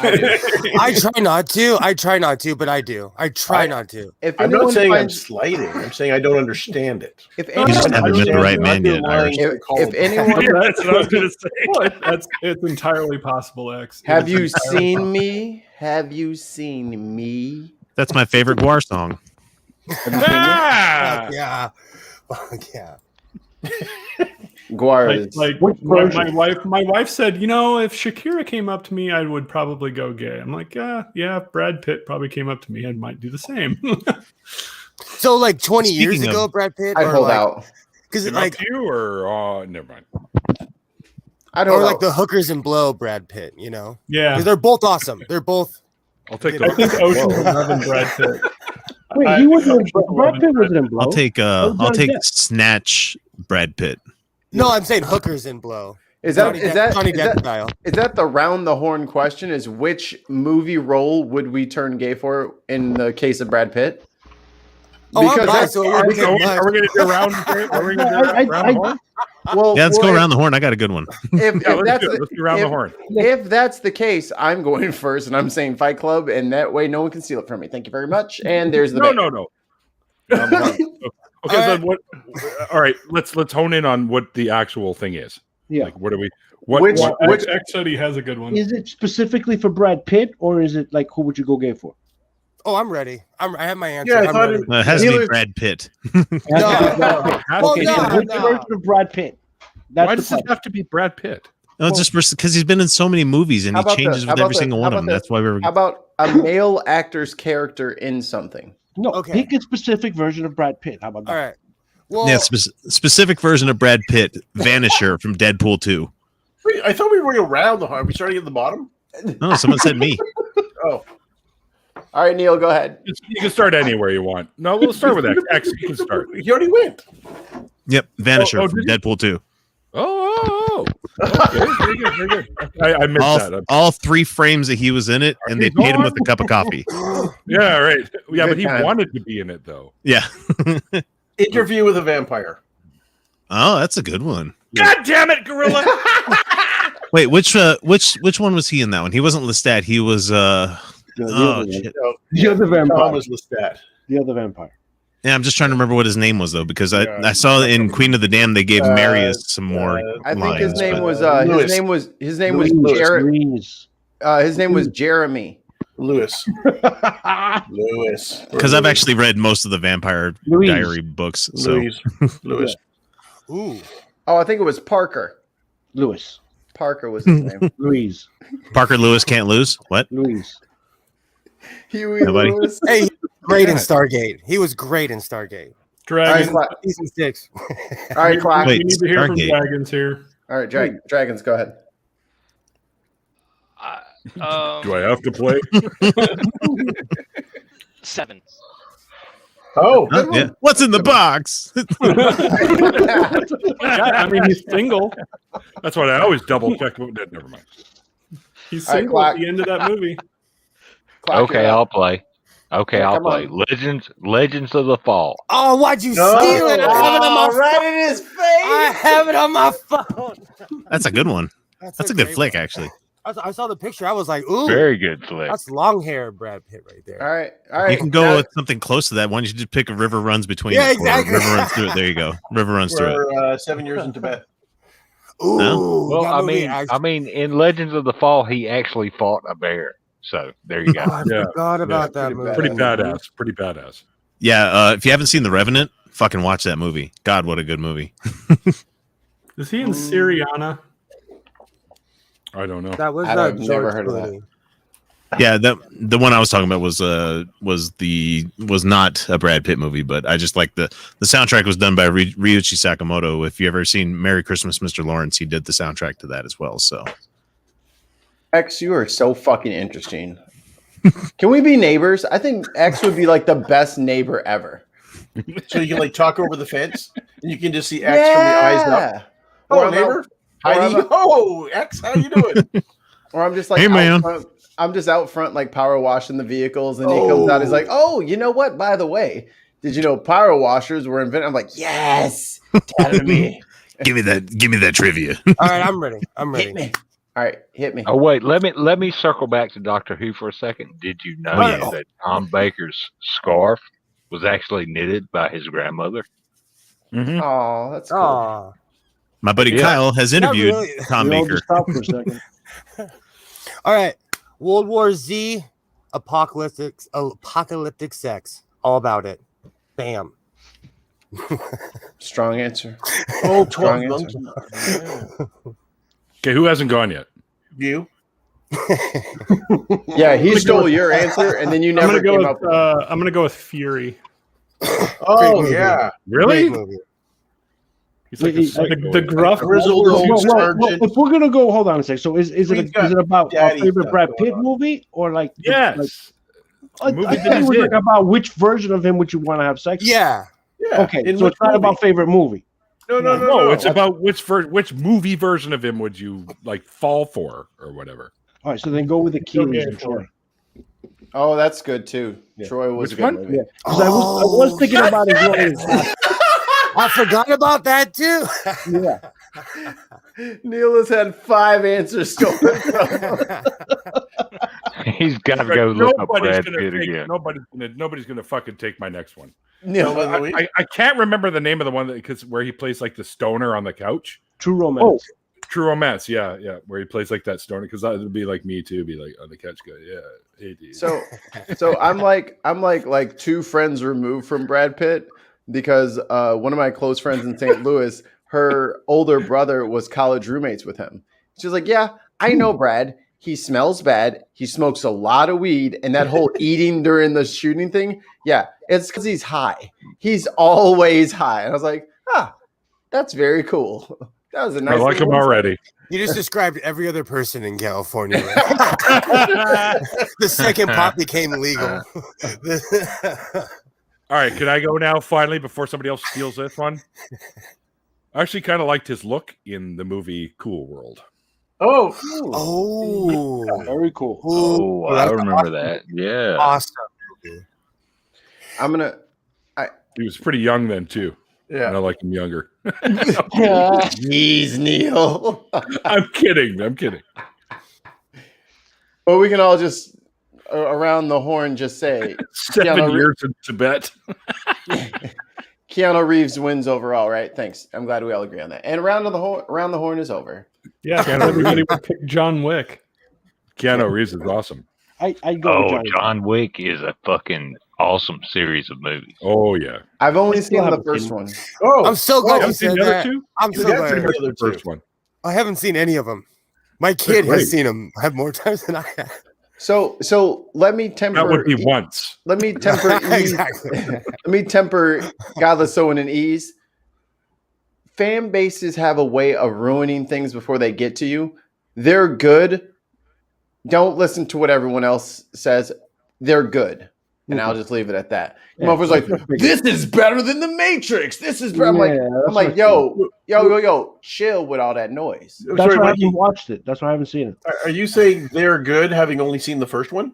I try not to. But I do. I try not to. If I'm not anyone saying I'm finds- slighting. I'm saying I don't understand it. If You just anyone haven't met the right man yet, Irish. If anyone That's what I was going to say. It's entirely possible, X. have It's you entirely seen me? Have you seen me? That's my favorite Guar song. Ah! Fuck yeah. Fuck yeah. Guar is Like my wife said, if Shakira came up to me, I would probably go gay. I'm like, yeah, if Brad Pitt probably came up to me, I might do the same. So like 20 years Speaking ago, of- Brad Pitt, I or hold like, out. because Came like, up to you or never mind. I don't or know. like the hookers and blow Brad Pitt, yeah, 'Cause they're both awesome. They're both. I'll take I think the Ocean's 11 Brad Pitt. Wait, he wasn't in Brad Pitt wasn't in Blow. I'll take Oh, I'll take yeah. Snatch Brad Pitt. No, I'm saying hookers and blow. Is that Johnny is Depp- that Johnny is Depp that, style? is that the round the horn question? Is which movie role would we turn gay for in the case of Brad Pitt? Oh, I'm bi, that's- so it would be Are we much. going to do round? Are we going to do round the horn? well, Yeah, let's well, go around the horn. I got a good one. If, Yeah, if let's that's do it. Let's do round the horn. If that's the case, I'm going first, and I'm saying Fight Club, and that way no one can steal it from me. Thank you very much. And there's the bait. No. Round the horn. Okay, so what? All right, let's hone in on what the actual thing is. Yeah. Like, what do we? What? Which- what- which- X said he has a good one. Is it specifically for Brad Pitt, or is it like who would you go gay for? Oh, I'm ready. I have my answer. Yeah, I I'm thought ready. It has to be Steelers- Brad Pitt. No. Has Well, to be no, Brad Which Pitt. version of Brad Pitt? That's Why the does it question. have to be Brad Pitt? No, it's just because he's been in so many movies and How he about changes the- with how every about the- single how one of about them. the- That's why we're. How about a male actor's character in something? No, Okay. pick a specific version of Brad Pitt. How about that? All right. Well, Yeah, specific version of Brad Pitt, Vanisher from Deadpool 2. Wait, I thought we were going around the horn. Are we starting at the bottom? No, someone said me. Oh, All right, Neil, go ahead. You can start anywhere you want. No, we'll start with X. X, you can start. You already went. Yep, Vanisher from did you? Deadpool 2. Oh. Okay, very good, very good. I missed that. All 3 frames that he was in it, and they paid him with a cup of coffee. Yeah, right. Yeah, but he time. wanted to be in it, though. Yeah. Interview with a Vampire. Oh, that's a good one. God damn it, Gorilla! Wait, which one was he in that one? He wasn't Lestat. He was The oh other shit. No, The other vampire. Thomas Lestat. The other vampire. Yeah, I'm just trying to remember what his name was though, because I saw in Queen of the Damned they gave Marius some more I think lines. his name but- was his name was Lewis. his name was Jeremy. Lewis. Lewis. Because I've actually read most of the Vampire Louise. Diary books. So Lewis. Ooh. Oh, I think it was Parker. Lewis. Parker was his name. Louise. Parker Lewis can't lose. What? Louise. Huey Nobody? Lewis. Hey, he was great in Stargate. He was great in Stargate. Dragon. All right, Season 6. All right, Clock. Wait, We need to hear from Stargate. Dragons here. All right, Dragons, go ahead. Do I have to play? 7. Oh, Huh? Yeah. What's in the box? I mean, he's single. That's what I always double check. Never mind. He's All right, single at Clock. the end of that movie. Clock, Okay, you're up. I'll play. Okay, Yeah, I'll come play. on. Legends of the Fall. Oh, why'd you No. steal it? I have it on my phone. right in his face. I have it on my phone. That's a good one. That's a good great flick, one. actually. I saw the picture. I was like, ooh, Very good flick. that's long hair Brad Pitt right there. All right. You can go with something close to that. Why don't you just pick a river runs between Yeah, it, or exactly. river runs through it. There you go. River runs through it. we're 7 years in Tibet. Ooh, No? Well, that I movie mean, actually- in Legends of the Fall, he actually fought a bear. So there you go. I Yeah. forgot about that pretty movie. Pretty badass. Pretty badass. Yeah, if you haven't seen The Revenant, fucking watch that movie. God, what a good movie. Is he in Syriana? I don't know. That was I've not never George heard of that. Clooney. Yeah, the one I was talking about was not a Brad Pitt movie, but I just like the soundtrack was done by Ryuichi Sakamoto. If you ever seen Merry Christmas, Mr. Lawrence, he did the soundtrack to that as well. So X, you are so fucking interesting. Can we be neighbors? I think X would be like the best neighbor ever. So you can like talk over the fence and you can just see X from the eyes up. Or Oh, I'm neighbor. out- Heidi. or I'm- Oh, X, how you doing? Or I'm just like, Hey, out man. front- I'm just out front, like power washing the vehicles, and he comes out. He's like, "Oh, you know what? By the way, did you know power washers were invented?" I'm like, "Yes, tell me, give me that trivia. All right, I'm ready. I'm hit ready. me." All right, hit me. Oh wait, let me circle back to Doctor Who for a second. Did you know Oh, yeah. that Tom Baker's scarf was actually knitted by his grandmother? Oh, that's cool. Aw. My buddy Yeah. Kyle has interviewed really. Tom We all Baker. just stop for a second. All right, World War Z, apocalyptic sex, all about it. Bam. Strong answer. Oh, Strong 12 answer. months. Okay, who hasn't gone yet? You. Yeah, he stole your answer, and then you I'm never gonna go came up. with I'm gonna go with Fury. Oh, movie. yeah. Really? Great movie. He's like a psycho. The gruff. Grizzled old- old sergeant. If we're gonna go, hold on a second. So is it We've got is it about our daddy favorite stuff Brad going Pitt on. movie or like Yes. like, Movie I that think he it was did. like about which version of him would you want to have sex? with? Yeah. Yeah. Okay, In so which it's not movie? about favorite movie. No, no, no, No, no. it's about which movie version of him would you like fall for or whatever. All right, so then go with the Keelys and Troy. Oh, that's good too. Troy was Which a good one? movie. Yeah, because I was thinking about it. As I forgot about that too. well. Yeah, Neil has had 5 answers stolen from him. He's got to go look up Nobody's Brad gonna Pitt take- again. Nobody's gonna fucking take my next one. Neil, Tell me, Louis. I can't remember the name of the one that because where he plays like the stoner on the couch. True Romance. True Romance, yeah, where he plays like that stoner because that would be like me too, be like on the couch, go, yeah, hey, dude. So I'm like 2 friends removed from Brad Pitt because one of my close friends in St. Louis, her older brother was college roommates with him. She's like, yeah, I know Brad. He smells bad. He smokes a lot of weed, and that whole eating during the shooting thing, yeah, it's because he's high. He's always high. And I was like, that's very cool. That was a nice. I like him little- already. You just described every other person in California. The second pot became legal. All right, can I go now finally before somebody else steals this one? I actually kind of liked his look in the movie Cool World. Oh, Oh, Very cool. Oh, I that's remember that. Yeah. awesome. I'm gonna. He was pretty young then too. yeah. And I like him younger. Jeez, Neil. I'm kidding. I'm kidding. Well, we can all just around the horn just say 7 years in Tibet. Keanu Reeves wins overall, right? Thanks. I'm glad we all agree on that. And around the horn is over. Yeah, everybody would pick John Wick. Keanu Reeves is awesome. I go with Oh, Johnny. John Wick is a fucking awesome series of movies. Oh yeah. I've only still seen the haven't first seen one. Oh, I'm so glad You you haven't seen said the other that. two? I'm so Yeah, glad. pretty much. The first one. I haven't seen any of them. My kid great. has seen them. I have more times than I have. So let me temper. That would be once. Let me temper. Exactly. Let me temper. Godless sowing and ease. Fan bases have a way of ruining things before they get to you. They're good. Don't listen to what everyone else says. They're good. And I'll just leave it at that. Yeah, Motherfuckers like, this is better than the Matrix. This is better. Yeah, I'm like, yo, chill with all that noise. I'm That's sorry, why I Mikey, haven't watched it. That's why I haven't seen it. are you saying they're good having only seen the first one?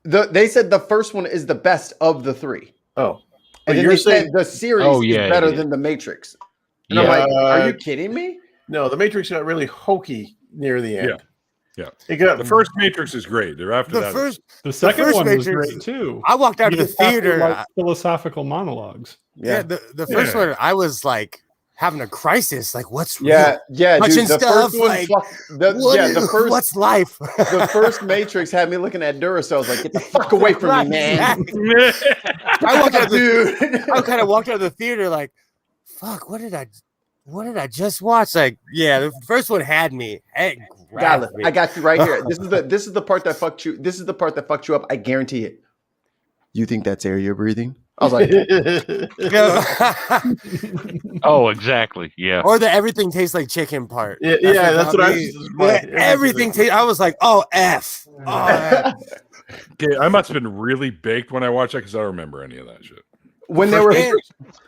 They said the first one is the best of the three. Oh. And But then you're they saying said the series Oh, yeah, is better yeah. than the Matrix. And Yeah. I'm like, are you kidding me? no, the Matrix got really hokey near the end. Yeah. It got The first Matrix is great. After The that, first, The second first one was Matrix- great too. I walked out of You the just have to theater. like philosophical monologues. Yeah, the first Yeah. one, I was like having a crisis. Like, what's Yeah, real? Touching dude. The stuff, first one, like, the first, what's life? the first Matrix had me looking at Duracells like, get the fuck away from Right, me, man. I walked out of the, Dude. I kind of walked out of the theater like, fuck, what did I just watch? Like, yeah, the first one had me. It grabbed Godless, me. I got you right here. This is the part that fucked you. This is the part that fucked you up. I guarantee it. You think that's air you're breathing? I was like, Oh, exactly. Yeah. Or the everything tastes like chicken part. yeah, that's what I mean. was. Yeah, everything tastes. I was like, oh, F. Oh, F. Okay, I must have been really baked when I watched that because I don't remember any of that shit. when they were And-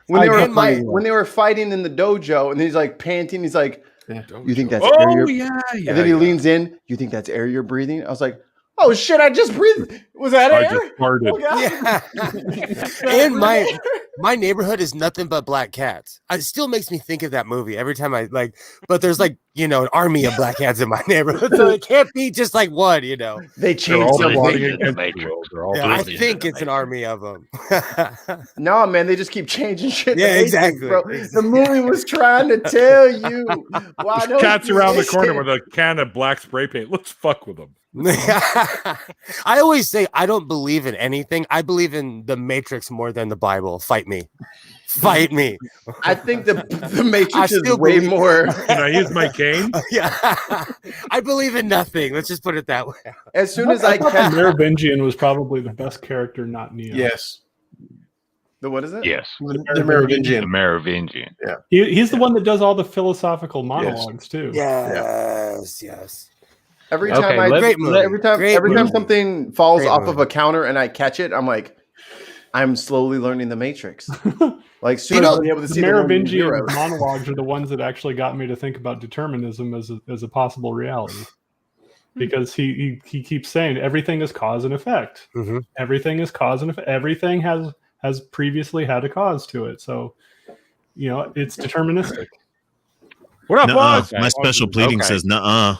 when they were fighting in the dojo, and he's like panting. He's like, you think that's air Oh you're yeah. And then he leans in. You think that's air you're breathing? I was like, oh shit! I just breathed. Was that I air? just farted. Oh, God. Yeah. And my neighborhood is nothing but black cats. It still makes me think of that movie every time I like. But there's like an army of black cats in my neighborhood, so it can't be just like one. They They're changed all something. plotting The against Matrix. the world. They're all Yeah, I Disney think is it's an amazing. army of them. No, man, they just keep changing shit. Yeah, to Matrix, exactly. bro. The movie was trying to tell you why those Cats around the shit. corner with a can of black spray paint. Let's fuck with them. I always say I don't believe in anything. I believe in the Matrix more than the Bible. Fight me. Fight me. I think the I Matrix is still way believe- more. Can I use my cane? Yeah. I believe in nothing. Let's just put it that way. As soon as I thought catch the Merovingian was probably the best character, not Neo. Yes, the what is it? Yes. the Merovingian. The Merovingian. He's the one that does all the philosophical monologues too. Yes. Every Okay, time Great movie. every time Great every time movie. something falls Great off movie. of a counter and I catch it, I'm like, I'm slowly learning the Matrix. Like soon as I'll be able to The see the Roman Merovingian heroes. monologues are the ones that actually got me to think about determinism as a possible reality. Because he keeps saying everything is cause and effect. Mhm. Everything is cause and effect. Everything has previously had a cause to it. So, it's deterministic. What up, Nuh-uh. boss? My special pleading Okay. says, nuh-uh.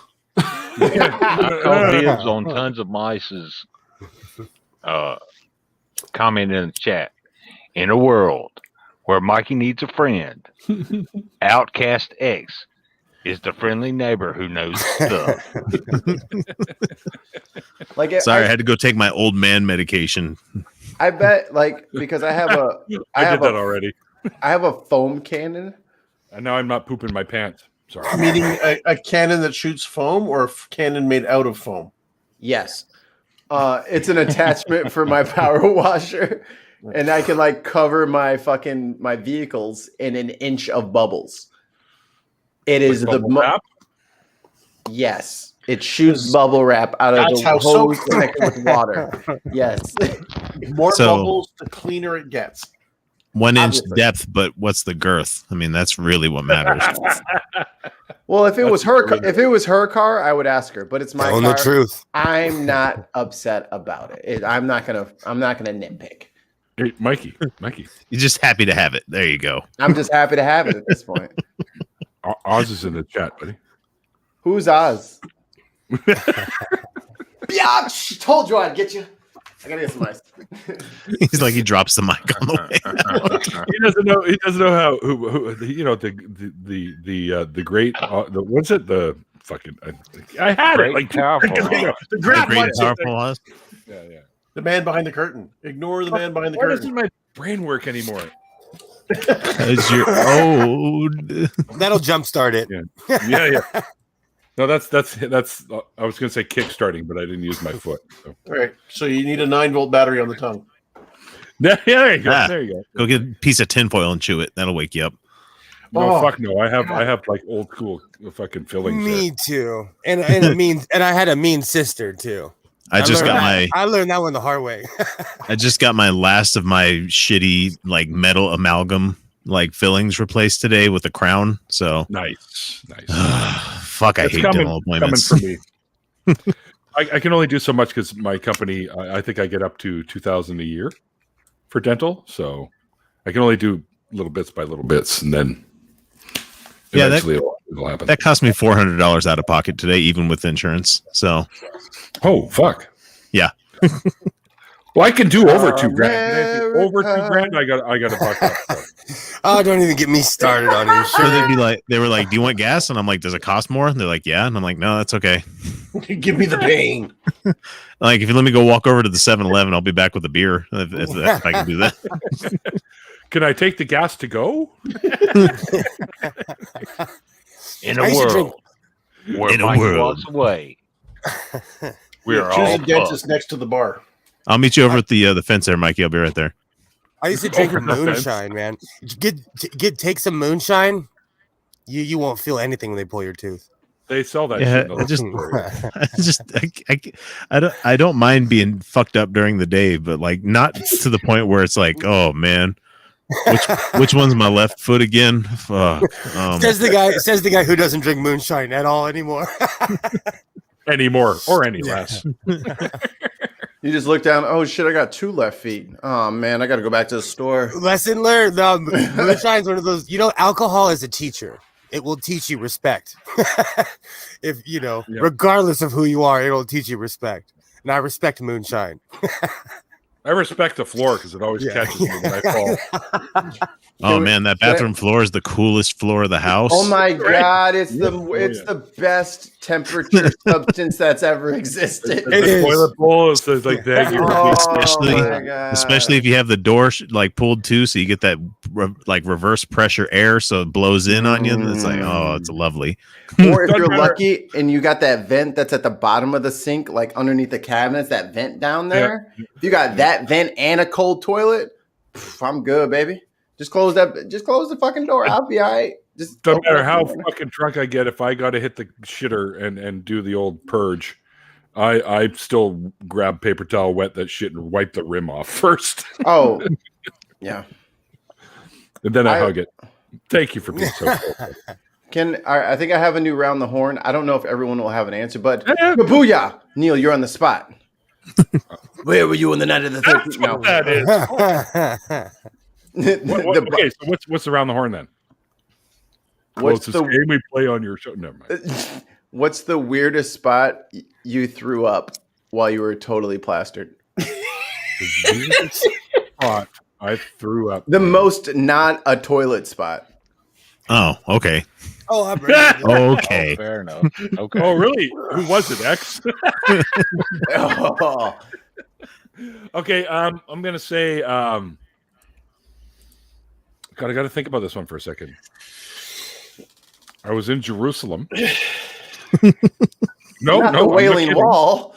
I call dibs on tons of mice's comment in the chat. In a world where Mikey needs a friend, Outcast X is the friendly neighbor who knows stuff. Like Sorry, I had to go take my old man medication. I bet because I have a I did that already. I have a foam cannon. And now I'm not pooping my pants. Sorry. Meaning a cannon that shoots foam, or a cannon made out of foam. Yes. It's an attachment for my power washer. And I can cover my vehicles in an inch of bubbles. It is Like bubble wrap? Yes, it shoots bubble wrap out of That's the how hose soap- connected with water. Yes. More So- bubbles, the cleaner it gets. 1 inch Obviously. depth, but what's the girth? I mean, that's really what matters. Well, if it was her car, I would ask her. But it's my Telling car. the truth. I'm not upset about it. I'm not gonna nitpick. Hey, Mikey. You're just happy to have it. There you go. I'm just happy to have it at this point. Oz is in the chat, buddy. Who's Oz? Biatch! Told you I'd get you. I gotta get some ice. He's like he drops the mic on the way. He doesn't know. He doesn't know how. Who you know the great. What's it? The fucking. I had Great it like powerful. the The great. great powerful Oz. Yeah. The man behind the curtain. Ignore the man behind the Why doesn't curtain. my brain work anymore? As you're old. That'll jumpstart it. Yeah. No, that's. I was going to say kick-starting, but I didn't use my foot. So. All right. So you need a 9-volt battery on the tongue. Yeah, there you go. Ah. There you go. Go get a piece of tinfoil and chew it. That'll wake you up. No, Oh. fuck no. I have like old school fucking fillings. Me too. And I had a mean sister too. I learned that one the hard way. I just got my last of my shitty like metal amalgam like fillings replaced today with a crown. So Nice. fuck, I It's hate coming dental appointments. for me. I can only do so much because my company. I think I get up to $2,000 a year for dental, so I can only do little bits by little bits, and then Yeah, eventually it'll happen. That cost me $400 out of pocket today, even with insurance. So, oh fuck, yeah. Well, I can do over $2,000. Over $2,000, I got a buck up. Oh, don't even get me started on So they'd insurance. be like, they were like, "Do you want gas?" And I'm like, "Does it cost more?" And they're like, "Yeah." And I'm like, "No, that's okay. Give me the pain. Like, if you let me go walk over to the 7-Eleven, I'll be back with a beer if I can do that." Can I take the gas to go? In I a used to world where In a Mike world. walks away, we are Choose all a dentist next to the bar. I'll meet you over at the fence there, Mikey. I'll be right there. I used to drink Over the fence. moonshine, man. Take some moonshine. You won't feel anything when they pull your tooth. They sell that. Yeah, shit in the I don't mind being fucked up during the day, but like not to the point where it's like, oh man, which one's my left foot again? Fuck. Says the guy who doesn't drink moonshine at all anymore. anymore or any less. You just look down. Oh shit! I got 2 left feet. Oh man, I got to go back to the store. Lesson learned. No, moonshine's one of those. Alcohol is a teacher. It will teach you respect. If regardless of who you are, it'll teach you respect. And I respect moonshine. I respect the floor because it always catches me when I fall. Oh man, that bathroom floor is the coolest floor of the house. Oh my Great. god! It's the best temperature substance that's ever existed. The toilet bowl is like that. Especially if you have the door pulled too, so you get that reverse pressure air, so it blows in on you. It's like, oh, it's lovely. Or if you're lucky and you got that vent that's at the bottom of the sink, like underneath the cabinets, that vent down there. Yeah. If you got that vent and a cold toilet, I'm good, baby. Just close the fucking door. I'll be all right. Just Don't open matter up how the door. fucking drunk I get, if I got to hit the shitter and do the old purge, I still grab paper towel, wet that shit, and wipe the rim off first. Oh, yeah. And then I hug it. Thank you for being so cool. I think I have a new round the horn. I don't know if everyone will have an answer, but Yeah. booyah, Neil, you're on the spot. Where were you on the night of the 13th? That's what that is. Okay, so what's around the horn then? What's Closest game we play on your show? Never mind. What's the weirdest spot you threw up while you were totally plastered? The weirdest spot I threw up. The most not a toilet spot. Oh, okay. Oh, I'm ready. Okay. fair enough. Okay. Oh, really? Who was it, X? Oh. Okay, I'm gonna say God, I got to think about this one for a second. I was in Jerusalem. Not the Wailing Wall.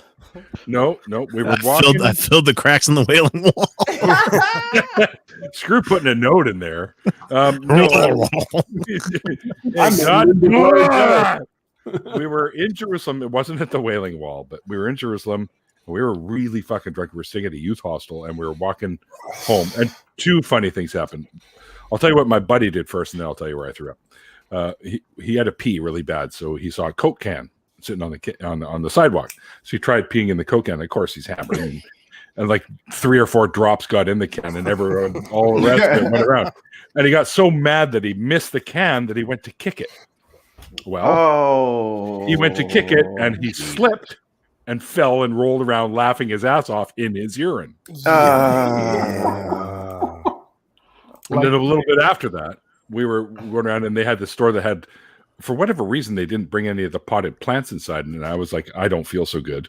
No, we were walking. I filled the cracks in the Wailing Wall. Screw putting a note in there. We were in Jerusalem. It wasn't at the Wailing Wall, but we were in Jerusalem. And we were really fucking drunk. We were staying at a youth hostel, and we were walking home. And two funny things happened. I'll tell you what my buddy did first, and then I'll tell you where I threw up. He had to pee really bad, so he saw a Coke can sitting on the sidewalk. So he tried peeing in the Coke can. Of course, he's hammered, and like 3 or 4 drops got in the can, and everyone, all the rest of it went around. And he got so mad that he missed the can that he went to kick it. Well, he went to kick it, and he slipped and fell and rolled around laughing his ass off in his urine. And then a little bit after that, we were going around, and they had the store that had, for whatever reason, they didn't bring any of the potted plants inside. And I was like, I don't feel so good.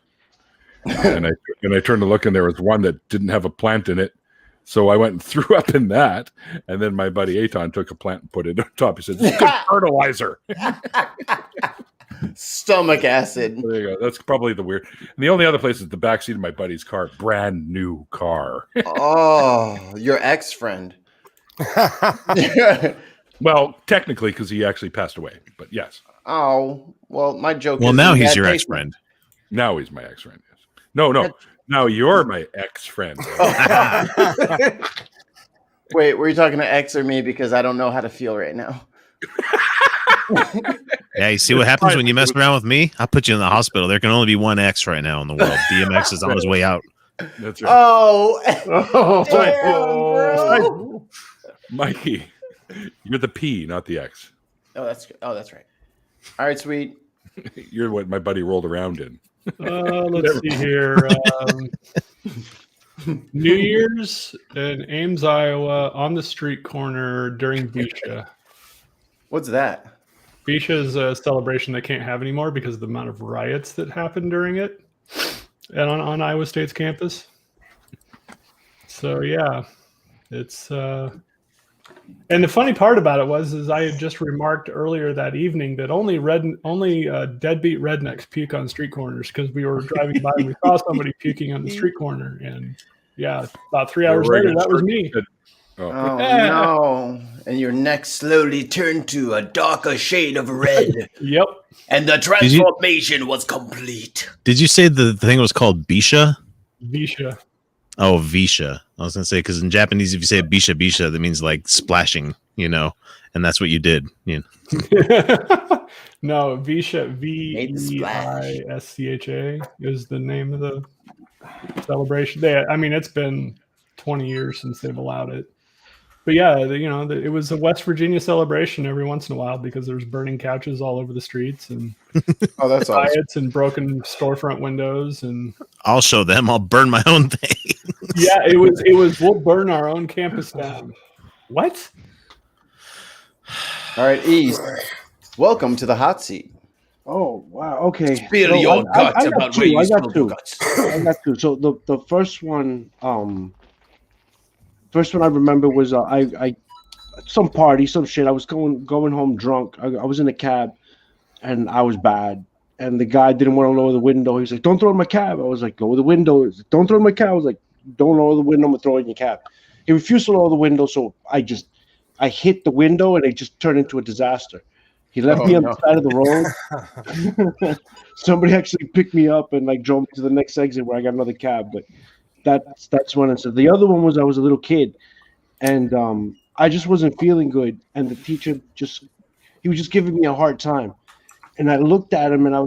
and I turned to look, and there was one that didn't have a plant in it. So I went and threw up in that. And then my buddy Aton took a plant and put it on top. He said, "This is good fertilizer." Stomach acid. There you go. That's probably the weird. And the only other place is the backseat of my buddy's car, brand new car. Oh, your ex-friend. Well, technically, because he actually passed away. But yes. Oh, well, my joke. Well, now he's your ex-friend. Now he's my ex-friend. Yes. No. Now you're my ex-friend. Wait, were you talking to X or me? Because I don't know how to feel right now. Yeah, you see what happens when you mess around with me? I'll put you in the hospital. There can only be one X right now in the world. DMX is on his way out. That's right. Oh, bro. Mikey, you're the P, not the X. Oh, that's right. All right, sweet. You're what my buddy rolled around in. Let's see here. New Year's in Ames, Iowa, on the street corner during Bisha. What's that? Bisha is a celebration they can't have anymore because of the amount of riots that happened during it and on Iowa State's campus. So yeah, it's and the funny part about it is I had just remarked earlier that evening that only deadbeat rednecks puke on street corners, because we were driving by and we saw somebody puking on the street corner, and yeah, about 3 hours later, that was me. Oh no! And your neck slowly turned to a darker shade of red. Yep. And the transformation was complete. Did you say the thing was called Bisha? Bisha. Oh, Visha. I was going to say, because in Japanese, if you say Bisha, Bisha, that means like splashing, and that's what you did. No, Visha, V-E-I-S-C-H-A is the name of the celebration. It's been 20 years since they've allowed it. But yeah, it was a West Virginia celebration every once in a while because there's burning couches all over the streets and that's riots awesome. and broken storefront windows. And I'll show them. I'll burn my own thing. Yeah, it was. We'll burn our own campus down. What? All right, East. Welcome to the hot seat. Oh wow. Okay. Spill your guts about where you spill your guts. I got two. So the first one, I remember was I some party, some shit. I was going home drunk. I was in a cab, and I was bad. And the guy didn't want to lower the window. He was like, "Don't throw in my cab." I was like, "Lower the window." Like, "Don't throw in my cab." I was like, "Don't lower the window. I'm gonna throw it in your cab." He refused to lower the window, so I hit the window, and it just turned into a disaster. He left me on the side of the road. Somebody actually picked me up and like drove me to the next exit where I got another cab. But that's one incident. The other one was I was a little kid, and I just wasn't feeling good, and the teacher he was just giving me a hard time. And I looked at him, and I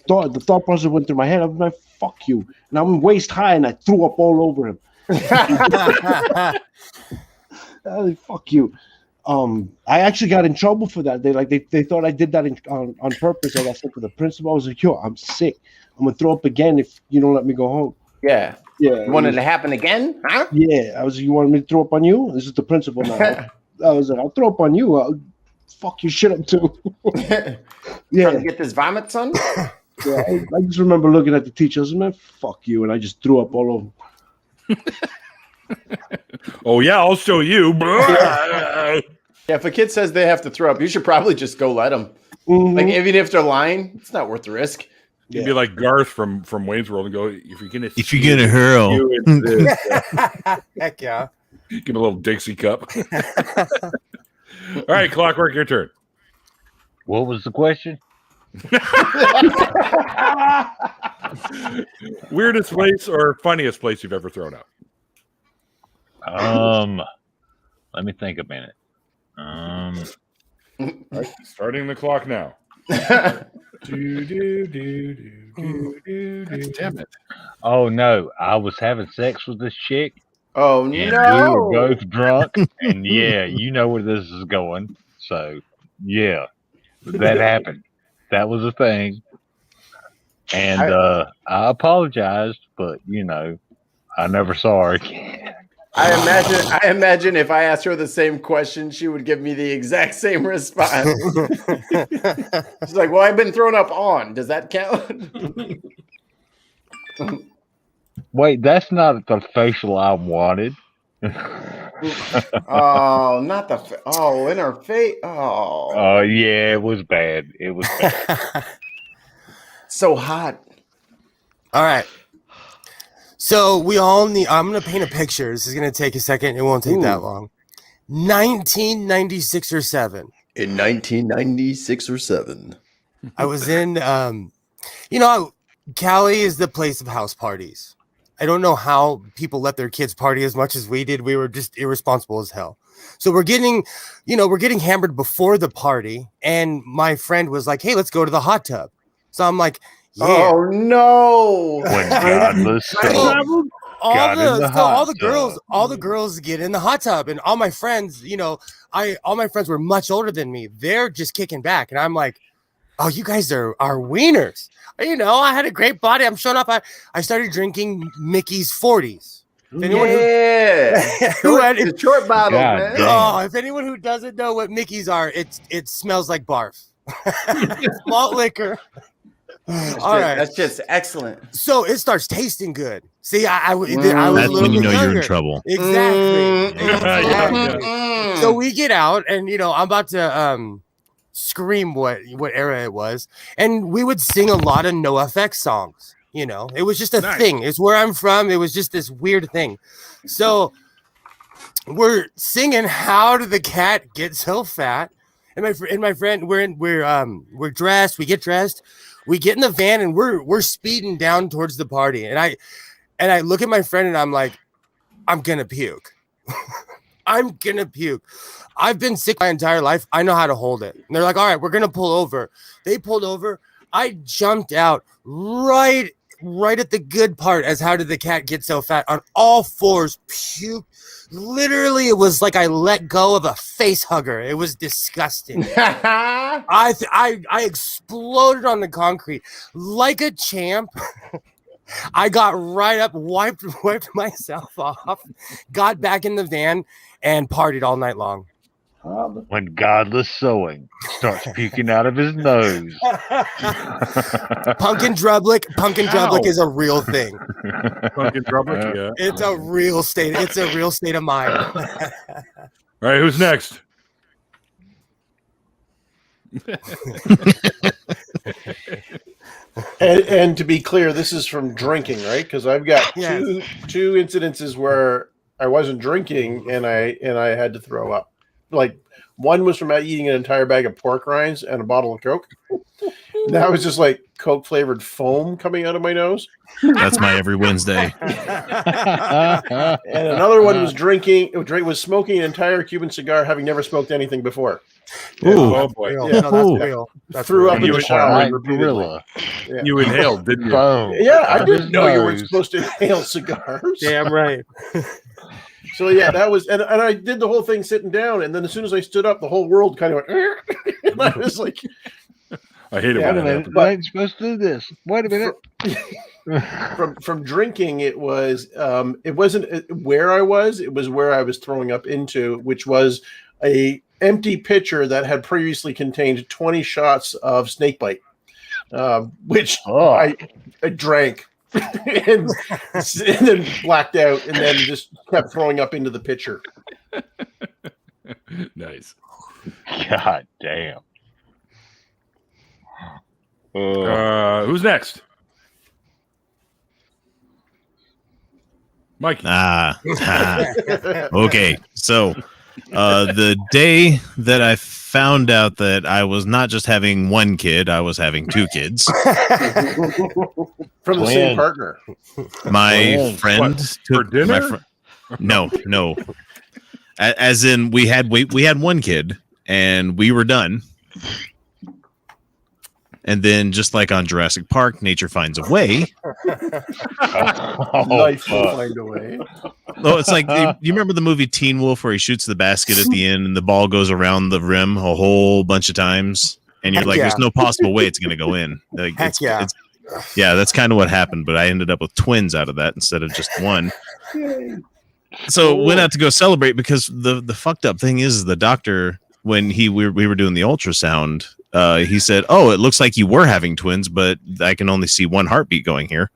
thought the thought process went through my head. I was like, "Fuck you!" And I'm waist high, and I threw up all over him. I was like, "Fuck you!" I actually got in trouble for that. They thought I did that on purpose. I got sent to the principal. I was like, "Yo, I'm sick. I'm gonna throw up again if you don't let me go home." Yeah. Yeah. You wanted it to happen again? Huh? Yeah. I was like, "You wanted me to throw up on you?" This is the principal now. I was like, "I'll throw up on you. I'll fuck your shit up too." Yeah. Trying to get this vomit, son? Yeah. I just remember looking at the teacher. I was like, "Man, fuck you," and I just threw up all over. Oh yeah, I'll show you. Yeah, if a kid says they have to throw up, you should probably just go let them. Mm-hmm. Like even if they're lying, it's not worth the risk. You'd be like Garth from Wayne's World and go, if you're gonna hurl. you into this, Heck yeah. give him a little Dixie cup. All right, Clockwork, your turn. What was the question? Weirdest place or funniest place you've ever thrown up? Let me think a minute. All right, starting the clock now. Damn it. Oh no, I was having sex with this chick. Oh And no! we were both drunk, and yeah, you know where this is going. So yeah, that happened. That was a thing, and I apologized, but I never saw her again. I imagine if I asked her the same question, she would give me the exact same response. She's like, "Well, I've been thrown up on. Does that count?" Wait, that's not the facial I wanted. Oh, not the in her face. Oh, Yeah, it was bad. It was bad. so hot. All right. So we all need. I'm gonna paint a picture. This is gonna take a second. It won't take that long. 1996 or 7. In 1996 or 7, I was in. Cali is the place of house parties. I don't know how people let their kids party as much as we did. We were just irresponsible as hell. So we're getting hammered before the party, and my friend was like, "Hey, let's go to the hot tub." So I'm like, "Yeah." Oh no! When godless soul got in the hot tub. All the girls get in the hot tub, and all my friends, all my friends were much older than me. They're just kicking back, and I'm like, "Oh, you guys are wieners." I had a great body. I'm showing up. I started drinking Mickey's 40s. Short bottle, man. Oh, if anyone who doesn't know what Mickey's are, it smells like barf. It's malt liquor. That's just excellent. So it starts tasting good. See, I was That's a little when you bit know you're in younger. trouble. Exactly. So we get out, and I'm about to scream what era it was, and we would sing a lot of NoFX songs. It was just a thing. It's where I'm from. It was just this weird thing. So we're singing "How Did the Cat Get So Fat?" And my friend, we're dressed. We get dressed. We get in the van, and we're speeding down towards the party. And I look at my friend, and I'm like, I'm gonna puke. I'm gonna puke. I've been sick my entire life. I know how to hold it. And they're like, all right, we're gonna pull over. They pulled over. I jumped out right at the good part as how did the cat get so fat on all fours, puke. Literally, it was like I let go of a face hugger. It was disgusting. I exploded on the concrete like a champ. I got right up, wiped myself off, got back in the van, and partied all night long. When godless sowing starts puking out of his nose. Pumpkin drublick is a real thing. Pumpkin drublick, yeah. It's a real state. It's a real state of mind. All right, who's next? And to be clear, this is from drinking, right? Because I've got two incidences where I wasn't drinking and I had to throw up. Like one was from eating an entire bag of pork rinds and a bottle of Coke. That was just like Coke flavored foam coming out of my nose. That's my every Wednesday. And another one was was smoking an entire Cuban cigar, having never smoked anything before. Ooh. Oh boy! Yeah, no, that's real. Threw up in the shower. Gorilla. Yeah. You inhaled, didn't you? Yeah, I didn't know you weren't supposed to inhale cigars. Damn right. So yeah, that was, and I did the whole thing sitting down, and then as soon as I stood up, the whole world kind of went. And I was like, I hate it. Wait a When minute, I ain't supposed to do this. Wait a minute. from drinking, it was it wasn't where I was, it was where I was throwing up into, which was a empty pitcher that had previously contained 20 shots of snakebite, which I drank and then blacked out and then just kept throwing up into the pitcher. Nice. God damn. Who's next? Mike. Okay, so the day that I found out that I was not just having one kid, I was having two kids. From the same partner. My friend for took dinner? No. As in, we had one kid and we were done. And then, just like on Jurassic Park, nature finds a way. Life will find a way. No, it's like you remember the movie Teen Wolf where he shoots the basket at the end and the ball goes around the rim a whole bunch of times, and you're like, "There's no possible way it's going to go in." Like, yeah, that's kind of what happened. But I ended up with twins out of that instead of just one. So went out to go celebrate because the fucked up thing is the doctor when we were doing the ultrasound. He said, "Oh, it looks like you were having twins, but I can only see one heartbeat going here."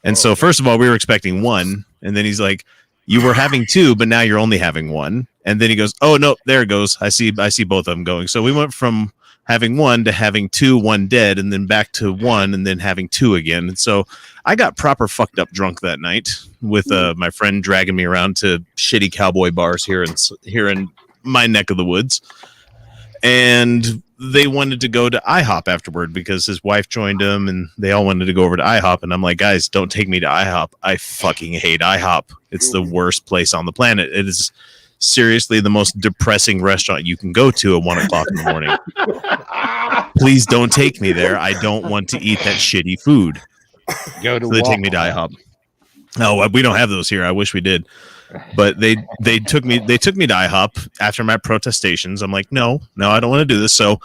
And so, first of all, we were expecting one, and then he's like, "You were having two, but now you're only having one." And then he goes, "Oh no, there it goes. I see both of them going." So we went from having one to having two, one dead, and then back to one, and then having two again. And so I got proper fucked up drunk that night with my friend dragging me around to shitty cowboy bars here in my neck of the woods, and they wanted to go to IHOP afterward because his wife joined him and they all wanted to go over to IHOP. And I'm like, guys, don't take me to IHOP. I fucking hate IHOP. It's the worst place on the planet. It is seriously the most depressing restaurant you can go to at 1 o'clock in the morning. Please don't take me there. I don't want to eat that shitty food. Go to so they take me to IHOP. No, we don't have those here. I wish we did. But they took me to IHOP after my protestations. I'm like, no, I don't want to do this. So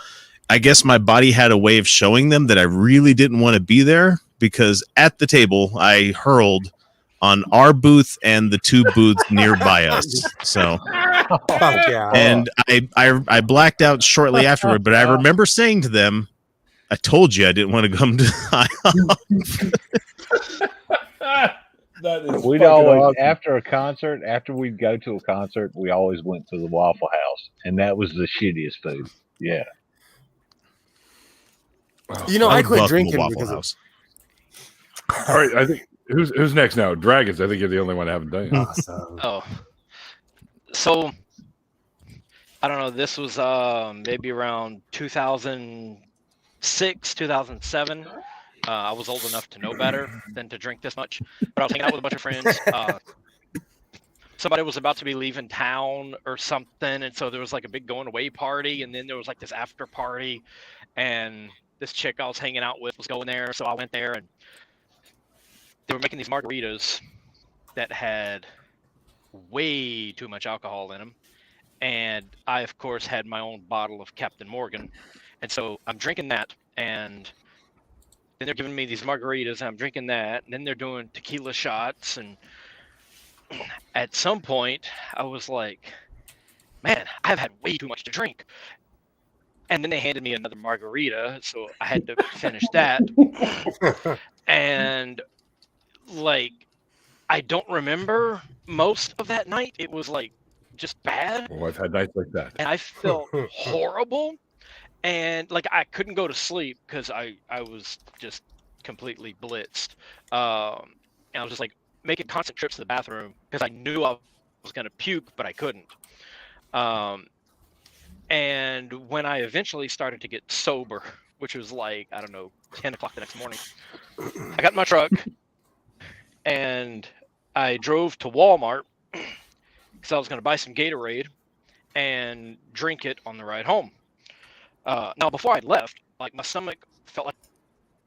I guess my body had a way of showing them that I really didn't want to be there, because at the table I hurled on our booth and the two booths nearby us. So and I blacked out shortly afterward, but I remember saying to them, I told you I didn't want to come to IHOP. We'd always, after we'd go to a concert, we always went to the Waffle House, and that was the shittiest food. Yeah. You know, I quit drinking because of... All right, I think who's next now? Dragons. I think you're the only one I haven't done it. Awesome. Oh, so I don't know. This was maybe around 2006, 2007. I was old enough to know better than to drink this much, but I was hanging out with a bunch of friends. Somebody was about to be leaving town or something, and so there was like a big going away party, and then there was like this after party, and this chick I was hanging out with was going there, so I went there, and they were making these margaritas that had way too much alcohol in them, and I, of course, had my own bottle of Captain Morgan, and so I'm drinking that, and then they're giving me these margaritas, and I'm drinking that, and then they're doing tequila shots, and at some point, I was like, man, I've had way too much to drink. And then they handed me another margarita, so I had to finish that. And, like, I don't remember most of that night. It was, like, just bad. Well, I've had nights like that. And I felt horrible. And, like, I couldn't go to sleep because I was just completely blitzed. And I was just, like, making constant trips to the bathroom because I knew I was going to puke, but I couldn't. And when I eventually started to get sober, which was like, I don't know, 10 o'clock the next morning, I got in my truck and I drove to Walmart because I was going to buy some Gatorade and drink it on the ride home. Now, before I left, like, my stomach felt like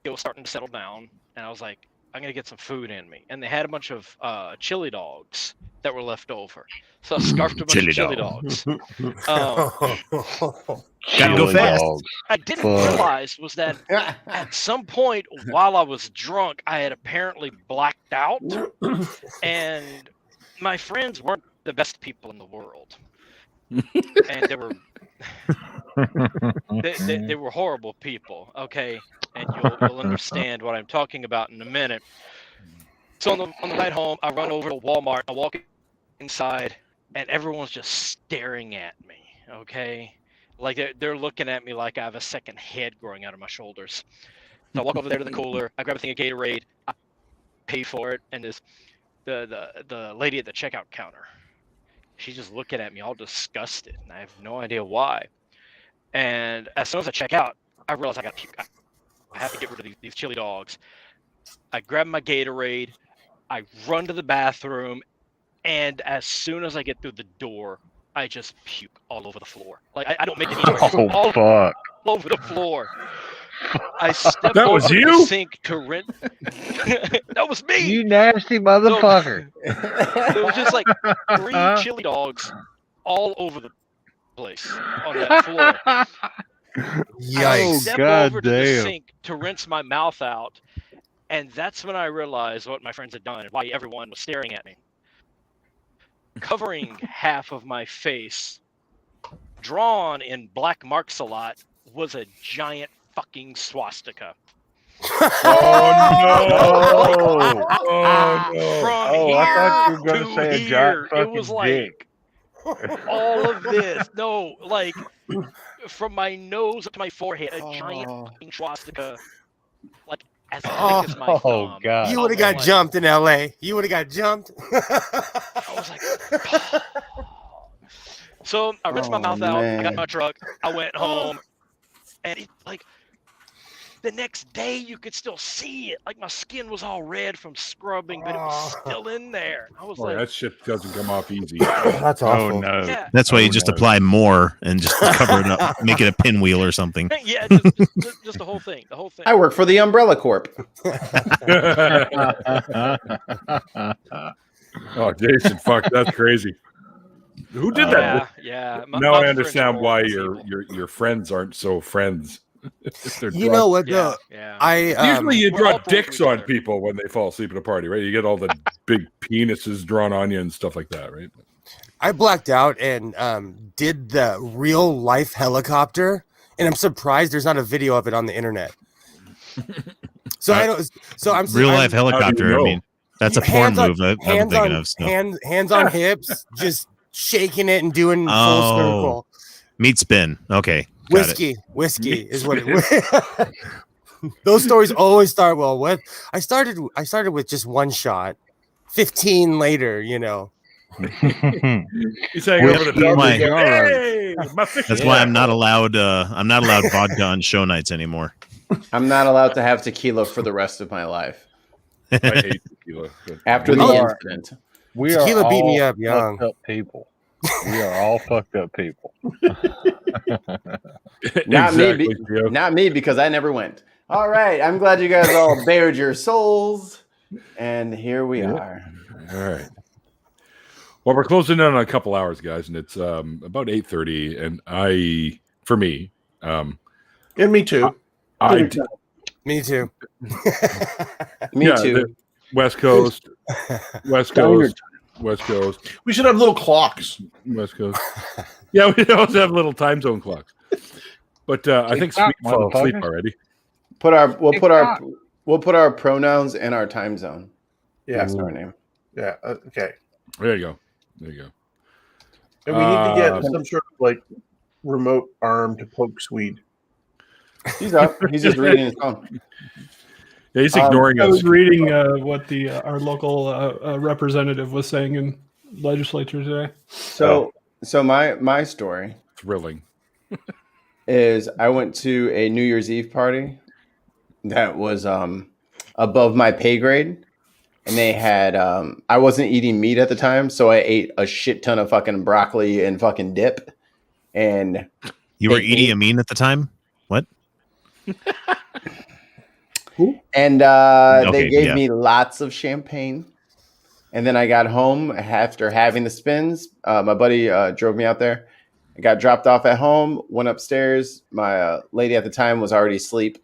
it was starting to settle down, and I was like, I'm going to get some food in me. And they had a bunch of chili dogs that were left over. So I scarfed a bunch of chili dogs. Gotta go fast. I didn't realize was that at some point while I was drunk, I had apparently blacked out. And my friends weren't the best people in the world. And they were they were horrible people, okay? And you'll understand what I'm talking about in a minute. So on the ride home, I run over to Walmart. I walk inside, and everyone's just staring at me, okay? Like they're looking at me like I have a second head growing out of my shoulders. So I walk over there to the cooler. I grab a thing of Gatorade. I pay for it, and the lady at the checkout counter, she's just looking at me all disgusted, and I have no idea why. And as soon as I check out, I realize I got to puke. I have to get rid of these chili dogs. I grab my Gatorade. I run to the bathroom, and as soon as I get through the door, I just puke all over the floor. Like I don't make any noise. Oh, fuck. All over the floor. I stepped That over was to you? the sink to rinse. That was me. You nasty motherfucker. It was just like 3 chili dogs all over the place on that floor. I Yikes. step God over to the damn. sink to rinse my mouth out, and that's when I realized what my friends had done and why everyone was staring at me. Covering half of my face, drawn in black marks a lot, was a giant fucking swastika. Oh no! Oh no! From Oh, I thought you were here going to to say a here, giant it fucking was like dick. all of this. No, like from my nose up to my forehead, a giant fucking swastika, like as thick as my thumb. Oh, God. You would have got Like, jumped in LA. You would have got jumped. I was like, so I rinsed my mouth out. I got in my truck. I went home, and it, like the next day, you could still see it. Like my skin was all red from scrubbing, but it was still in there. I was Boy, like, that shit doesn't come off easy. That's Oh, awful. no. yeah, That's why Oh, you just no. apply more and just cover it up, make it a pinwheel or something. yeah, just the whole thing. The whole thing. I work for the Umbrella Corp. Oh, Jason, fuck, that's crazy. Who did that? Yeah. Now my I friends understand are why horrible people. your friends aren't so friends. They're You drunk. know what, Yeah, though? yeah. Usually you we're all draw pulling dicks to each on other. people when they fall asleep at a party, right? You get all the big penises drawn on you and stuff like that, right? I blacked out and did the real life helicopter, and I'm surprised there's not a video of it on the internet. So I don't. So I'm Real life helicopter. know? I mean, that's a porn hands on, move that I'm hands thinking on, of. So. hands on hips, just shaking it and doing full Oh, circle. Meat spin. Okay. Got it. Whiskey is what it. Those stories always start well. What I started with just one shot. 15 later, you know. He's saying Well, over the that's top. why- Hey, my fish That's is why back." I'm not allowed. I'm not allowed vodka on show nights anymore. I'm not allowed to have tequila for the rest of my life. I hate tequila. but- After We the are- incident. We Tequila are beat me all up young. fucked up people. We are all fucked up people. Not me, Exactly, Theo. Not me, because I never went. All right. I'm glad you guys all bared your souls. And here we are. All right. Well, we're closing in on a couple hours, guys, and it's about 8:30. And for me, And me too. Me too. Me yeah, too. the West Coast, West Coast, West Coast, We should have little clocks. West Coast. Yeah, we also have little time zone clocks. But I think Sweet fell asleep motherfuckers. already. We'll put our pronouns in our time zone. Yeah. That's our name. Yeah. Okay. There you go. There you go. And we need to get some sort of like remote arm to poke Swede. He's up. He's just reading his phone. Yeah, he's ignoring I us. was reading what the our local representative was saying in legislature today. So my story Thrilling. is I went to a New Year's Eve party that was above my pay grade, and they had I wasn't eating meat at the time, so I ate a shit ton of fucking broccoli and fucking dip. And You were They Idi ate- Amin at the time. What? And Okay, they gave yeah. me lots of champagne. And then I got home after having the spins. My buddy drove me out there. I got dropped off at home, went upstairs. My lady at the time was already asleep.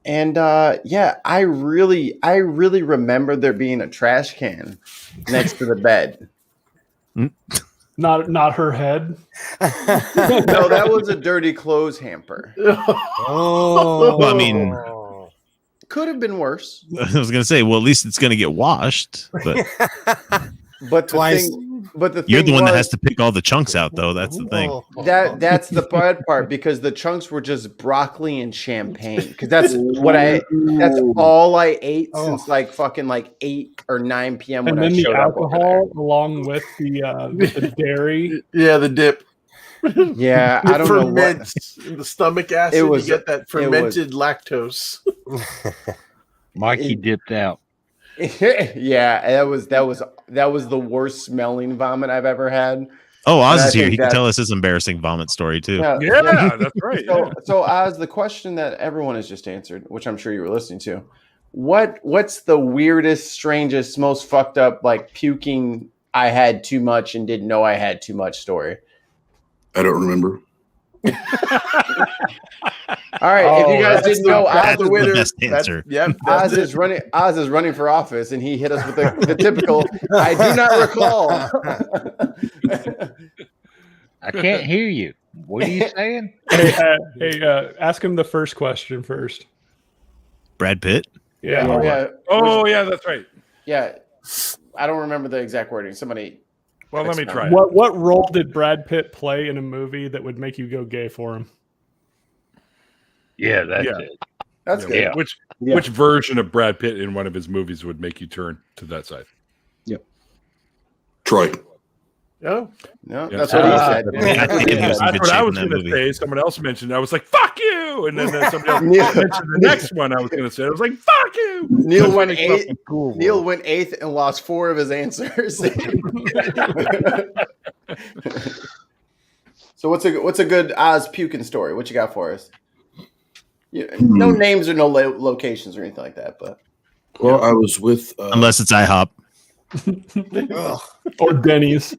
And yeah, I really remember there being a trash can next to the bed. Not her head. No, that was a dirty clothes hamper. Oh. Well, I mean, Could have been worse. I was gonna say, well, at least it's gonna get washed. But But Twice. But the You're thing the one that was- has to pick all the chunks out, though. That's the thing. That's the bad part because the chunks were just broccoli and champagne. Because that's all I ate since like fucking like 8 or 9 p.m. And when then I the showed up over there. alcohol along with the dairy. Yeah, the dip. Yeah, I It don't know what. ferments in the stomach acid. It was- you get that it fermented lactose. Mikey dipped out. Yeah, that was the worst smelling vomit I've ever had. Oh, Oz And I is here. think He can that- tell us his embarrassing vomit story too. Yeah, that's right. So, yeah. so Oz, the question that everyone has just answered, which I'm sure you were listening to, what's the weirdest, strangest, most fucked up, like puking I had too much and didn't know I had too much story? I don't remember. All right, if you guys didn't know, Oz that's the the winner. best answer. Oz is running. Oz is running for office, and he hit us with the typical. I do not recall. I can't hear you. What are you saying? Ask him the first question first. Brad Pitt. Yeah. Oh yeah. Oh, yeah, that's right. Yeah. I don't remember the exact wording. Somebody. Well, let me try. What role did Brad Pitt play in a movie that would make you go gay for him? Yeah, that's Yeah. it. That's good. Yeah. Which version of Brad Pitt in one of his movies would make you turn to that side? Troy. Oh, No, Yeah. that's what he said. I think he was in That's good what I shape was in that going to movie. say. Someone else mentioned it. I was like, fuck you. And then somebody else Neil- mentioned the next one I was going to say. I was like, fuck you. Neil That's went when he felt eighth. the cool Neil world. went eighth and lost 4 of his answers. So what's a good Oz puking story? What you got for us? No names or no locations or anything like that, but Well, I was with. Unless it's IHOP. Or Denny's.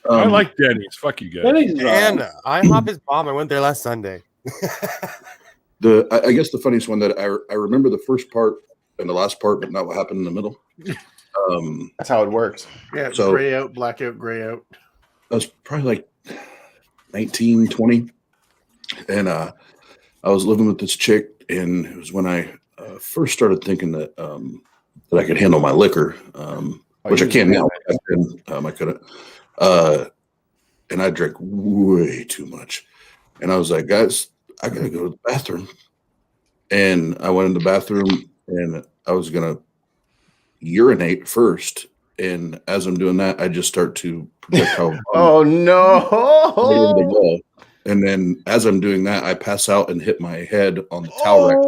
I like Denny's. Fuck you guys. And IHOP is bomb. I went there last Sunday. I guess the funniest one that I remember the first part and the last part, but not what happened in the middle. that's how it works. yeah. So- Gray out, blackout, gray out. I was probably like 19, 20. And I was living with this chick, and it was when I first started thinking that I could handle my liquor, which I can now. Back then, I couldn't. And I drank way too much. And I was like, guys, I got to go to the bathroom. And I went in the bathroom, and I was going to urinate first. And as I'm doing that, I just start to projectile. Oh no! And then as I'm doing that, I pass out and hit my head on the towel rack.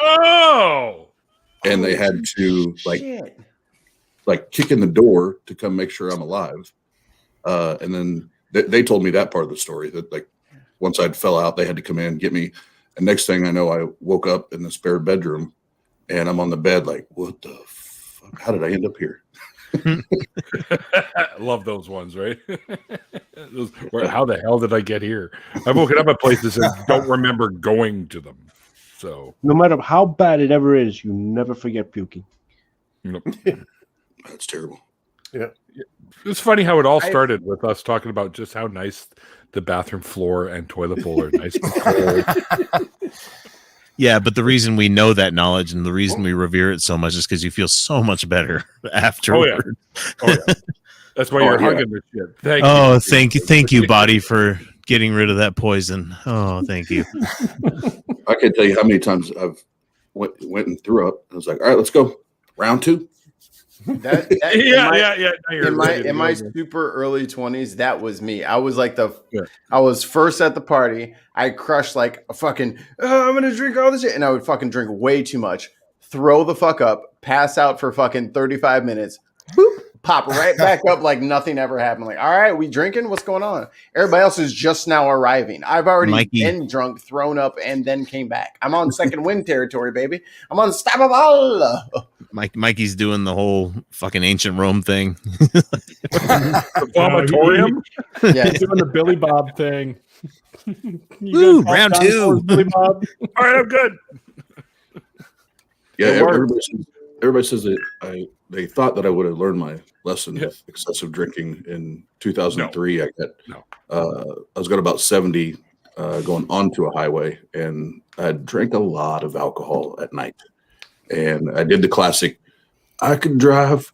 Oh! And they had to Shit. like kick in the door to come make sure I'm alive. And then they told me that part of the story, that like once I'd fell out, they had to come in and get me. And next thing I know, I woke up in the spare bedroom, and I'm on the bed like, what the fuck? How did I end up here? Love those ones, right? How the hell did I get here? I've woken up at places and don't remember going to them. So No matter how bad it ever is, you never forget puking. That's terrible. Yeah. It's funny how it all started with us talking about just how nice the bathroom floor and toilet bowl are, nice and cold. Yeah, but the reason we know that knowledge and the reason we revere it so much is because you feel so much better afterward. Oh yeah. That's why you're hugging this shit. Thank you, body, for getting rid of that poison. Oh, thank you. I can't tell you how many times I've went and threw up. I was like, all right, let's go. Round 2. That, in my super early 20s, that was me. I was like I was first at the party. I crushed like a fucking, I'm gonna drink all this shit, and I would fucking drink way too much, throw the fuck up, pass out for fucking 35 minutes, boop, pop right back up like nothing ever happened. Like, all right, we drinking? What's going on? Everybody else is just now arriving. I've already been drunk, thrown up, and then came back. I'm on second wind territory, baby. I'm unstoppable. Mikey's doing the whole fucking ancient Rome thing. The vomitorium? Yeah, he's doing the Billy Bob thing. Woo, round 2. Billy Bob. All right, I'm good. Yeah, everybody says that they thought that I would have learned my lesson with excessive drinking in 2003. I was going about 70 going onto a highway, and I drank a lot of alcohol at night. And I did the classic, I drive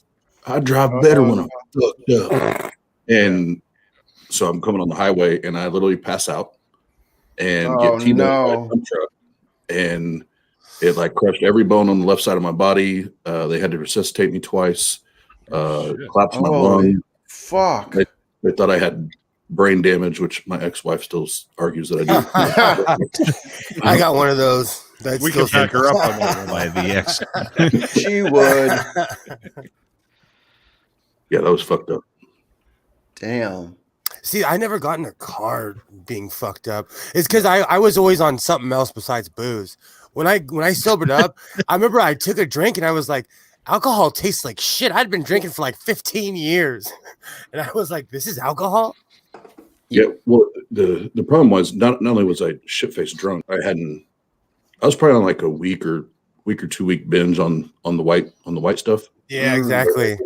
better when I'm fucked up. And so I'm coming on the highway, and I literally pass out and get T-boned by a dump truck, and it like crushed every bone on the left side of my body. They had to resuscitate me twice. Collapsed my lung. Fuck. They thought I had brain damage, which my ex-wife still argues that I do. I got one of those. We can back her up on that by the ex. She would. Yeah, that was fucked up. Damn. See, I never got in a car being fucked up. It's because I was always on something else besides booze. When I sobered up, I remember I took a drink and I was like, alcohol tastes like shit. I'd been drinking for like 15 years. And I was like, this is alcohol? Yeah, well, the problem was not only was I shit-faced drunk, I was probably on like a week or 2 week binge on the white stuff. Yeah, exactly.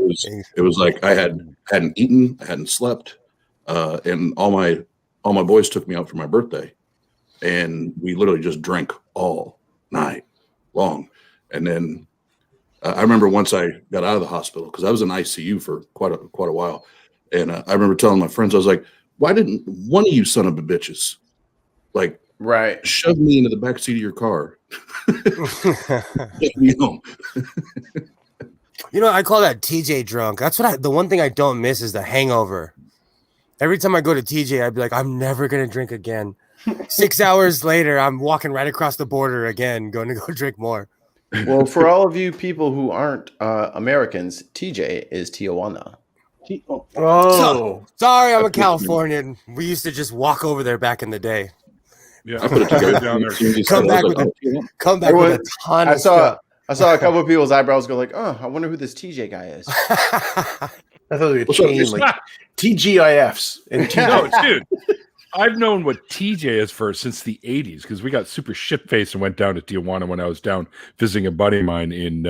It was like I hadn't eaten, I hadn't slept, and all my boys took me out for my birthday, and we literally just drank all night long. And then I remember once I got out of the hospital, because I was in ICU for quite a while, and I remember telling my friends, I was like, why didn't one of you son of a bitches like shove me into the back seat of your car? Get me home. You know, I call that TJ drunk. That's what the one thing I don't miss is the hangover. Every time I go to TJ, I'd be like, I'm never going to drink again. 6 hours later, I'm walking right across the border again, going to go drink more. Well, for all of you people who aren't Americans, TJ is Tijuana. Sorry, I'm a Californian. We used to just walk over there back in the day. Yeah, I put it together down there. Come back with a ton of stuff. I saw a couple of people's eyebrows go like, "Oh, I wonder who this TJ guy is." I thought they would change like TGIFs and No, dude. I've known what TJ is for since the 80s because we got super shit faced and went down to Tijuana when I was down visiting a buddy of mine in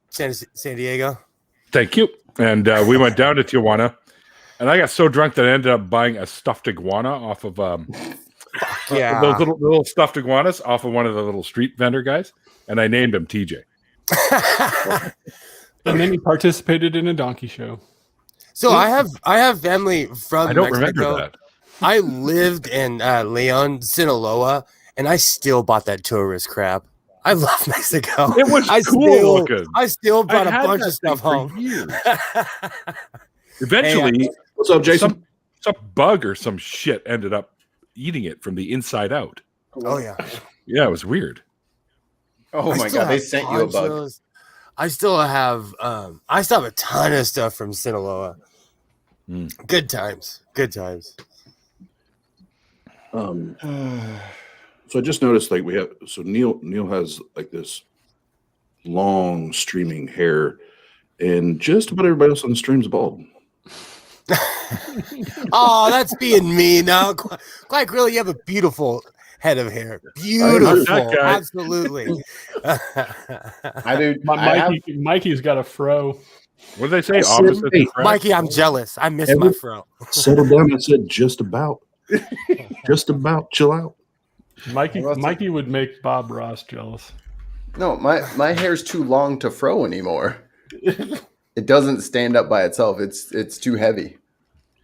San Diego. Thank you. And we went down to Tijuana, and I got so drunk that I ended up buying a stuffed iguana off of those little stuffed iguanas off of one of the little street vendor guys, and I named him TJ. And then he participated in a donkey show. So I have family from I don't Mexico. remember that. I lived in Leon, Sinaloa, and I still bought that tourist crap. I love Mexico. It was cool looking. I still brought a bunch of stuff home. Eventually, what's up, Jason? Some bug or some shit ended up eating it from the inside out. Oh yeah. Yeah, it was weird. Oh my god, they sent you a bug. I still have a ton of stuff from Sinaloa. Good times. Good times. So I just noticed like Neil has like this long streaming hair, and just about everybody else on the stream's bald. Oh, that's being mean. No, quite really, you have a beautiful head of hair. Beautiful, absolutely. Mikey's got a fro. What did they say? Opposite Mikey, I'm jealous. I miss my fro. Settle down. I said just about. Just about. Chill out. Mikey would make Bob Ross jealous. No, my hair's too long to fro anymore. It doesn't stand up by itself. It's too heavy.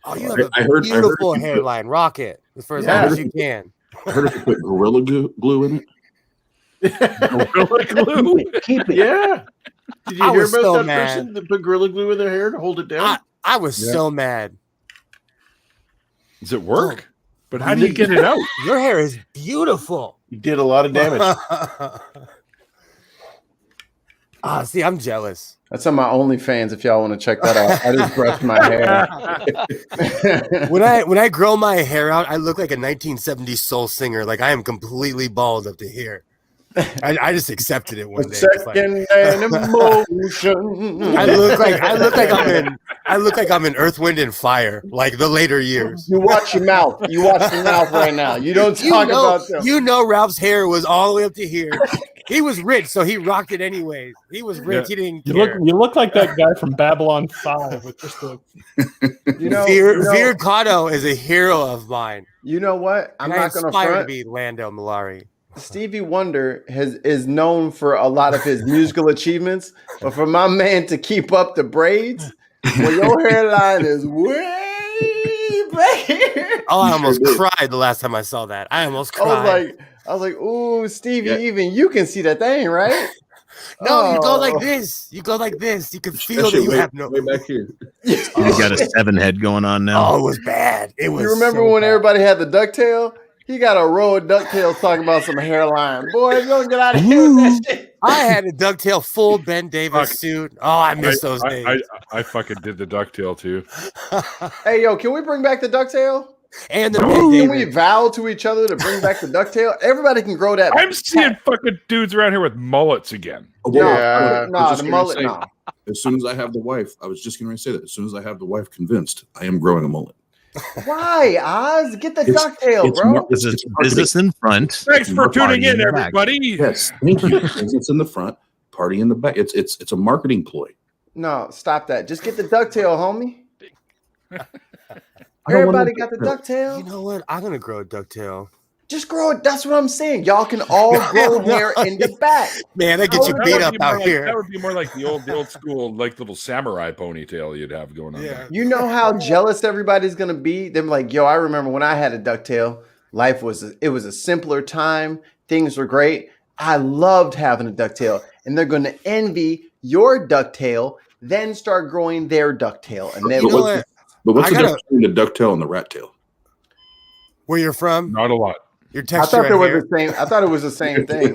Oh, you have a beautiful hairline. Rock it for as long as you can. I heard if you put Gorilla Glue in it. Gorilla Glue? Keep it. Yeah. Did you hear about that person that put Gorilla Glue in their hair to hold it down? I was so mad. Does it work? But how do you get it out? Your hair is beautiful. You did a lot of damage. See, I'm jealous. That's on my OnlyFans if y'all want to check that out. I just brushed my hair. When I grow my hair out, I look like a 1970s soul singer. Like I am completely bald up to here. I just accepted it one day. Second and emotion. I look like I'm in Earth, Wind, and Fire, like the later years. You watch your mouth. You watch your mouth right now. You don't talk about them. You know Ralph's hair was all the way up to here. He was rich, so he rocked it anyways. He was rich. He didn't care. You look like that guy from Babylon 5 with just the. Veer Cotto is a hero of mine. You know what? I'm not going to front. To be Lando Malari. Stevie Wonder is known for a lot of his musical achievements, but for my man to keep up the braids, Well, your hairline is way back here. Oh, I almost cried the last time I saw that. I almost cried. I was like, ooh, Stevie, even you can see that thing, right? No, you go like Oh. this. You go like this. You can That feel that shit you way, have no. way back here. You got a 7 head going on now. Oh, it was bad. It was. You remember so when bad. everybody had the ducktail? He got a row of ducktails talking about some hairline. Boy, you don't get out of here with that shit. I had a ducktail full Ben Davis suit. Oh, I miss those days. I fucking did the ducktail too. Hey, yo, can we bring back the ducktail? And the Can Ben we Davis. vow to each other to bring back the ducktail? Everybody can grow that. I'm seeing fucking dudes around here with mullets again. Oh, No, well, no, I was just the gonna mullet, say, no. As soon as I have the wife, I was just going to say that. As soon as I have the wife convinced, I am growing a mullet. Why, Oz? Get the It's- ducktail, it's bro. mar- Because it's business in front. Thanks for tuning in, Party back. everybody. Yes, thank you. Business in the front, party in the back. It's a marketing ploy. No, stop that. Just get the ducktail, homie. I don't want Everybody no got the ducktail. You know what? I'm gonna grow a ducktail. Just grow it. That's what I'm saying. Y'all can all grow hair in the back. Man, that gets you That beat would up be more out like- here. That would be more like the old school, like little samurai ponytail you'd have going on. there. You know how jealous everybody's gonna be? They're like, yo, I remember when I had a ducktail. Life was a simpler time. Things were great. I loved having a ducktail, and they're gonna envy your ducktail, then start growing their ducktail, and then You know what? But what's I the gotta- difference between the ducktail and the rat tail? Where you're from? Not a lot. Your I texture. thought there of was hair. the same. I thought it was the same thing.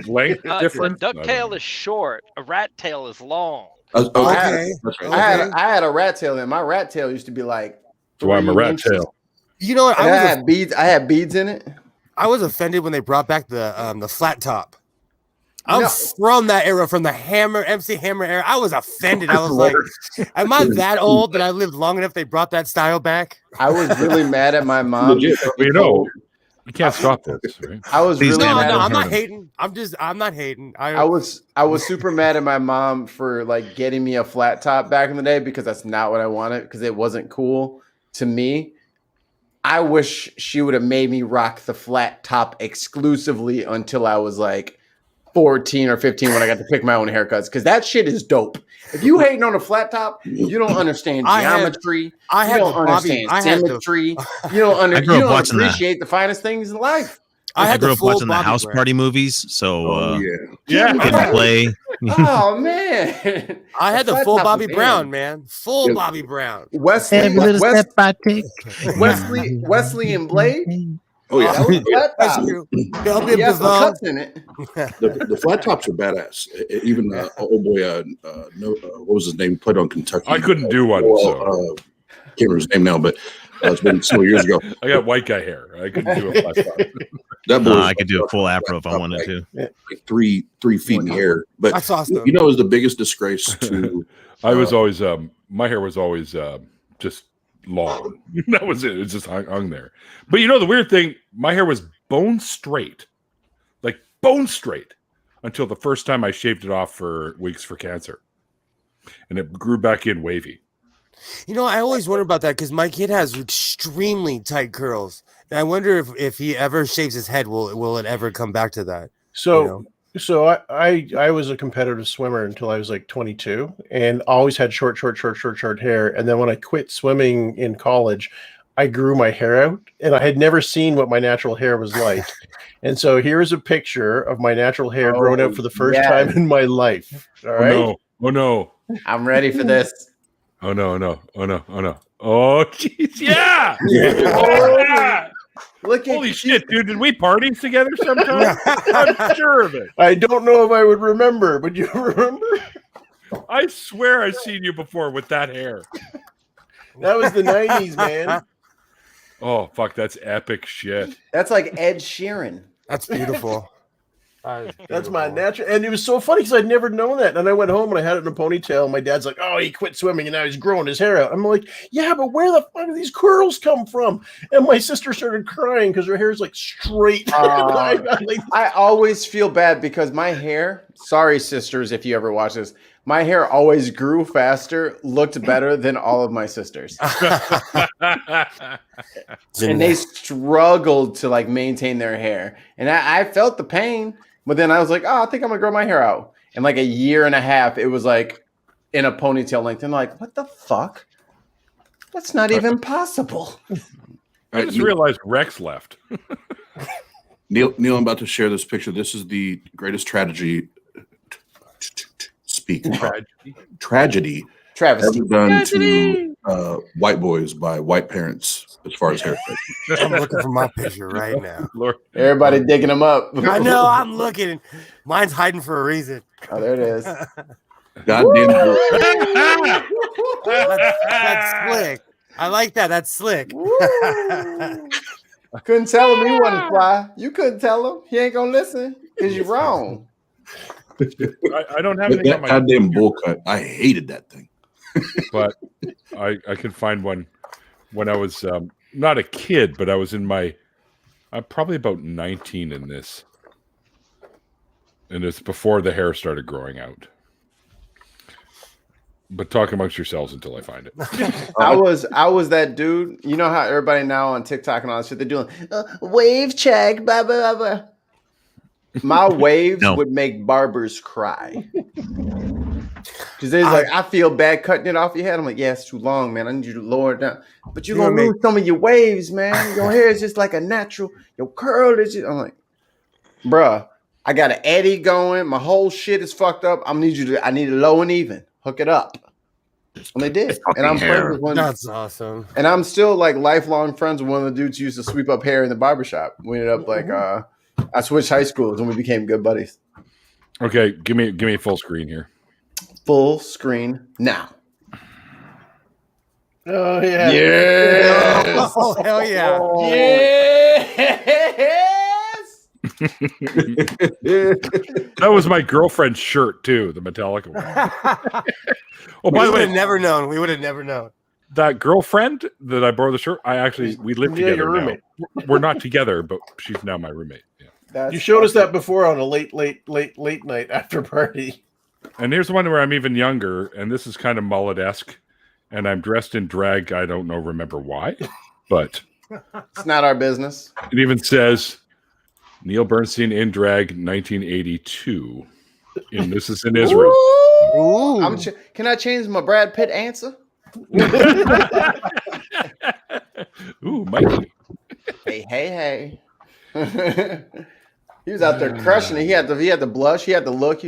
Length The difference. ducktail is short. A rat tail is long. Okay. That's right. I had a rat tail, and my rat tail used to be like. That's why I'm a 3 rat inches. tail. You know what? And I had beads. I had beads in it. I was offended when they brought back the flat top. I'm No. from that era, from the MC Hammer era. I was offended. I was like, am I that old that I lived long enough they brought that style back? I was really mad at my mom. Legit. You know, you can't stop this, right? I was Please really don't. No, mad. no, at I'm not him. hating. I'm not hating. I was super mad at my mom for like getting me a flat top back in the day because that's not what I wanted because it wasn't cool to me. I wish she would have made me rock the flat top exclusively until I was like 14 or 15 when I got to pick my own haircuts because that shit is dope. If you hating on a flat top, you don't understand I had- geometry. I You had don't the Bobby. understand I had the. symmetry. You don't I grew up you don't watching that. appreciate the finest things in life. I I had grew the up full watching the Bobby house wear. party movies, so Oh yeah. Yeah. you can play. Oh man, I had the flat full top Bobby was in. Brown, man. Full Yeah. Bobby Brown. Wesley, I take. Wesley and Blade. Oh yeah. That was a flat That's top. true. There'll be a He had some Bavone. cuts in it. The flat tops are badass. Even old boy, what was his name? Played on Kentucky. I couldn't do one, so. Can't remember his name now, but it's been several years ago. I got white guy hair. I couldn't do a flat top. That boy, I could do a full afro if I wanted to. like 3 feet in the air. But That's awesome. you know, it was the biggest disgrace to. I was always my hair was always just long. That was it. It was just hung there. But you know the weird thing, my hair was bone straight. Like bone straight until the first time I shaved it off for weeks for cancer. And it grew back in wavy. You know, I always wonder about that because my kid has extremely tight curls. And I wonder if he ever shaves his head, will it ever come back to that? So, You know? so I was a competitive swimmer until I was like 22, and always had short hair. And then when I quit swimming in college, I grew my hair out, and I had never seen what my natural hair was like. And so here's a picture of my natural hair growing out for the first yes. time in my life. All right. Oh no. I'm ready for this. Oh no. Oh jeez, yeah. Yeah. Look at Holy shit, dude! Did we party together sometime? I'm sure of it. I don't know if I would remember, but you remember? I swear I've seen you before with that hair. That was the 90s, man. Oh fuck, that's epic shit. That's like Ed Sheeran. That's beautiful. That's my natural. And it was so funny because I'd never known that. And I went home and I had it in a ponytail. And my dad's like, oh, he quit swimming and now he's growing his hair out. I'm like, yeah, but where the fuck do these curls come from? And my sister started crying because her hair is like straight. I always feel bad because my hair, sorry, sisters, if you ever watch this, my hair always grew faster, looked better than all of my sisters. And they struggled to like maintain their hair. And I felt the pain, but then I was like, oh, I think I'm gonna grow my hair out. And like a year and a half, it was like in a ponytail length. And like, what the fuck? That's not even possible. I just realized Rex left. Neil, I'm about to share this picture. This is the greatest tragedy. Tragedy Travis ever done to white boys by white parents as far as haircut. I'm looking for my picture right now. Lord. Everybody digging them up. I know. I'm looking. Mine's hiding for a reason. Oh, there it is. Goddamn. That's slick. I like that. That's slick. I couldn't tell him he wasn't fly. You couldn't tell him. He ain't gonna listen because you're wrong. I don't have anything That on my goddamn bowl cut. I hated that thing. but I can find one when I was not a kid, but I was in my I'm probably about 19 in this. And it's before the hair started growing out. But talk amongst yourselves until I find it. I was that dude. You know how everybody now on TikTok and all that shit, they're doing wave check, blah, blah, blah. My waves would make barbers cry. Because they're like, I feel bad cutting it off your head. I'm like, yeah, it's too long, man. I need you to lower it down. But you're going to lose some of your waves, man. Your hair is just like a natural. Your curl is just. I'm like, bruh, I got an eddy going. My whole shit is fucked up. I need it low and even. Hook it up. And they did. And I'm friends with one. That's awesome. And I'm still like lifelong friends with one of the dudes who used to sweep up hair in the barbershop. We ended up like I switched high schools and we became good buddies. Okay, give me full screen here. Full screen now. Oh yeah. Yeah. Oh hell yeah. Oh. Yes. That was my girlfriend's shirt too, the Metallica one. Oh, by the way, we would have never known. That girlfriend that I borrowed the shirt, we live together your now. roommate. We're not together, but she's now my roommate. Yeah. You showed us that before on a late night after party. And here's one where I'm even younger, and this is kind of mullet-esque, and I'm dressed in drag. I don't remember why, but it's not our business. It even says Neil Bernstein in drag 1982. And this is in Israel. Ooh. Can I change my Brad Pitt answer? Ooh, Mikey. Hey. He was out there crushing it. He had the blush. He had the look.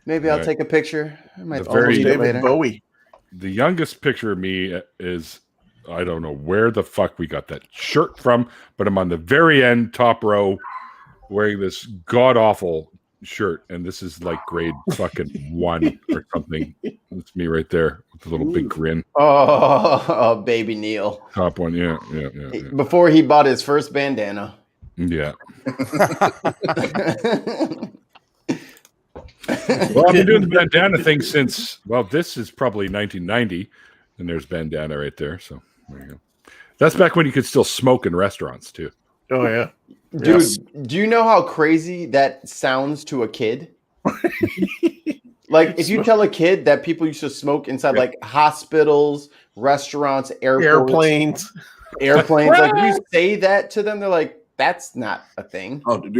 Maybe I'll take a picture. I might David Bowie. The youngest picture of me is, I don't know where the fuck we got that shirt from, but I'm on the very end, top row, wearing this god awful shirt, and this is like grade fucking 1 or something. That's me right there with a little big grin. Oh, baby Neil. Top one, yeah. Before he bought his first bandana. Yeah. Well, I've been doing the bandana thing since, this is probably 1990, and there's bandana right there. So there you go. That's back when you could still smoke in restaurants too. Oh yeah. Dude, do you know how crazy that sounds to a kid? Like if you tell a kid that people used to smoke inside like hospitals, restaurants, airplanes, like you say that to them, they're like, that's not a thing. Oh, dude,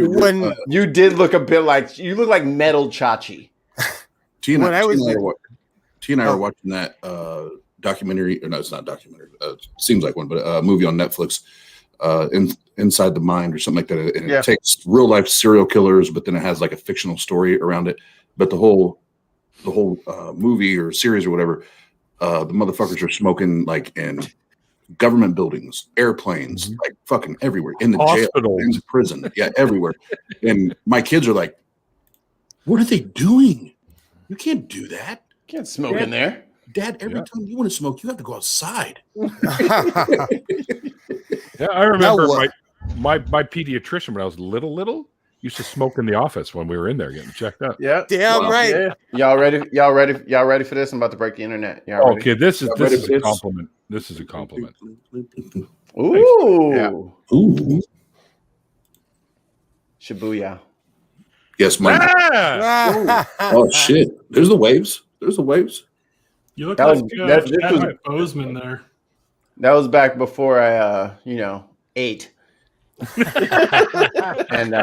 you did look a bit like you look like metal Chachi. T and I were watching that documentary, or no, it's not a documentary. Seems like one, but a movie on Netflix, Inside the Mind or something like that. And it takes real life serial killers, but then it has like a fictional story around it. But the whole movie or series or whatever, the motherfuckers are smoking like in government buildings, airplanes, like fucking everywhere, in the jail, in the prison, everywhere. And my kids are like, "What are they doing? You can't do that. You can't smoke in there, Dad. Every time you want to smoke, you have to go outside." Yeah, I remember my pediatrician when I was little used to smoke in the office when we were in there getting checked out. Yeah, damn right. Yeah. Y'all ready for this? I'm about to break the internet. Okay, this is a compliment. This is a compliment. Ooh. Ooh. Shibuya. Yes, Mike. Oh shit! There's the waves. You look like Chadwick Boseman there. That was back before I, ate. And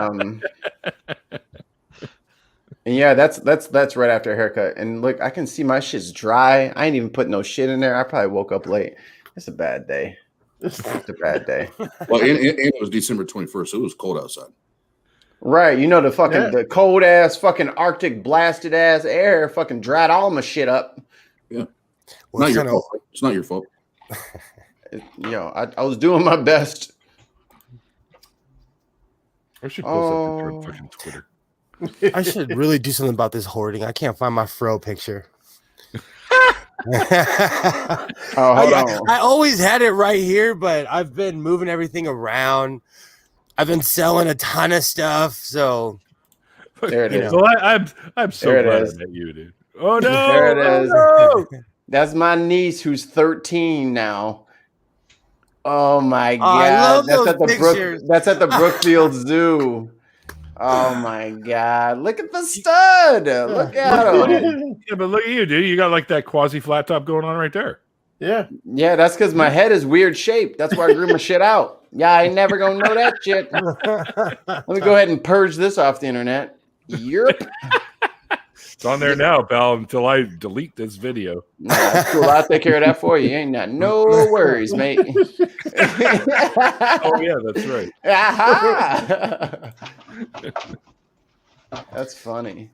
And yeah, that's right after a haircut. And look, I can see my shit's dry. I ain't even put no shit in there. I probably woke up late. It's a bad day. It's a bad day. Well, and it was December 21st, so it was cold outside. Right, the cold ass fucking Arctic blasted ass air fucking dried all my shit up. Yeah, well, not your fault. It's not your fault. I was doing my best. I should post that on fucking Twitter. I should really do something about this hoarding. I can't find my fro picture. I always had it right here, but I've been moving everything around. I've been selling a ton of stuff, so there it is. So I'm so glad I met you, dude. Oh no! There it is. No! That's my niece who's 13 now. Oh my god! I love that's those at the pictures. That's at the Brookfield Zoo. Oh my god! Look at the stud. Look at him. Yeah, but look at you, dude. You got like that quasi flat top going on right there. Yeah. Yeah, that's because my head is weird shaped. That's why I grew my shit out. Yeah, I ain't never gonna know that shit. Let me go ahead and purge this off the internet. Europe. It's on there now, pal, until I delete this video. Nah, that's cool. I'll take care of that for you. Ain't got no worries, mate. Oh yeah, that's right. Aha! That's funny.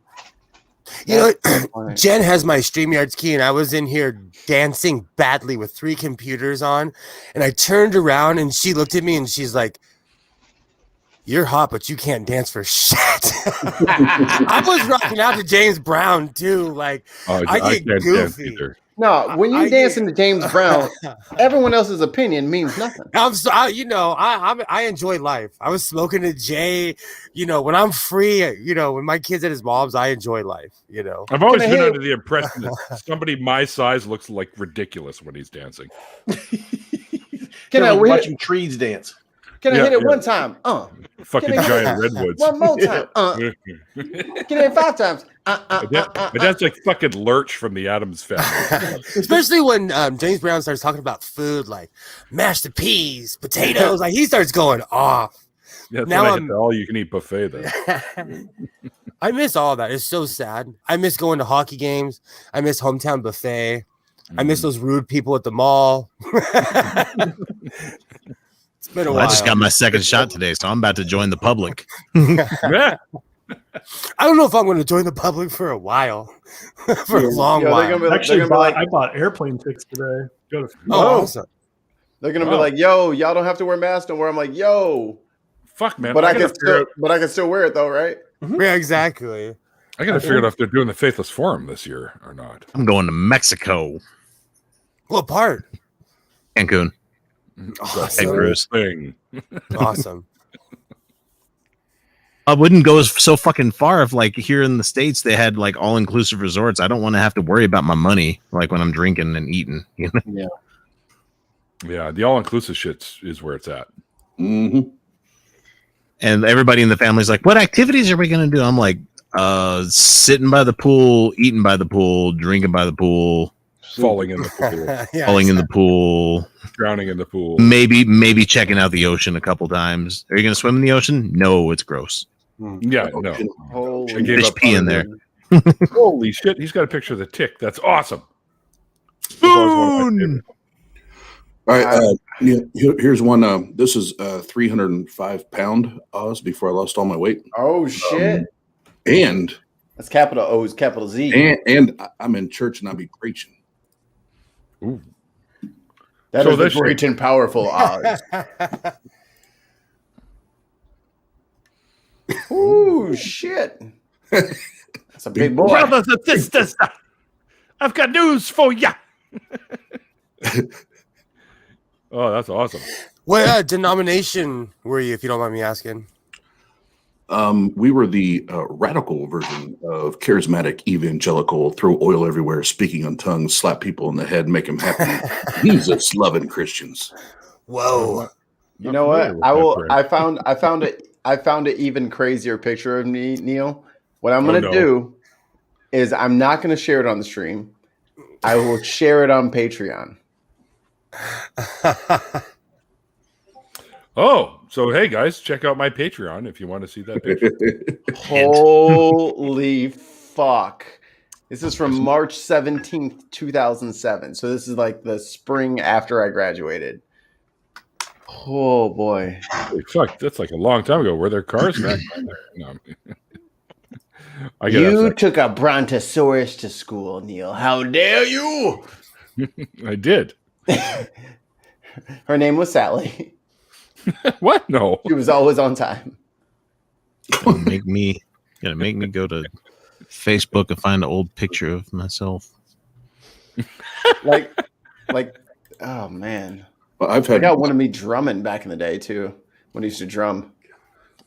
Jen has my StreamYard's key, and I was in here dancing badly with 3 computers on, and I turned around, and she looked at me, and she's like, "You're hot, but you can't dance for shit." I was rocking out to James Brown too. Like I get goofy. No, when you dancing to James Brown, everyone else's opinion means nothing. I enjoy life. I was smoking a J. When I'm free, when my kid's at his mom's, I enjoy life. I've always been under the impression that somebody my size looks like ridiculous when he's dancing. Can I watching trees dance? Can I hit it one time? Fucking giant redwoods. One more time. Can I hit it 5 times? But that's like fucking Lurch from the Addams Family. Especially when James Brown starts talking about food, like mashed peas, potatoes. Like he starts going off. Yeah, that's now when I hit the all-you-can-eat buffet, though. I miss all that. It's so sad. I miss going to hockey games. I miss hometown buffet. I miss those rude people at the mall. It's been a while. I just got my second shot today, so I'm about to join the public. I don't know if I'm going to join the public for a while, for a long while. I bought airplane tickets today. Awesome. They're gonna be like, "Yo, y'all don't have to wear masks no more." I'm like, "Yo, fuck, man." But I can still wear it though, right? Mm-hmm. Yeah, exactly. I gotta figure out if they're doing the Faithless Forum this year or not. I'm going to Mexico. What part? Cancun. Awesome. Thing. Awesome. I wouldn't go so fucking far if, like, here in the States they had like all-inclusive resorts. I don't want to have to worry about my money, like when I'm drinking and eating. Yeah, the all-inclusive shit is where it's at. Mm-hmm. And everybody in the family's like, "What activities are we gonna do?" I'm like, sitting by the pool, eating by the pool, drinking by the pool, falling in the pool, falling in the pool, drowning in the pool, maybe checking out the ocean a couple times. Are you gonna swim in the ocean? No, it's gross. Yeah, no. Holy fish pee in there. Holy shit! He's got a picture of the tick. That's awesome. Spoon. All right, here's one. This is 305 pound Oz before I lost all my weight. Oh shit! And that's capital O's, capital Z. And I'm in church and I be preaching. Ooh, that is the great and powerful Oz. Ooh shit! That's a big boy. Brothers and sisters, I've got news for ya. Oh, that's awesome. What denomination were you, if you don't mind me asking? We were the radical version of charismatic evangelical, throw oil everywhere, speaking on tongues, slap people in the head, make them happy. Jesus loving Christians. Whoa. You know what? I found an even crazier picture of me, Neil. What I'm gonna do is I'm not gonna share it on the stream. I will share it on Patreon. Oh, So hey guys, check out my Patreon if you want to see that picture. Holy fuck. This is from March 17th, 2007. So this is like the spring after I graduated. Oh boy. Holy fuck, that's like a long time ago. Were there cars back then? No. You took a brontosaurus to school, Neil. How dare you? I did. Her name was Sally. What? No. She was always on time. Gonna make me go to Facebook and find an old picture of myself. like, oh man. Well, I got one of me drumming back in the day too. When I used to drum.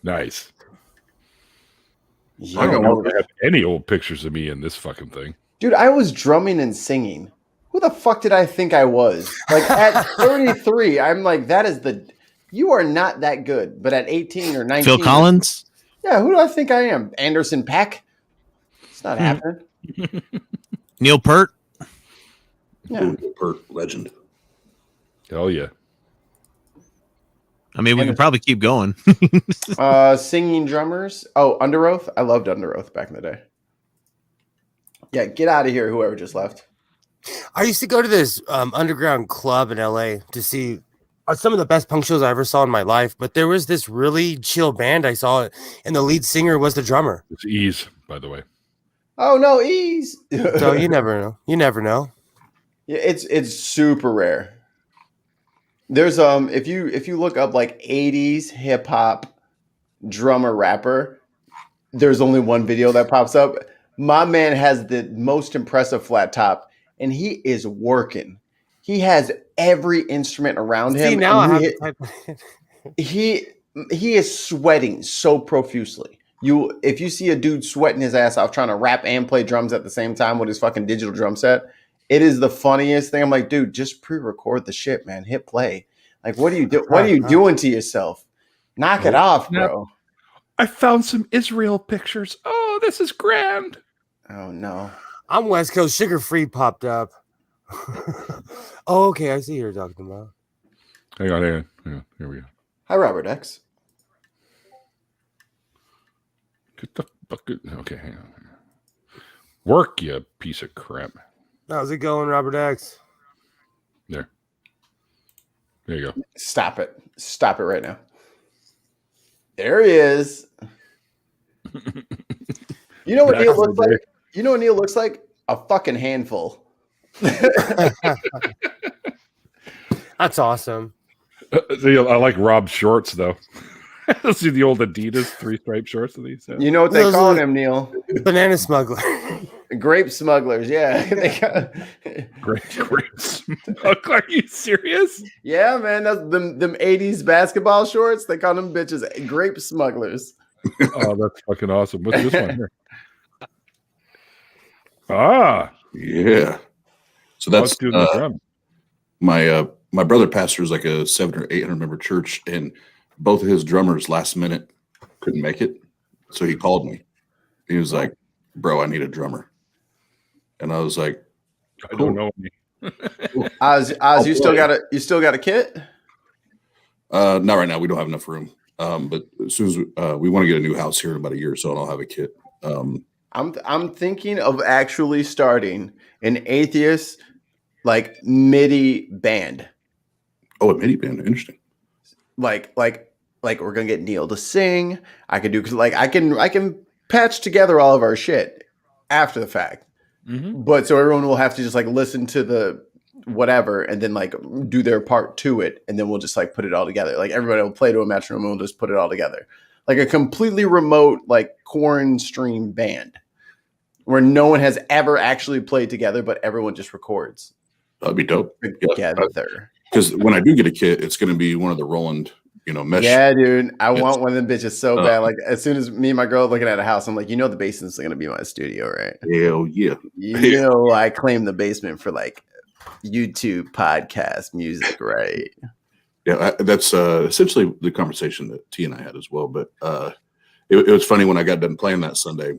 Nice. Yeah, I don't know if I have any old pictures of me in this fucking thing. Dude, I was drumming and singing. Who the fuck did I think I was? Like at 33, I'm like, you are not that good. But at 18 or 19. Phil Collins? Yeah, who do I think I am? Anderson .Paak? It's not happening. Neil Peart? Yeah. Neil Peart, legend. Hell yeah. I mean, we could probably keep going. Singing drummers. Oh, Under Oath. I loved Under Oath back in the day. Yeah, get out of here, whoever just left. I used to go to this underground club in LA to see some of the best punk shows I ever saw in my life. But there was this really chill band I saw, and the lead singer was the drummer. It's Ease, by the way. Oh no, Ease. So you never know. You never know. Yeah, it's super rare. There's if you look up like 80s hip hop drummer rapper, there's only one video that pops up. My man has the most impressive flat top, and he is working. He has every instrument around him. See, now I have he, to type he is sweating so profusely. If you see a dude sweating his ass off trying to rap and play drums at the same time with his fucking digital drum set, it is the funniest thing. I'm like, dude, just pre-record the shit, man. Hit play. Like, what are you doing? What are you doing to yourself? Knock it off, bro. I found some Israel pictures. Oh, this is grand. Oh no. I'm West Coast. Sugar Free popped up. Oh, okay. I see you're talking about. Hang on. Here we go. Hi, Robert X. Get the fuck. Okay, hang on. Work, you piece of crap. How's it going, Robert X? There you go. Stop it. Stop it right now. There he is. You know what Neil looks like? You know what Neil looks like? A fucking handful. That's awesome. I like Rob's shorts, though. See the old Adidas 3-stripe shorts that he said. You know what they call him, Neil? Banana smuggler. Grape smugglers, yeah. Grape smuggler. Are you serious? Yeah, man. That's them 80s basketball shorts. They call them bitches grape smugglers. Oh, that's fucking awesome. What's this one here? Ah. Yeah. So that's my brother pastors like a 700 or 800 member church, and both of his drummers last minute couldn't make it. So he called me. He was like, bro, I need a drummer. And I was like, I don't know. Oz, you still got a kit? Not right now. We don't have enough room. But as soon as we want to get a new house here in about a year or so, and I'll have a kit. I'm thinking of actually starting an Atheist like MIDI band. Oh, a MIDI band, interesting. Like we're gonna get Neil to sing. I can do like I can patch together all of our shit after the fact. Mm-hmm. But so everyone will have to just like listen to the whatever and then like do their part to it, and then we'll just like put it all together. Like everybody will play to a metronome and we'll just put it all together. Like a completely remote, like corn stream band where no one has ever actually played together, but everyone just records. That'd be dope. Together. Because when I do get a kit, it's going to be one of the Roland, mesh. Yeah, dude. I want one of them bitches so bad. Like as soon as me and my girl are looking at a house, I'm like, the basement's going to be my studio, right? Hell yeah. I claim the basement for like YouTube podcast music, right? Yeah, that's essentially the conversation that T and I had as well. But it was funny when I got done playing that Sunday.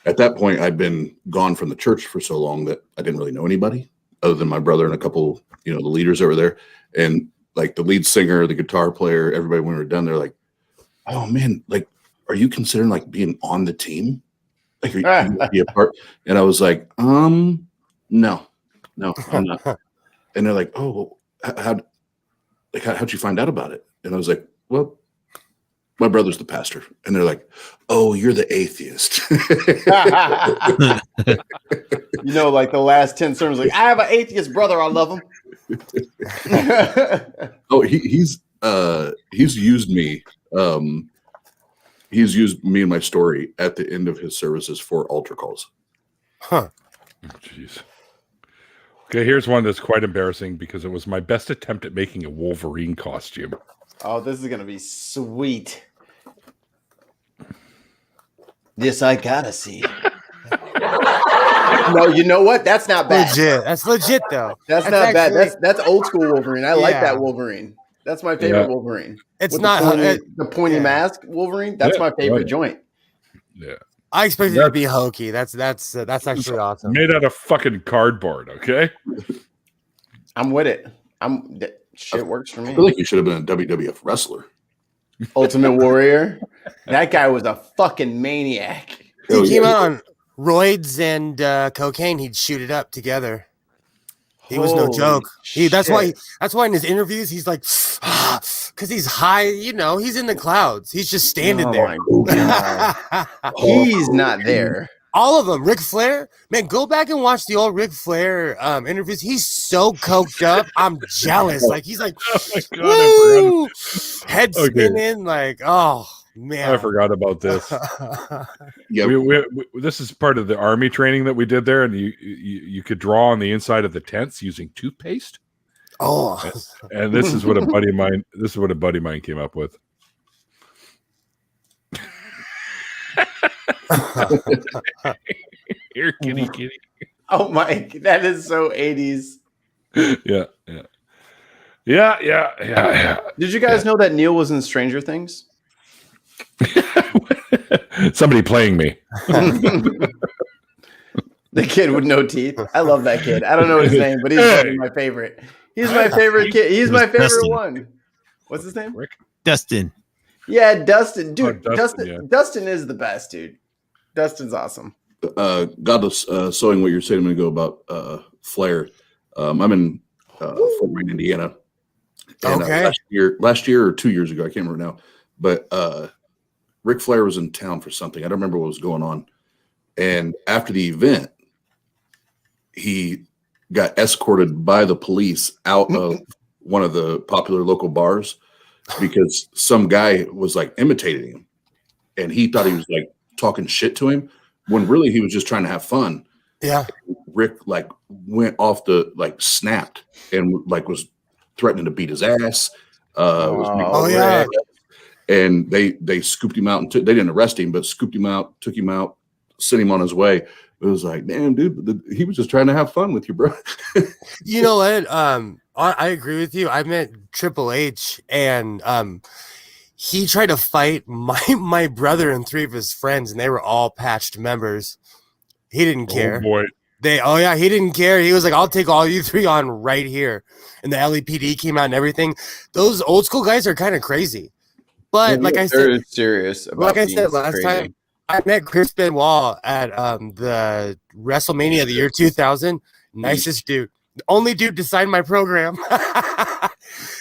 At that point, I'd been gone from the church for so long that I didn't really know anybody other than my brother and a couple, the leaders over there. And like the lead singer, the guitar player, everybody when we were done, they're like, "Oh man, like, are you considering like being on the team? Like, are you gonna be a part?" And I was like, no, I'm not. And they're like, "Oh, well, how'd you find out about it?" And I was like, "Well, my brother's the pastor." And they're like, "Oh, you're the atheist." You know, like the last 10 sermons, like, I have an atheist brother. I love him. Oh, he's used me. He's used me and my story at the end of his services for altar calls. Huh. Jeez. Okay, here's one that's quite embarrassing because it was my best attempt at making a Wolverine costume. Oh, this is gonna be sweet. This I gotta see. No, you know what? That's not bad. Legit. That's legit though. That's not bad. That's old school Wolverine. I like that Wolverine. That's my favorite Wolverine. It's with not the pointy mask Wolverine. That's my favorite joint. Yeah. I expected it to be hokey. That's actually awesome. Made out of fucking cardboard. Okay. I'm with it. Shit works for me. I feel like you should have been a WWF wrestler. Ultimate Warrior. That guy was a fucking maniac. He came out on roids and cocaine. He'd shoot it up together. He was no joke. That's why in his interviews he's like, because he's high. You know, he's in the clouds. He's just standing there. He's not there. All of them. Ric Flair, man, go back and watch the old Ric Flair interviews. He's so coked up. I'm jealous. Like he's like, oh my God, woo! Head spinning. Like, oh man, I forgot about this. we this is part of the army training that we did there, and you could draw on the inside of the tents using toothpaste. Oh, and this is what a buddy of mine. This is what a buddy of mine came up with. Here, kitty. Oh my, that is so 80s. Yeah. Did you guys know that Neil was in Stranger Things? Somebody playing me. The kid with no teeth. I love that kid. I don't know his name, but he's probably my favorite. He's my favorite kid. He's my favorite one. What's his name? Rick? Dustin. Yeah, Dustin. Dude, Dustin, Dustin is the best, dude. Dustin's awesome. Godless, sewing what you're saying a minute ago about Flair. I'm in Fort Wayne, Indiana. And, last year or 2 years ago, I can't remember now, but Ric Flair was in town for something. I don't remember what was going on. And after the event, he got escorted by the police out of one of the popular local bars because some guy was like imitating him, and he thought he was like talking shit to him when really he was just trying to have fun. Yeah. Rick like went off the like snapped and like was threatening to beat his ass. And they scooped him out and they didn't arrest him, but scooped him out, took him out, sent him on his way. It was like, damn, dude, he was just trying to have fun with you, bro. You know what? I agree with you. I met Triple H, and he tried to fight my brother and three of his friends, and they were all patched members. He didn't care. Oh boy. He didn't care. He was like, I'll take all you three on right here. And the LAPD came out and everything. Those old school guys are kind of crazy. But like I said, serious about like I said last time, I met Chris Benoit at the WrestleMania of the year 2000. Nicest dude. The only dude to sign my program.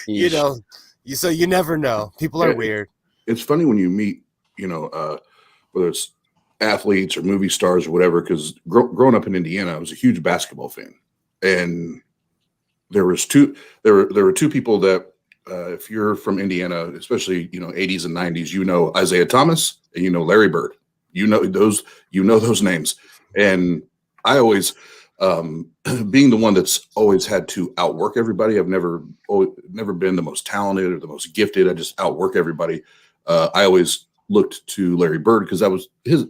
You know, so you never know. People are weird. It's funny when you meet, you know, whether it's athletes or movie stars or whatever, because growing up in Indiana, I was a huge basketball fan. And there were two people that, if you're from Indiana, especially, you know, 80s and 90s, you know Isaiah Thomas and you know Larry Bird. You know those names. And I always, being the one that's always had to outwork everybody, I've never been the most talented or the most gifted. I just outwork everybody. I always looked to Larry Bird because that was his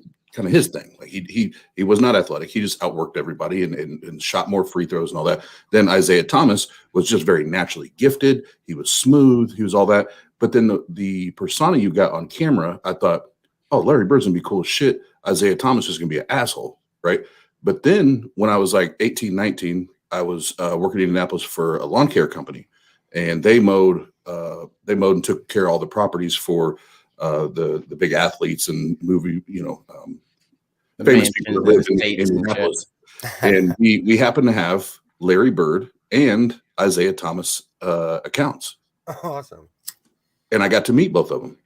thing. Like he was not athletic. He just outworked everybody and shot more free throws and all that. Then Isaiah Thomas was just very naturally gifted. He was smooth. He was all that. But then the persona you got on camera, I thought, oh, Larry Bird's gonna be cool as shit. Isaiah Thomas is gonna be an asshole, right? But then when I was like 18, 19, I was working in Indianapolis for a lawn care company. and they mowed and took care of all the properties for the big athletes and movie, famous people that live in Indianapolis. And we happen to have Larry Bird and Isaiah Thomas accounts. Awesome. And I got to meet both of them.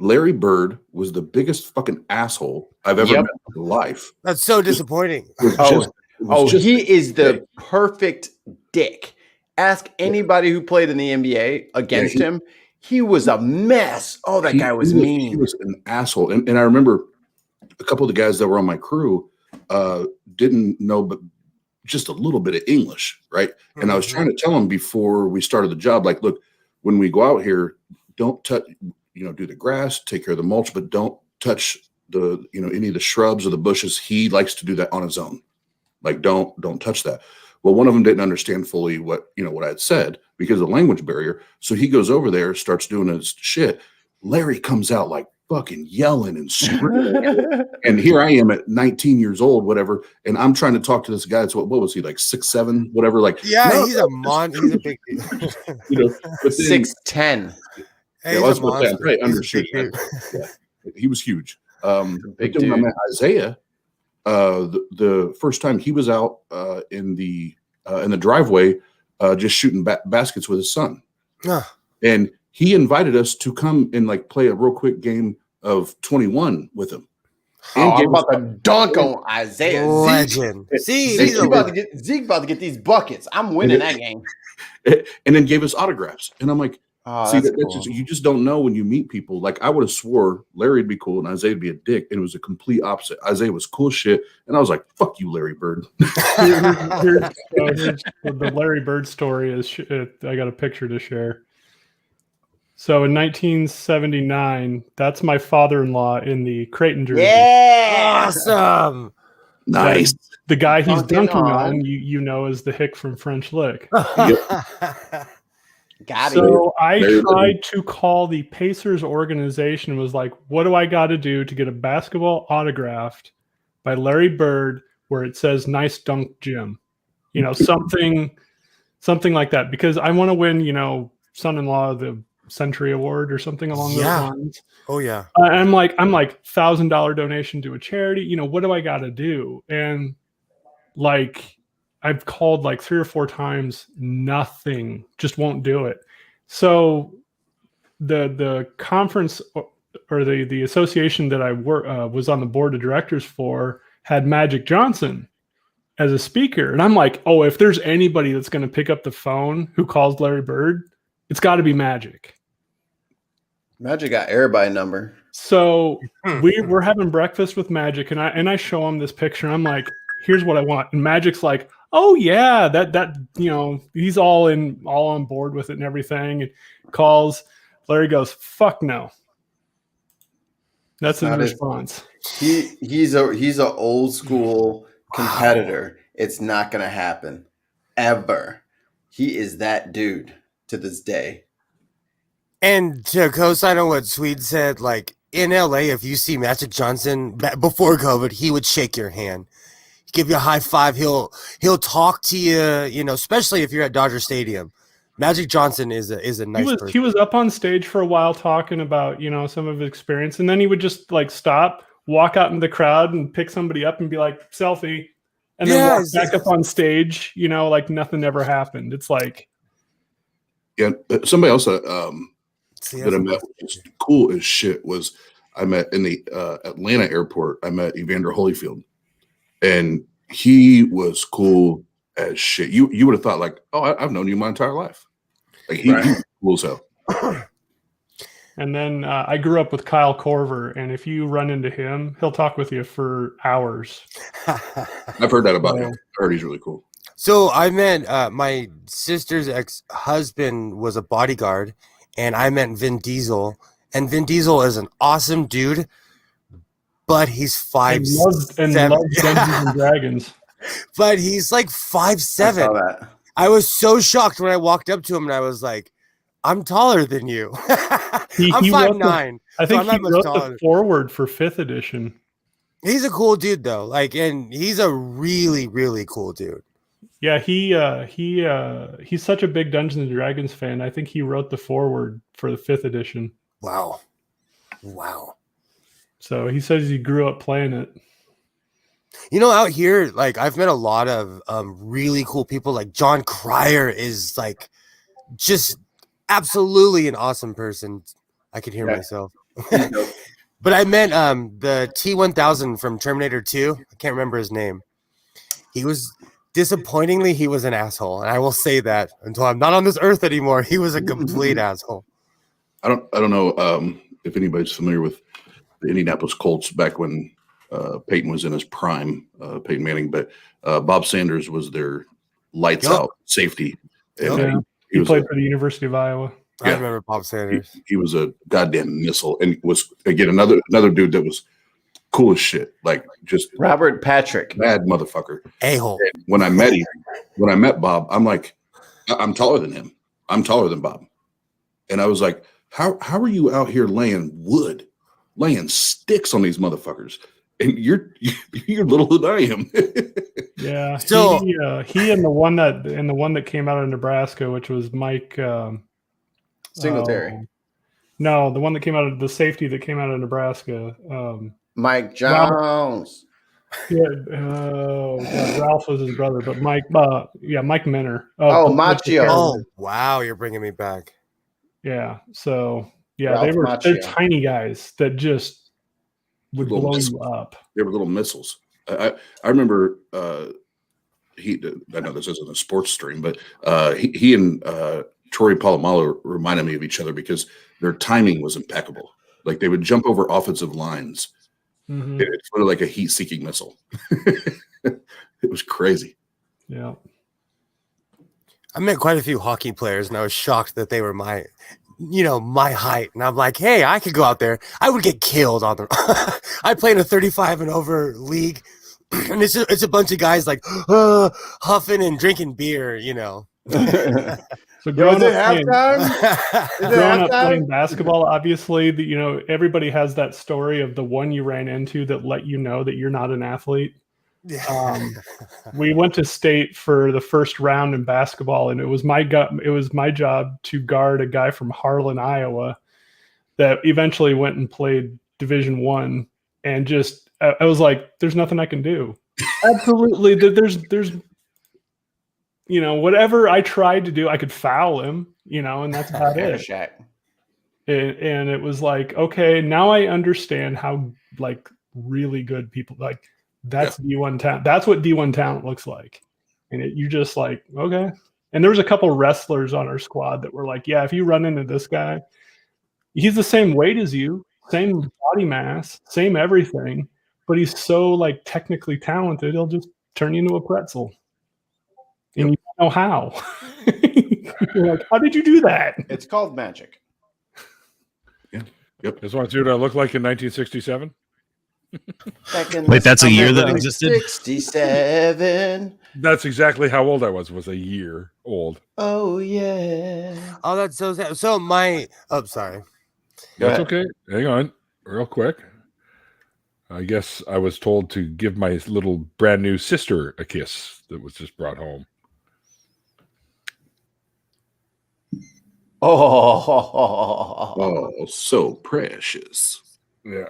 Larry Bird was the biggest fucking asshole I've ever met in life. That's so disappointing. He is the perfect dick. Ask anybody who played in the NBA against him. He was a mess. Oh, that guy was mean. He was an asshole. And I remember a couple of the guys that were on my crew didn't know but just a little bit of English, right? And I was trying to tell them before we started the job, like, look, when we go out here, don't touch, do the grass, take care of the mulch, but don't touch the, any of the shrubs or the bushes. He likes to do that on his own. Like, don't touch that. Well, one of them didn't understand fully what I had said because of the language barrier. So he goes over there, starts doing his shit. Larry comes out like fucking yelling and screaming. And here I am at 19 years old, whatever. And I'm trying to talk to this guy. It's what was he, like 6'7", whatever? Like, he's a he's a big dude. But then, 6'10". Hey, I was right undershooting. He was huge. Big dude. When I met Isaiah, the first time he was out in the driveway, just shooting baskets with his son, and he invited us to come and like play a real quick game of 21 with him. I'm about to dunk on Isaiah. Legend. Zeke's about to get these buckets. I'm winning that game. And then gave us autographs, and I'm like, that's cool. You just don't know when you meet people. Like, I would have swore Larry'd be cool and Isaiah'd be a dick, and it was a complete opposite. Isaiah was cool shit, and I was like, "Fuck you, Larry Bird." Here's the Larry Bird story. I got a picture to share. So in 1979, that's my father-in-law in the Creighton jersey. Yeah, awesome, nice. The guy he's dunking on, is the hick from French Lick. So I tried to call the Pacers organization and was like, what do I got to do to get a basketball autographed by Larry Bird where it says nice dunk Jim? Something like that, because I want to win, son-in-law the Century Award or something along those lines. Oh yeah. I'm like $1,000 donation to a charity. What do I got to do? And like, I've called like 3 or 4 times, nothing, just won't do it. So the conference or the association that I was on the board of directors for had Magic Johnson as a speaker. And I'm like, oh, if there's anybody that's going to pick up the phone who calls Larry Bird, it's got to be Magic. Magic got everybody's number. So we're having breakfast with Magic, and I show him this picture. And I'm like, here's what I want. And Magic's like, oh yeah, that he's all on board with it and everything. And calls. Larry goes, fuck no. That's his response. He's an old school competitor. It's not gonna happen ever. He is that dude to this day. And to co-sign on what Swede said, like in LA, if you see Magic Johnson before COVID, he would shake your hand, give you a high five. He'll talk to you, especially if you're at Dodger Stadium. Magic Johnson is a nice person. He was up on stage for a while talking about, some of his experience. And then he would just like stop, walk out into the crowd and pick somebody up and be like, selfie. And then walk back up on stage, like nothing ever happened. It's like. Yeah. Somebody else that I met, which is cool as shit, was I met in the Atlanta airport. I met Evander Holyfield. And he was cool as shit. You would have thought like, oh, I've known you my entire life. Like he was cool as hell. And then I grew up with Kyle Korver, and if you run into him, he'll talk with you for hours. I've heard that about him. I heard he's really cool. So I met my sister's ex-husband was a bodyguard, and I met Vin Diesel. And Vin Diesel is an awesome dude, but he's 5'7". And loves Dungeons and Dragons. But he's like 5'7". I was so shocked when I walked up to him and I was like, I'm taller than you. I'm 5'9". I think he wrote the foreword for 5th edition. He's a cool dude though. And he's a really, really cool dude. Yeah, he's such a big Dungeons and Dragons fan. I think he wrote the foreword for the 5th edition. Wow. So he says he grew up playing it. You know, out here, like I've met a lot of really cool people. Like John Cryer is like just absolutely an awesome person. I could hear myself. But I met the T-1000 from Terminator 2. I can't remember his name. He was disappointingly he was an asshole, and I will say that until I'm not on this earth anymore. He was a complete asshole. I don't know if anybody's familiar with the Indianapolis Colts back when Peyton was in his prime, Peyton Manning, but Bob Sanders was their lights out safety. And he played for the University of Iowa. I remember Bob Sanders. He was a goddamn missile, and was again another dude that was cool as shit, like just Robert Patrick, bad motherfucker, a-hole. When I met Bob, I'm like, I'm taller than him. I'm taller than Bob, and I was like, how are you out here laying wood, laying sticks on these motherfuckers, and you're little than I am. Yeah. So he and the one that came out of Nebraska, which was Mike Singletary. No, the one that came out of the safety that came out of Nebraska. Mike Jones. Ralph was his brother, but Mike Minner. Machio. Oh wow, you're bringing me back. Yeah. So yeah, Ralph they're Macchio. tiny guys that just would Little blow missiles. you up. They were little missiles. I remember I know this isn't a sports stream, but he and Troy Polamalu reminded me of each other because their timing was impeccable. Like they would jump over offensive lines. Mm-hmm. It's sort of like a heat-seeking missile. It was crazy. Yeah. I met quite a few hockey players, and I was shocked that they were my height. And I'm like, hey, I could go out there. I would get killed on the. I play in a 35 and over league, and it's a bunch of guys like huffing and drinking beer. So growing up halftime? playing basketball, obviously, everybody has that story of the one you ran into that let you know that you're not an athlete. We went to state for the first round in basketball, and it was my job to guard a guy from Harlan, Iowa, that eventually went and played Division I, and just I was like, "There's nothing I can do." Absolutely, there's whatever I tried to do, I could foul him, and that's about it. And it was like, okay, now I understand how like really good people like. That's D1 talent. That's what D1 talent looks like. And you just like, okay. And there was a couple wrestlers on our squad that were like, yeah, if you run into this guy, he's the same weight as you, same body mass, same everything, but he's so like technically talented, he'll just turn you into a pretzel. And you don't know how. You're like, how did you do that? It's called magic. Yeah. Yep. Just want to see what I look like in 1967. Wait, that's a year that existed? 67. That's exactly how old I was a year old. Oh, yeah. Oh, that's so sad. So sorry. That's okay. Hang on real quick. I guess I was told to give my little brand new sister a kiss that was just brought home. Oh, so precious. Yeah.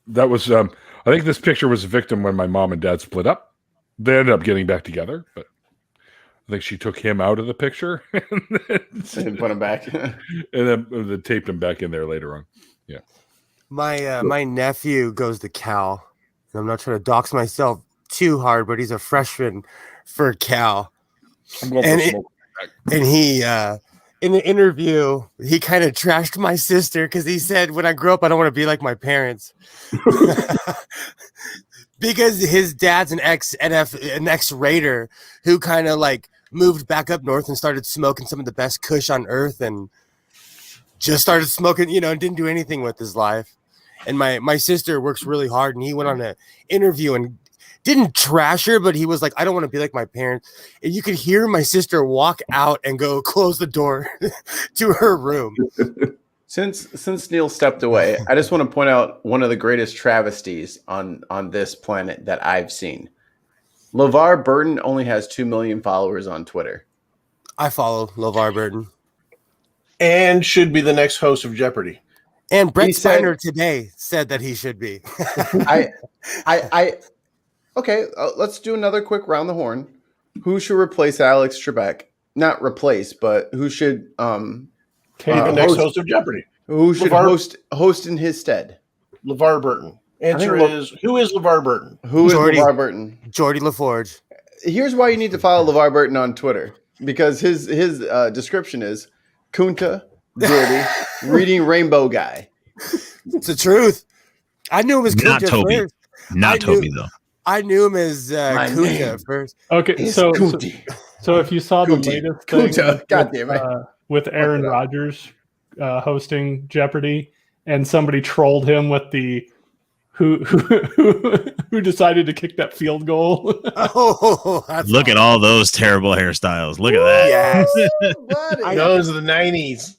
That was I think this picture was a victim when my mom and dad split up. They ended up getting back together, but I think she took him out of the picture and put him back. And then taped him back in there later on. Yeah. My nephew goes to Cal. And I'm not trying to dox myself too hard, but he's a freshman for Cal. And he in the interview, he kind of trashed my sister because he said, when I grow up, I don't want to be like my parents. Because his dad's an ex-Raider who kind of like moved back up north and started smoking some of the best kush on earth and just started smoking, and didn't do anything with his life. And my sister works really hard, and he went on an interview and didn't trash her, but he was like, I don't want to be like my parents. And you could hear my sister walk out and go close the door to her room. Since Neil stepped away, I just want to point out one of the greatest travesties on this planet that I've seen. LeVar Burton only has 2 million followers on Twitter. I follow LeVar Burton. And should be the next host of Jeopardy. And Brett He said- Spiner today said that he should be. Okay, let's do another quick round the horn. Who should replace Alex Trebek? Not replace, but who should The next host of Jeopardy. Who should host in his stead? LeVar Burton. Answer is, who is LeVar Burton? Who is LeVar Burton? Geordie LaForge. Here's why you need to follow LeVar Burton on Twitter. Because his description is Kunta, Geordie, reading Rainbow Guy. It's the truth. I knew him as Not Kunta Toby. first. Not Toby, though. I knew him as Kunta first. Okay, so if you saw the latest thing with Aaron Rodgers hosting Jeopardy, and somebody trolled him with the who decided to kick that field goal. Look at all those terrible hairstyles. Look at that. Yes. Those are the 90s.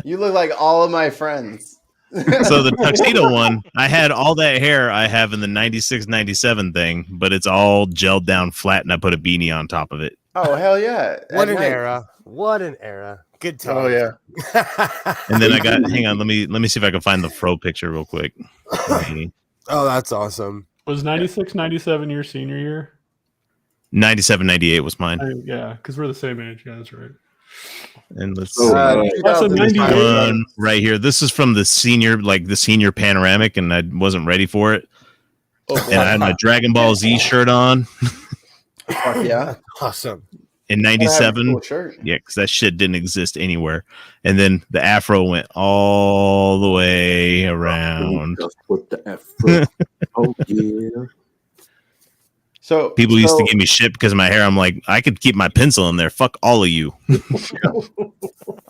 You look like all of my friends. So the tuxedo one, I had all that hair I have in the 96, 97 thing, but it's all gelled down flat, and I put a beanie on top of it. Oh, hell yeah. What an era. What an era. Good time. Oh, yeah. And then I got, hang on, let me see if I can find the fro picture real quick. Oh, that's awesome. Was 96, 97 your senior year? 97, 98 was mine. Yeah, because we're the same age. Yeah, that's right. And let's That's a 98. one right here. This is from the senior panoramic, and I wasn't ready for it. And I had my Dragon Ball Z shirt on. Fuck yeah. Awesome. In 97. Cool shirt. Yeah, because that shit didn't exist anywhere. And then the afro went all the way around. Just put the afro. Oh, yeah. So People used to give me shit because of my hair. I'm like, I could keep my pencil in there. Fuck all of you. All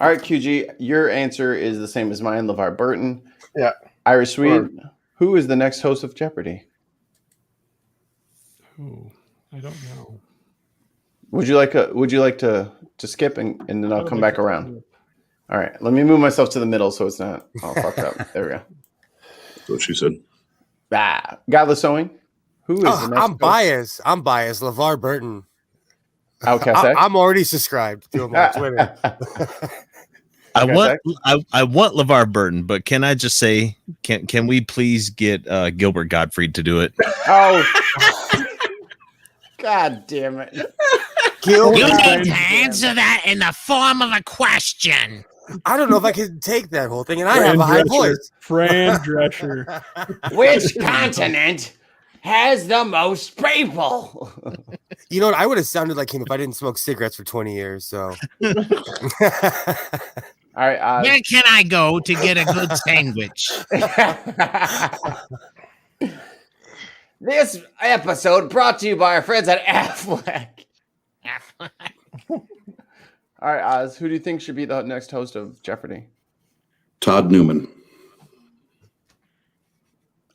right, QG, your answer is the same as mine, LeVar Burton. Yeah. Irish Swede, who is the next host of Jeopardy? Ooh, I don't know. Would you like to skip and then I'll come back around? All right, let me move myself to the middle so it's not all fucked up. There we go. That's what she said. Godless Sewing, who is the next I'm biased. I'm biased. LeVar Burton. Outcast X? I'm already subscribed to him on Twitter. I want LeVar Burton, but can I just say, can we please get Gilbert Gottfried to do it? Oh, God damn it. You need to answer that in the form of a question. I don't know if I can take that whole thing, and I have a high voice. Fran Drescher. Which continent has the most people? You know what? I would have sounded like him if I didn't smoke cigarettes for 20 years. So, all right. Where can I go to get a good sandwich? This episode brought to you by our friends at Affleck. All right, Oz, who do you think should be the next host of Jeopardy? Todd Newman.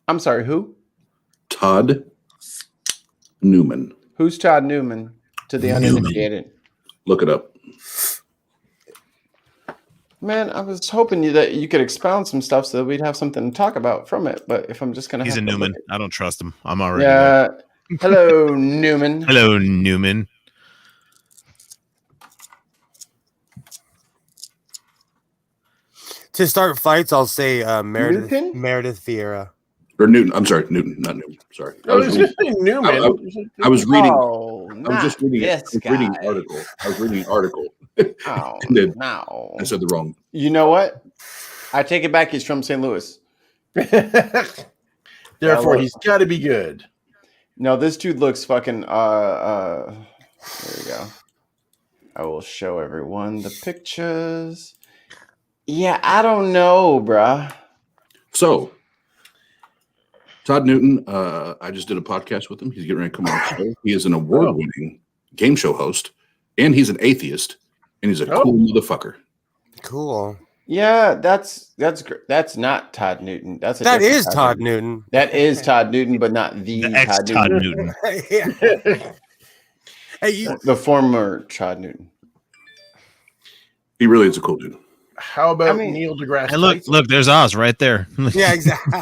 I'm sorry, who? Todd Newman. Who's Todd Newman to the uninitiated? Look it up. Man, I was hoping that you could expound some stuff so that we'd have something to talk about from it. But if I'm just going to He's a Newman. I don't trust him. I'm already. Yeah. Hello, Newman. Hello, Newman. to start fights, I'll say Meredith Vieira. Or Newton. I'm sorry, Newton, not Newton. Sorry. I was just saying Newman. I was reading. Oh, I was just reading. Reading an article. I was reading an article. Oh, and then no. I said the wrong. You know what? I take it back. He's from St. Louis. Therefore, he's got to be good. No, this dude looks fucking. There we go. I will show everyone the pictures. Yeah, I don't know, bruh. So, Todd Newton, I just did a podcast with him. He's getting ready to come on the show. He is an award-winning game show host, and he's an atheist, and he's a cool motherfucker. Cool. Yeah, that's great. That's not Todd Newton. That is Todd Newton. That is Todd Newton, but not the Todd Newton. Hey, the former Todd Newton. He really is a cool dude. How about I mean- Neil deGrasse Hey, look, Tyson? look, there's Oz right there. Yeah, exactly.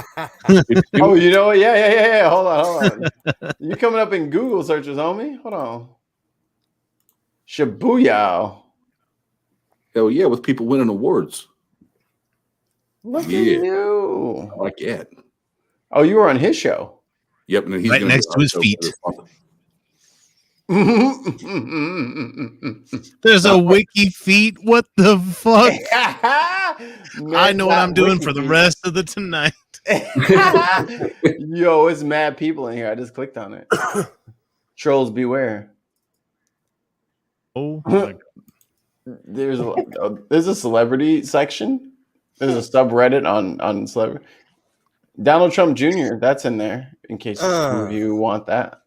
Oh, you know what? Yeah. Hold on. You coming up in Google searches, homie? Hold on. Shibuya. Hell yeah, with people winning awards. Look at Yeah. you. I like that. Oh, you were on his show. Yep, and then he's Right gonna next be to his on feet. this month. There's a wiki feet. What the fuck? I know what I'm doing for the rest of the tonight. Yo, it's mad people in here. I just clicked on it. Trolls beware. Oh, my God. There's a celebrity section. There's a subreddit on celebrity. Donald Trump Jr. That's in there in case some of you want that.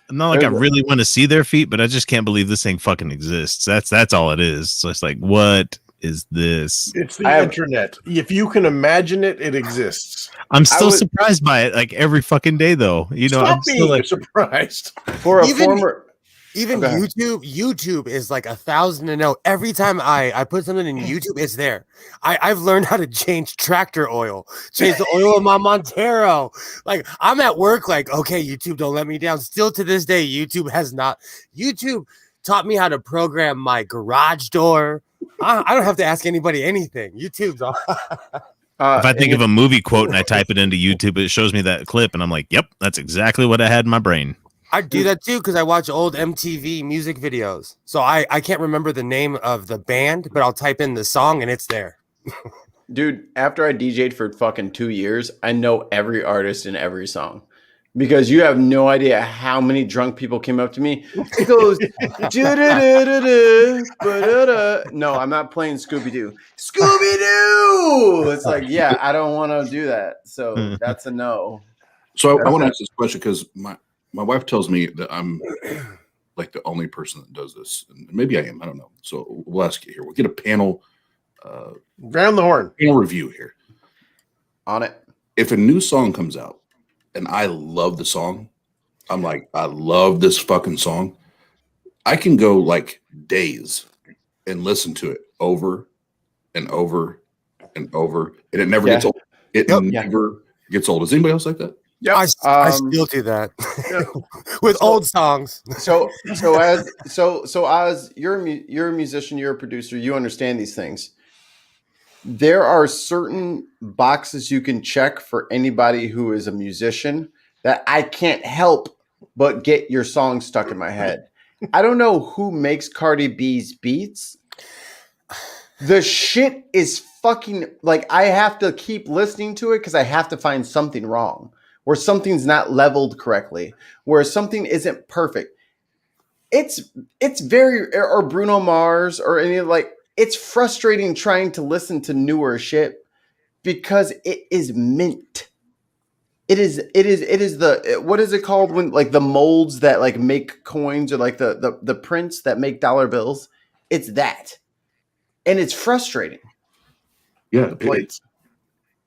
Not like I really want to see their feet, but I just can't believe this thing fucking exists. That's all it is. So it's like, what is this? It's the internet. If you can imagine it, it exists. I'm still surprised by it, like every fucking day, though. You know, Stop I'm still being like surprised. For a former. Even Okay. YouTube is like 1,000 to know. Every time I put something in YouTube, it's there. I've learned how to change tractor oil, change the oil of my Montero. Like I'm at work, like, okay, YouTube, don't let me down. Still to this day, YouTube has not. YouTube taught me how to program my garage door. I don't have to ask anybody anything. YouTube's all. if I think of a movie quote and I type it into YouTube, it shows me that clip, and I'm like, yep, that's exactly what I had in my brain. I do that too because I watch old MTV music videos. So I can't remember the name of the band, but I'll type in the song and it's there. Dude, after I DJ'd for fucking 2 years, I know every artist in every song. Because you have no idea how many drunk people came up to me. It goes, "Do-do-do-do-do, ba-da-da." No, I'm not playing Scooby-Doo. Scooby-Doo! It's like, yeah, I don't want to do that. So that's a no. So I want to ask this question because my wife tells me that I'm like the only person that does this, and maybe I am. I don't know. So we'll ask you here. We'll get a panel, round the horn, panel review here on it. If a new song comes out and I love the song, I'm like, I love this fucking song. I can go like days and listen to it over and over and over, and it never gets old. It never gets old. Is anybody else like that? Yep. I still do that with old songs. So as you're a musician, you're a producer, you understand these things. There are certain boxes you can check for anybody who is a musician that I can't help but get your song stuck in my head. I don't know who makes Cardi B's beats. The shit is fucking like I have to keep listening to it because I have to find something wrong. Where something's not leveled correctly, where something isn't perfect. It's very, or Bruno Mars or any like, it's frustrating trying to listen to newer shit because it is mint. It is the, what is it called when like the molds that like make coins or like the prints that make dollar bills? It's that. And it's frustrating. Yeah. It's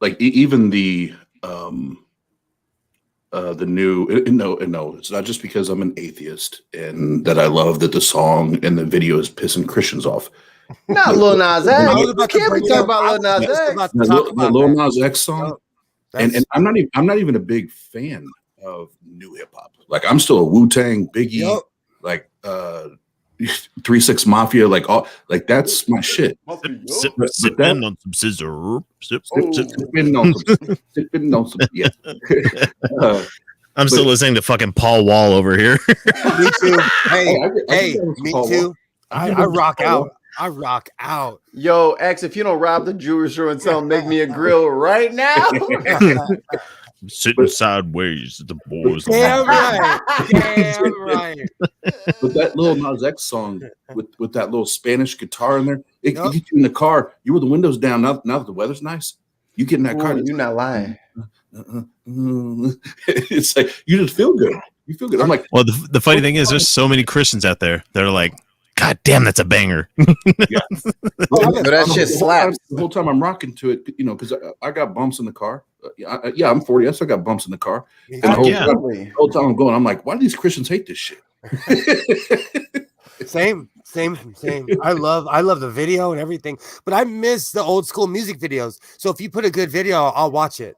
like even the new no, it's not just because I'm an atheist and that I love that the song and the video is pissing Christians off. Not Lil Nas X. You can't be talking about Lil Nas X. The Lil Nas X song, and I'm not even a big fan of new hip hop. Like I'm still a Wu-Tang, Biggie, like 3-6 Mafia, like all like that's my shit. Sipping on some scissor. Sipping on some, yeah. I'm still listening to fucking Paul Wall over here. Me too. Hey, I me too. I rock out. I rock out. Yo, X, if you don't rob the jewelry store and tell them, make me a grill right now. Sitting sideways, the boys. Damn right. Damn right. But that little Nas X song with that little Spanish guitar in there, it gets you in the car. You were the windows down. Now that the weather's nice, you get in that car. You're not lying. It's like you just feel good. You feel good. I'm like, well, the funny thing is, there's so many Christians out there that are like, God damn, that's a banger. That shit slaps. The whole time I'm rocking to it, you know, because I got bumps in the car. Yeah, I'm 40. I still got bumps in the car. And the whole time I'm going, I'm like, why do these Christians hate this shit? Same. I love the video and everything, but I miss the old school music videos. So if you put a good video, I'll watch it.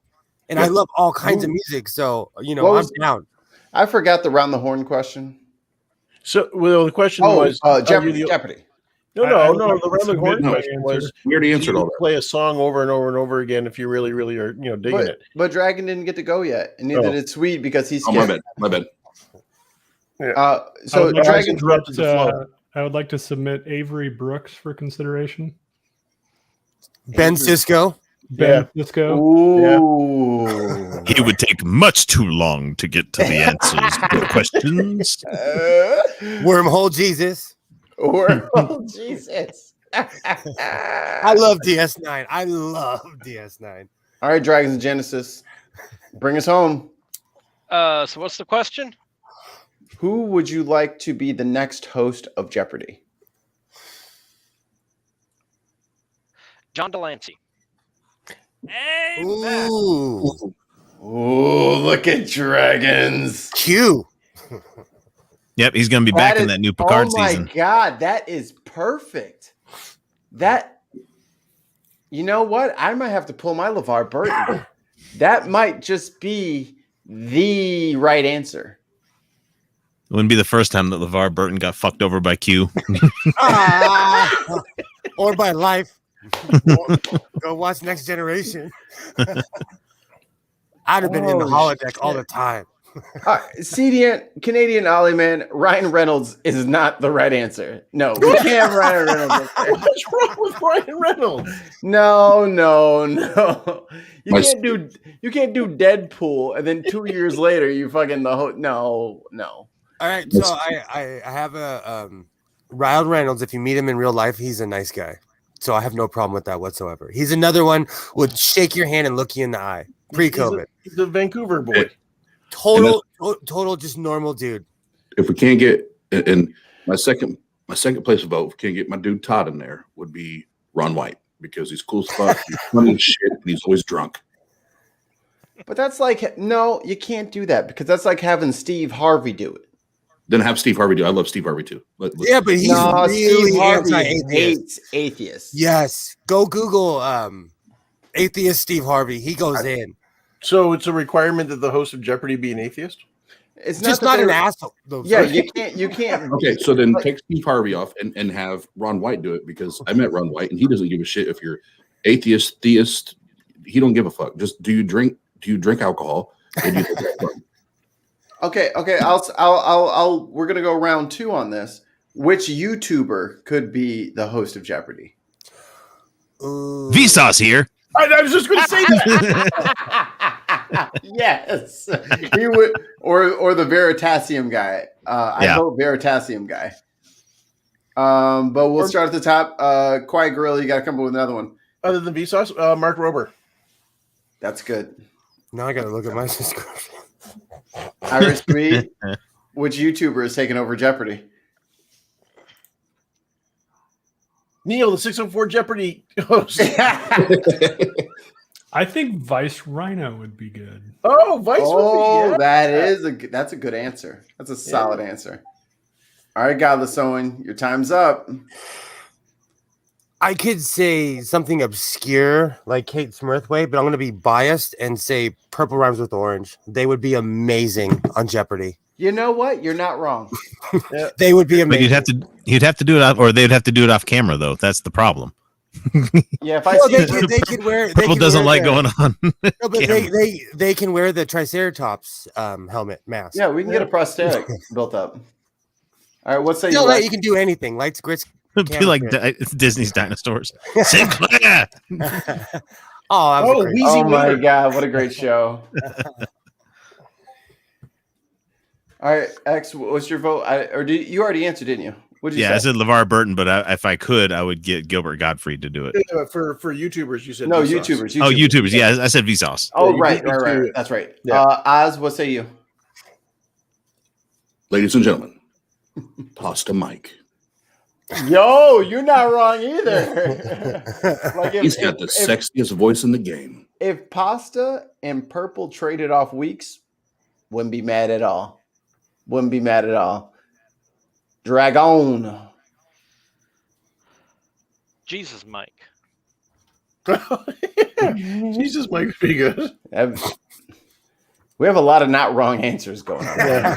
And I love all kinds of music, so I'm down. I forgot the round the horn question. So, well, the question was Jeopardy. Jeopardy. No. The round the horn question was: we already answered all that. Play a song over and over and over again if you really, really are, digging it. But Dragon didn't get to go yet, and neither did Sweet because he's scared. My bad. Yeah. So Dragon interrupted the flow. I would like to submit Avery Brooks for consideration. Ben Cisco. Cisco. Ooh. He would take much too long to get to the answers to the questions. Wormhole Jesus. Wormhole Jesus. I love DS9. I love DS9. All right, Dragons and Genesis. Bring us home. So what's the question? Who would you like to be the next host of Jeopardy? John Delancey. Ooh. Ooh, look at Dragons. Q. Yep, he's going to be back in that new Picard season. Oh my God, that is perfect. You know what? I might have to pull my LeVar Burton. That might just be the right answer. It wouldn't be the first time that LeVar Burton got fucked over by Q. Or by life. Go watch Next Generation. I'd have been in the holodeck all the time. CDN, Canadian Ollie man, Ryan Reynolds is not the right answer. No, we can't have Ryan Reynolds. What's wrong with Ryan Reynolds? No. You can't do Deadpool and then 2 years later you fucking no. All right, so I have a Ryan Reynolds. If you meet him in real life, he's a nice guy. So I have no problem with that whatsoever. He's another one would shake your hand and look you in the eye. Pre-COVID. He's a Vancouver boy. Total, just normal dude. If we can't get in my second place vote, if we can't get my dude Todd in there, would be Ron White because he's cool as fuck. He's funny as shit, and he's always drunk. But that's like no, you can't do that because that's like having Steve Harvey do it. Then have Steve Harvey do. I love Steve Harvey too. Yeah, but he's really anti-atheist. Hates atheists. Yes, go Google atheist Steve Harvey. He goes in. So it's a requirement that the host of Jeopardy be an atheist. It's just not an asshole. Yeah, you can't. Okay, so then take Steve Harvey off and have Ron White do it because I met Ron White and he doesn't give a shit if you're atheist, theist. He don't give a fuck. Just do you drink alcohol? And Okay. I'll. We're gonna go round 2 on this. Which YouTuber could be the host of Jeopardy? Vsauce here. I was just going to say that. Yes, he would, or the Veritasium guy. I vote Veritasium guy. But we'll start at the top. Quiet Gorilla, you got to come up with another one. Other than Vsauce, Mark Rober. That's good. Now I got to look at my subscription. Irish Sweet, which YouTuber is taking over Jeopardy? Neil, the 604 Jeopardy host. I think Vice Rhino would be good. Oh, Vice would be. Yeah. That's a good answer. That's a solid answer. All right, Godless Owen, your time's up. I could say something obscure like Kate Smurthwaite, but I'm going to be biased and say Purple Rhymes with Orange. They would be amazing on Jeopardy. You know what? You're not wrong. They would be amazing. But you'd have to do it off, or they'd have to do it off camera though. That's the problem. Yeah, if I see they could wear. Purple doesn't like going on. No, but they can wear the Triceratops helmet mask. Yeah, we can get a prosthetic built up. All right, what's that? Still, you can do anything. Lights, grits. It'd be like Disney's dinosaurs. Sinclair. Oh my God, what a great show. All right, X, what's your vote? You already answered, didn't you? What'd you say? I said LeVar Burton, but if I could, I would get Gilbert Gottfried to do it. For YouTubers, you said no, Vsauce. YouTubers. Oh, YouTubers. Yeah, I said Vsauce. Oh, right. That's right. Yeah. Oz, what say you? Ladies and gentlemen, Pasta Mike. Yo, you're not wrong either. He's got the sexiest voice in the game. If Pasta and Purple traded off weeks, wouldn't be mad at all. Dragon. Jesus, Mike. Jesus might be good. We have a lot of not wrong answers going on.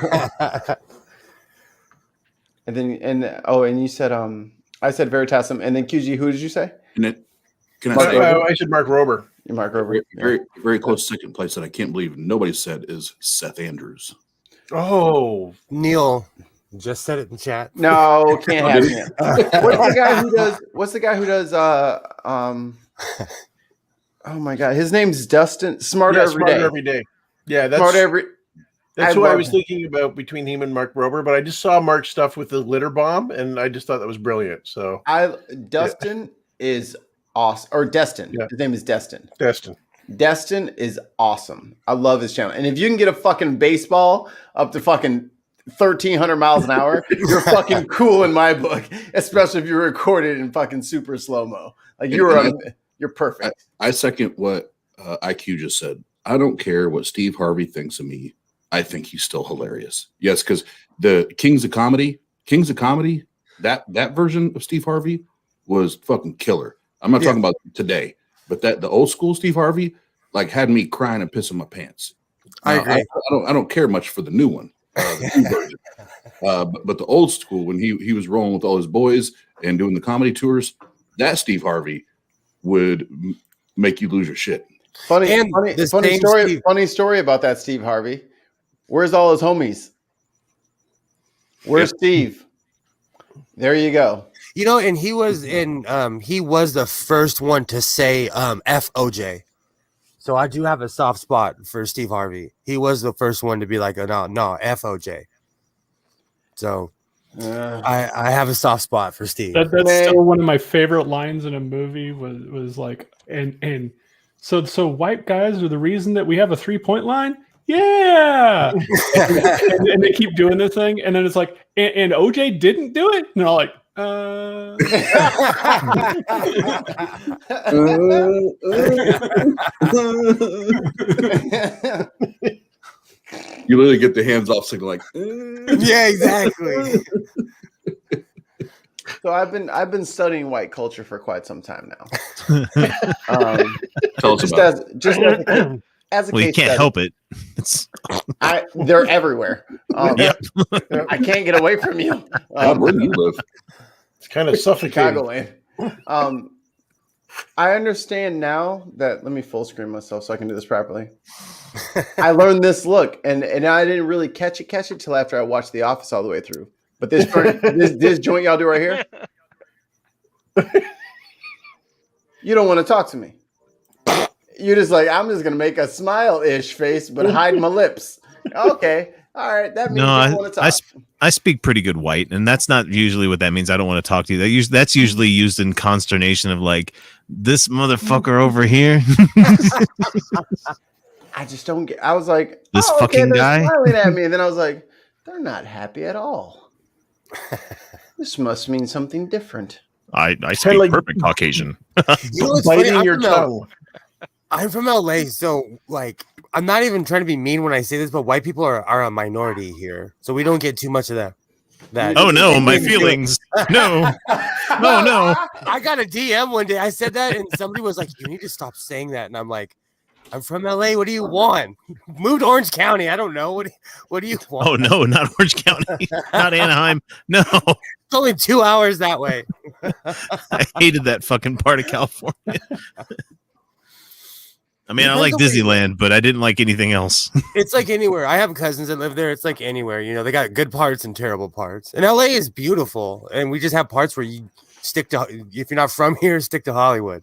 And you said I said Veritasum, and then QG. Who did you say? Can I Mark say Rober? I said Mark Rober. Mark Rober. Very close second place that I can't believe nobody said is Seth Andrews. Oh, Neil just said it in chat. No, can't have him. What's the guy who does oh my god, his name's Dustin. Smarter every day. Yeah, that's Smarter every. That's who I was thinking about between him and Mark Rober, but I just saw Mark's stuff with the glitter bomb, and I just thought that was brilliant. So Dustin is awesome, or Destin. Yeah. His name is Destin. Destin is awesome. I love his channel, and if you can get a fucking baseball up to fucking 1,300 miles an hour, you're fucking cool in my book. Especially if you record it in fucking super slow mo. Like you're perfect. I second what IQ just said. I don't care what Steve Harvey thinks of me. I think he's still hilarious. Yes, because the Kings of Comedy, that version of Steve Harvey was fucking killer. I'm not talking about today, but the old school Steve Harvey like had me crying and pissing my pants. I agree. I don't care much for the new one, the new version. But the old school, when he was rolling with all his boys and doing the comedy tours, that Steve Harvey would make you lose your shit. Funny story about that Steve Harvey. Where's all his homies? Where's Steve? There you go. You know, and he was the first one to say FOJ. So I do have a soft spot for Steve Harvey. He was the first one to be like, no, FOJ. So I have a soft spot for Steve. That's still one of my favorite lines in a movie was like, and so white guys are the reason that we have a 3-point line. Yeah, and they keep doing this thing, and then it's like, and OJ didn't do it, and they're all like, You literally get the hands off signal like, yeah, exactly. So I've been studying white culture for quite some time now. Tell us about it. As a well, case you can't study, help it. they're everywhere. Yep. I can't get away from you. God, where do you live? It's kind of suffocating. Chicagoland. I understand now that. Let me full screen myself so I can do this properly. I learned this look, and I didn't really catch it till after I watched The Office all the way through. But this joint y'all do right here, you don't want to talk to me. You're just like, I'm just gonna make a smile-ish face, but hide my lips. Okay, all right. That means you don't want to talk. I speak pretty good white, and that's not usually what that means. I don't want to talk to you. That's usually used in consternation of like this motherfucker over here. I just don't get. I was like, this fucking guy smiling at me, and then I was like, they're not happy at all. This must mean something different. I speak perfect Caucasian. You know what's biting funny? your tongue. I'm from LA, so like I'm not even trying to be mean when I say this, but white people are a minority here, so we don't get too much of that. Oh no, my feelings. No. I got a DM one day. I said that, and somebody was like, "You need to stop saying that." And I'm like, "I'm from LA. What do you want? Move to Orange County. I don't know. What do you want?" Oh no, not Orange County, not Anaheim. No, it's only 2 hours that way. I hated that fucking part of California. I mean, I like Disneyland, but I didn't like anything else. It's like anywhere. I have cousins that live there. It's like anywhere. You know, they got good parts and terrible parts. And LA is beautiful. And we just have parts where you stick to, if you're not from here, stick to Hollywood.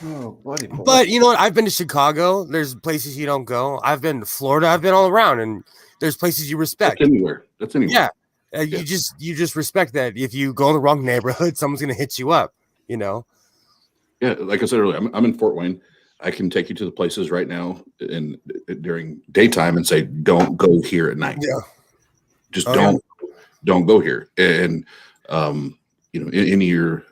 Oh, buddy. But you know what? I've been to Chicago. There's places you don't go. I've been to Florida. I've been all around. And there's places you respect. That's anywhere. Yeah. You just respect that if you go in the wrong neighborhood, someone's going to hit you up, you know? Yeah, like I said earlier, I'm in Fort Wayne. I can take you to the places right now during daytime and say, don't go here at night. Yeah. Just don't go here. And in your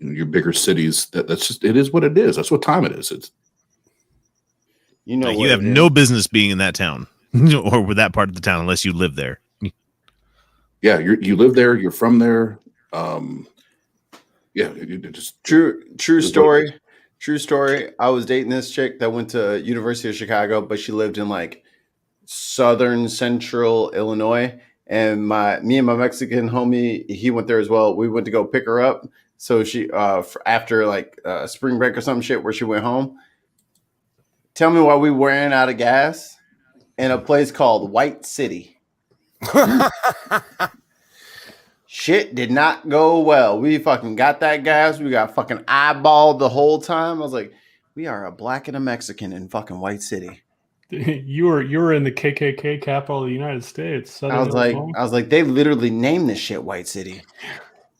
your bigger cities, that's just, it is what it is. That's what time it is. It's you have no business being in that town. or with that part of the town, unless you live there. Yeah, you live there. You're from there. Yeah, it just True story. True story. I was dating this chick that went to University of Chicago, but she lived in like southern central Illinois. And me and my Mexican homie, he went there as well. We went to go pick her up. So she after like spring break or some shit where she went home. Tell me why we ran out of gas in a place called White City. Shit did not go well. We fucking got that gas. We got fucking eyeballed the whole time. I was like, we are a black and a Mexican in fucking White City. You were in the KKK capital of the United States. I was like, they literally named this shit White City.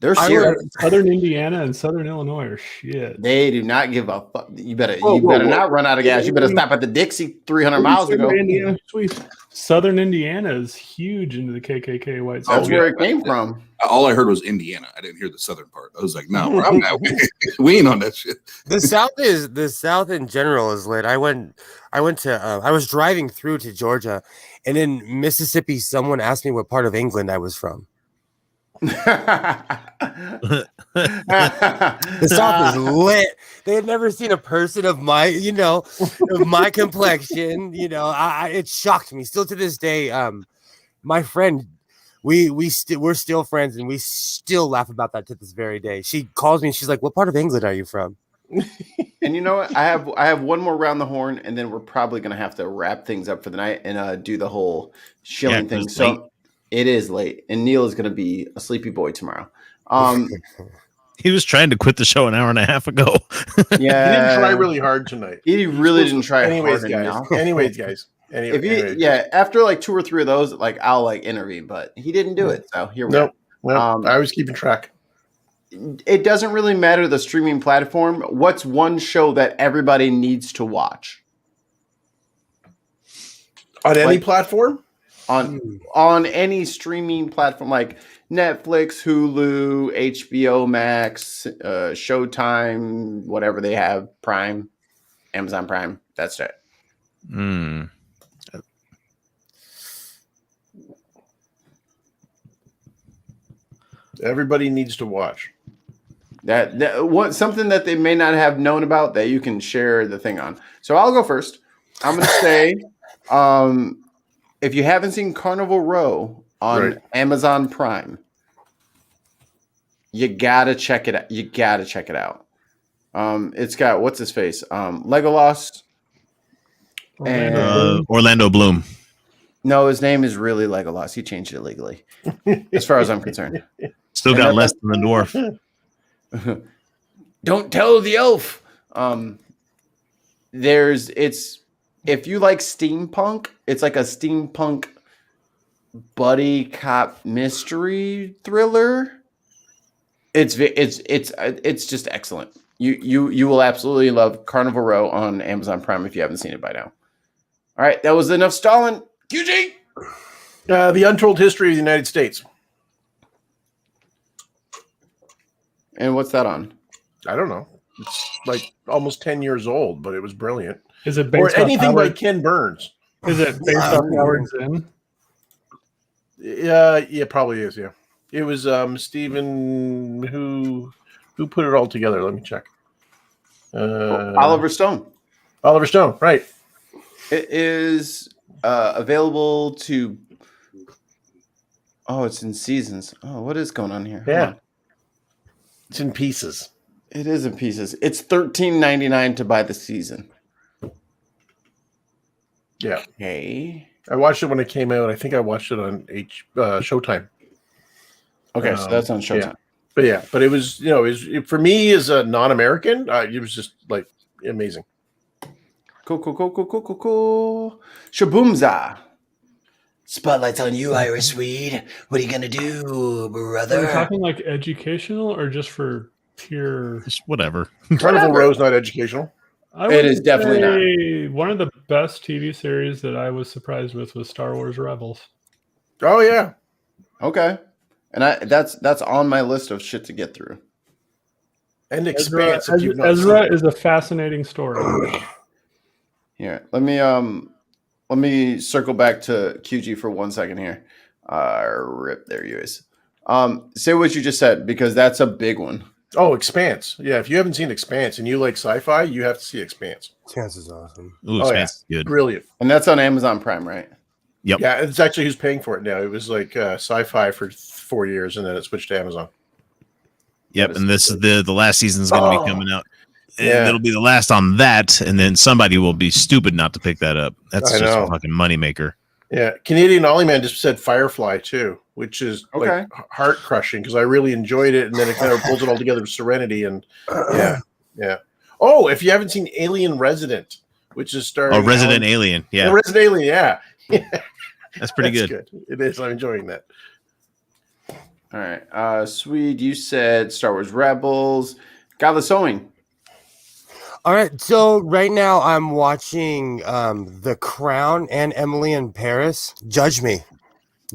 They're serious. Southern Indiana and Southern Illinois are shit. They do not give a fuck. You better not run out of gas. You better stop at the Dixie 300 miles ago. Indiana, sweet. Southern Indiana is huge into the KKK white. That's where it came from. All I heard was Indiana. I didn't hear the southern part. I was like, no, I'm not. We ain't on that shit. The South in general is lit. I was driving through to Georgia, and in Mississippi, someone asked me what part of England I was from. The South is lit. They had never seen a person of my, of my complexion. It shocked me. Still to this day, my friend, we're still friends, and we still laugh about that to this very day. She calls me and she's like, "What part of England are you from?" And you know what? I have one more round the horn, and then we're probably gonna have to wrap things up for the night and do the whole shilling thing. So. Late. It is late, and Neil is going to be a sleepy boy tomorrow. He was trying to quit the show an hour and a half ago. Yeah, he didn't try really hard tonight. He really didn't try anyways, hard guys. enough. Anyways, guys. After like 2 or 3 of those, like I'll like intervene, but he didn't do it. So here we go. Well, I was keeping track. It doesn't really matter the streaming platform. What's one show that everybody needs to watch on any platform? On any streaming platform like Netflix, Hulu, HBO Max, Showtime, whatever they have, Prime, Amazon Prime. That's it. Everybody needs to watch that something that they may not have known about that you can share the thing on. So I'll go first. I'm going to say, if you haven't seen Carnival Row on Amazon Prime, you gotta check it out. It's got what's his face, Legolas, and Orlando Bloom. No, his name is really Legolas. He changed it legally, as far as I'm concerned. Still got less than the dwarf. Don't tell the elf. If you like steampunk, it's like a steampunk buddy cop mystery thriller. It's just excellent. You will absolutely love Carnival Row on Amazon Prime if you haven't seen it by now. All right, that was enough stalling. QG. The Untold History of the United States. And what's that on? I don't know. It's like almost 10 years old, but it was brilliant. Is it based or anything on by Ken Burns? Is it based on Howard Zinn? Yeah, probably is. Yeah, it was Stephen who put it all together. Let me check. Oliver Stone. Oliver Stone, right? It is available to. Oh, it's in seasons. Oh, what is going on here? Yeah, it's in pieces. It is in pieces. It's $13.99 to buy the season. Yeah. Okay. I watched it when it came out. I think I watched it on Showtime. Okay, so that's on Showtime. Yeah. But it was, for me as a non-American, it was just like amazing. Cool. Shaboomza. Spotlight's on you, Irish Weed. What are you gonna do, brother? Are we talking like educational or just for pure? Just whatever. Carnival Row's not educational. It is definitely not. One of the best TV series that I was surprised with was Star Wars Rebels. Oh yeah. Okay. And that's on my list of shit to get through. And Expanse. Ezra is a fascinating story. Here, let me let me circle back to QG for 1 second here. Rip, there you is. Say what you just said because that's a big one. Oh, Expanse. Yeah, if you haven't seen Expanse and you like sci-fi, you have to see Expanse. Expanse is awesome. Ooh, Expanse is good. Brilliant. And that's on Amazon Prime, right? Yep. Yeah, it's actually who's paying for it now. It was like sci-fi for 4 years, and then it switched to Amazon. Yep, and this is the last season's going to be coming out. And Yeah. it'll be the last on that, and then somebody will be stupid not to pick that up. That's I just know. a fucking moneymaker. Yeah, Canadian Ollie-Man just said Firefly too, which is like heart crushing because I really enjoyed it, and then it kind of pulls it all together with Serenity, and yeah. Oh, if you haven't seen Alien Resident, which is starring Resident Alien, yeah. Resident Alien, yeah. That's pretty good. It is. I'm enjoying that. All right. Swede, you said Star Wars Rebels. Godless Sewing. All right, so right now I'm watching The Crown and Emily in Paris. Judge me.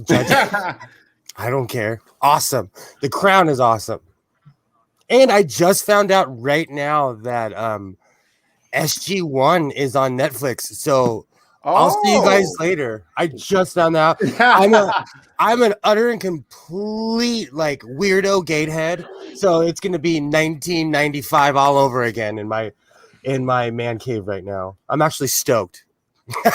Judge me. I don't care. Awesome. The Crown is awesome. And I just found out right now that SG1 is on Netflix. So I'll see you guys later. I just found out. I'm an utter and complete like weirdo gatehead. So it's gonna be 1995 all over again in my man cave right now. I'm actually stoked.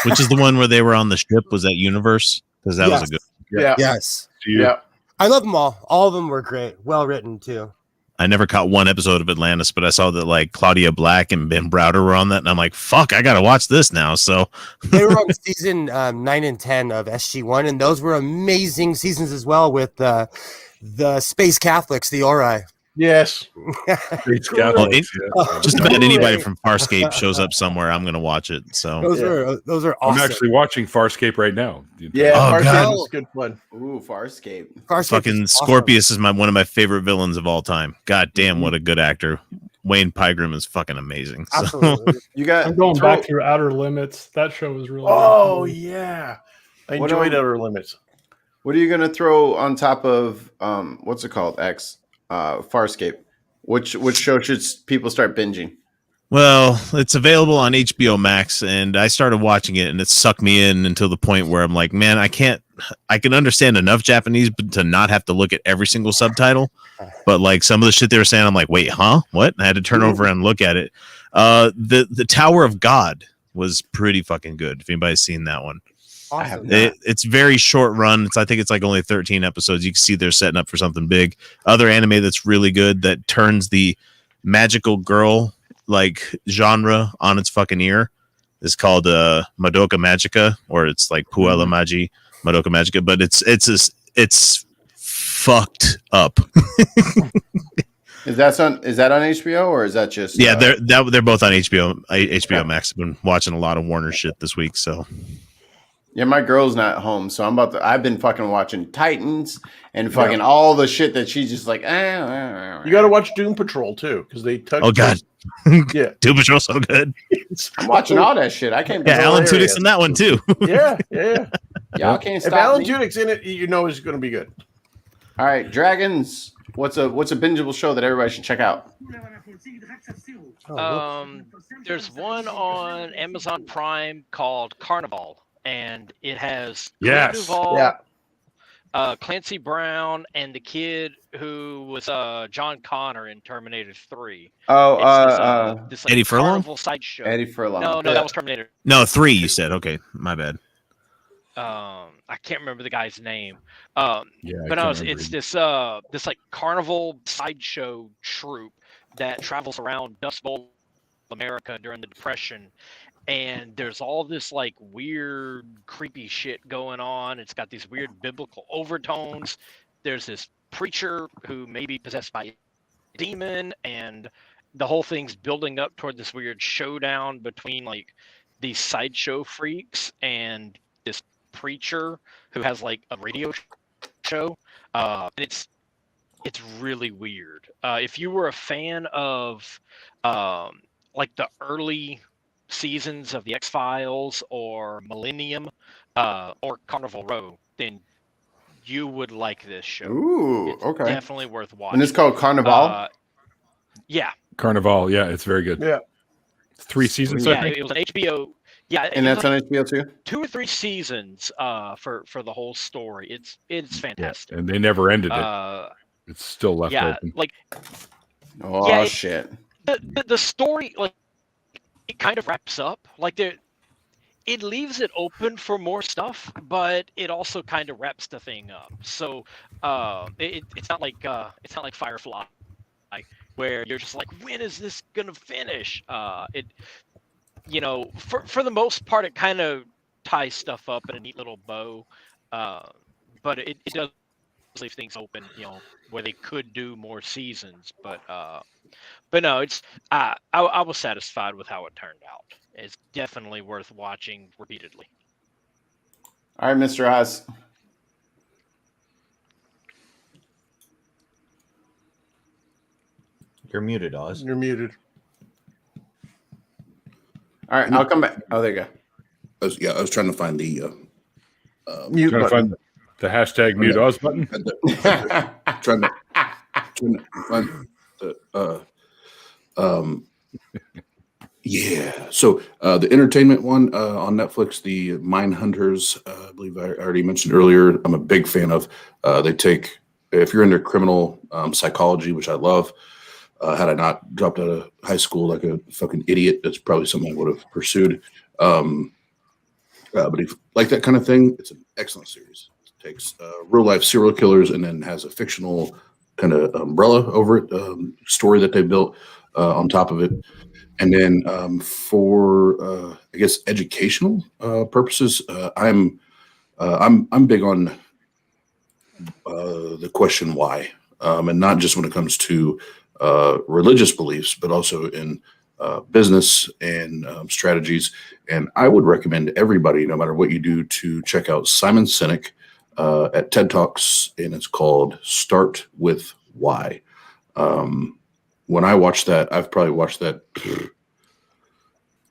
Which is the one where they were on the ship? Was that Universe? Because that was a good. Yeah. Yes. Yeah. I love them all. All of them were great. Well written too. I never caught one episode of Atlantis, but I saw that like Claudia Black and Ben Browder were on that, and I'm like, fuck, I gotta watch this now. So they were on season 9 and 10 of SG1, and those were amazing seasons as well with the Space Catholics, the Ori. Yes. just about anybody from Farscape shows up somewhere, I'm gonna watch it. So those are awesome. I'm actually watching Farscape right now. Yeah, Oh, God. Farscape is good fun. Ooh, Farscape. Fucking Scorpius is one of my favorite villains of all time. God damn, what a good actor. Wayne Pygram is fucking amazing. So. Absolutely. I'm going back through Outer Limits. That show was really Oh good. yeah. I enjoyed Outer Limits. What are you gonna throw on top of what's it called? Farscape. Which show should people start binging? Well, it's available on HBO Max, and I started watching it, and it sucked me in until the point where I'm like, man, I can understand enough Japanese but to not have to look at every single subtitle. But like some of the shit they were saying, I'm like, wait, huh? What? And I had to turn over and look at it. The Tower of God was pretty fucking good. If anybody's seen that one. Awesome. It's very short run. I think it's like only 13 episodes. You can see they're setting up for something big. Other anime that's really good that turns the magical girl like genre on its fucking ear is called Madoka Magica, or it's like Puella Magi Madoka Magica, but it's fucked up. Is that on HBO or is that just yeah? They're both on HBO Max. I've been watching a lot of Warner shit this week, so. Yeah, my girl's not home, so I've been fucking watching Titans and fucking all the shit that she's just like. You got to watch Doom Patrol too, because they touch. Oh god, yeah, Doom Patrol's so good. I'm watching all that shit. I can't. Yeah, Alan Tudyk's in that one too. yeah. Y'all can't stop If Alan me. Tudyk's in it, you know it's going to be good. All right, Dragons. What's a bingeable show that everybody should check out? There's one on Amazon Prime called Carnival, and it has Yes. Duvall, Clancy Brown, and the kid who was John Connor in Terminator 3. Oh, this Eddie Furlong? Carnival sideshow. Eddie Furlong. No, that was Terminator. No, 3. You said okay. My bad. I can't remember the guy's name. Yeah, but no, it's this like carnival sideshow troupe that travels around Dust Bowl America during the Depression, and there's all this like weird, creepy shit going on. It's got these weird biblical overtones. There's this preacher who may be possessed by a demon, and the whole thing's building up toward this weird showdown between like these sideshow freaks and this preacher who has like a radio show. And it's really weird. If you were a fan of like the early seasons of the X-Files or Millennium or Carnival Row, then you would like this show. Ooh, it's okay. definitely worth watching. And it's called Carnival. Yeah. Carnival. Yeah, it's very good. Yeah. 3 seasons. I Yeah, think. it was an HBO. Yeah, And it's that's on HBO too. 2 or 3 seasons for the whole story. It's fantastic. And they never ended it. Uh, It's still left yeah, open. like Oh yeah, shit! the story, like, it kind of wraps up. Like it leaves it open for more stuff, but it also kind of wraps the thing up. So it's not like Firefly, where you're just like, when is this gonna finish? For the most part, it kind of ties stuff up in a neat little bow, but it does leave things open, where they could do more seasons. But no, it's I was satisfied with how it turned out. It's definitely worth watching repeatedly. All right, Mr. Oz. You're muted, Oz. You're muted. All right, I'll come back. Oh, there you go. I was trying to find the Mute Trying to button. find the hashtag mute Oz button. trying to find the yeah. So the entertainment one on Netflix, the Mindhunters, I believe I already mentioned earlier. I'm a big fan of. They take, if you're into criminal psychology, which I love. Had I not dropped out of high school like a fucking idiot, that's probably something I would have pursued. But if you like that kind of thing, it's an excellent series. It takes real life serial killers and then has a fictional kind of umbrella over it, story that they built on top of it. And then for I guess educational purposes, I'm big on the question why, and not just when it comes to religious beliefs, but also in business and strategies. And I would recommend everybody, no matter what you do, to check out Simon Sinek at TED Talks, and it's called Start With Why. When I watch that, I've probably watched that,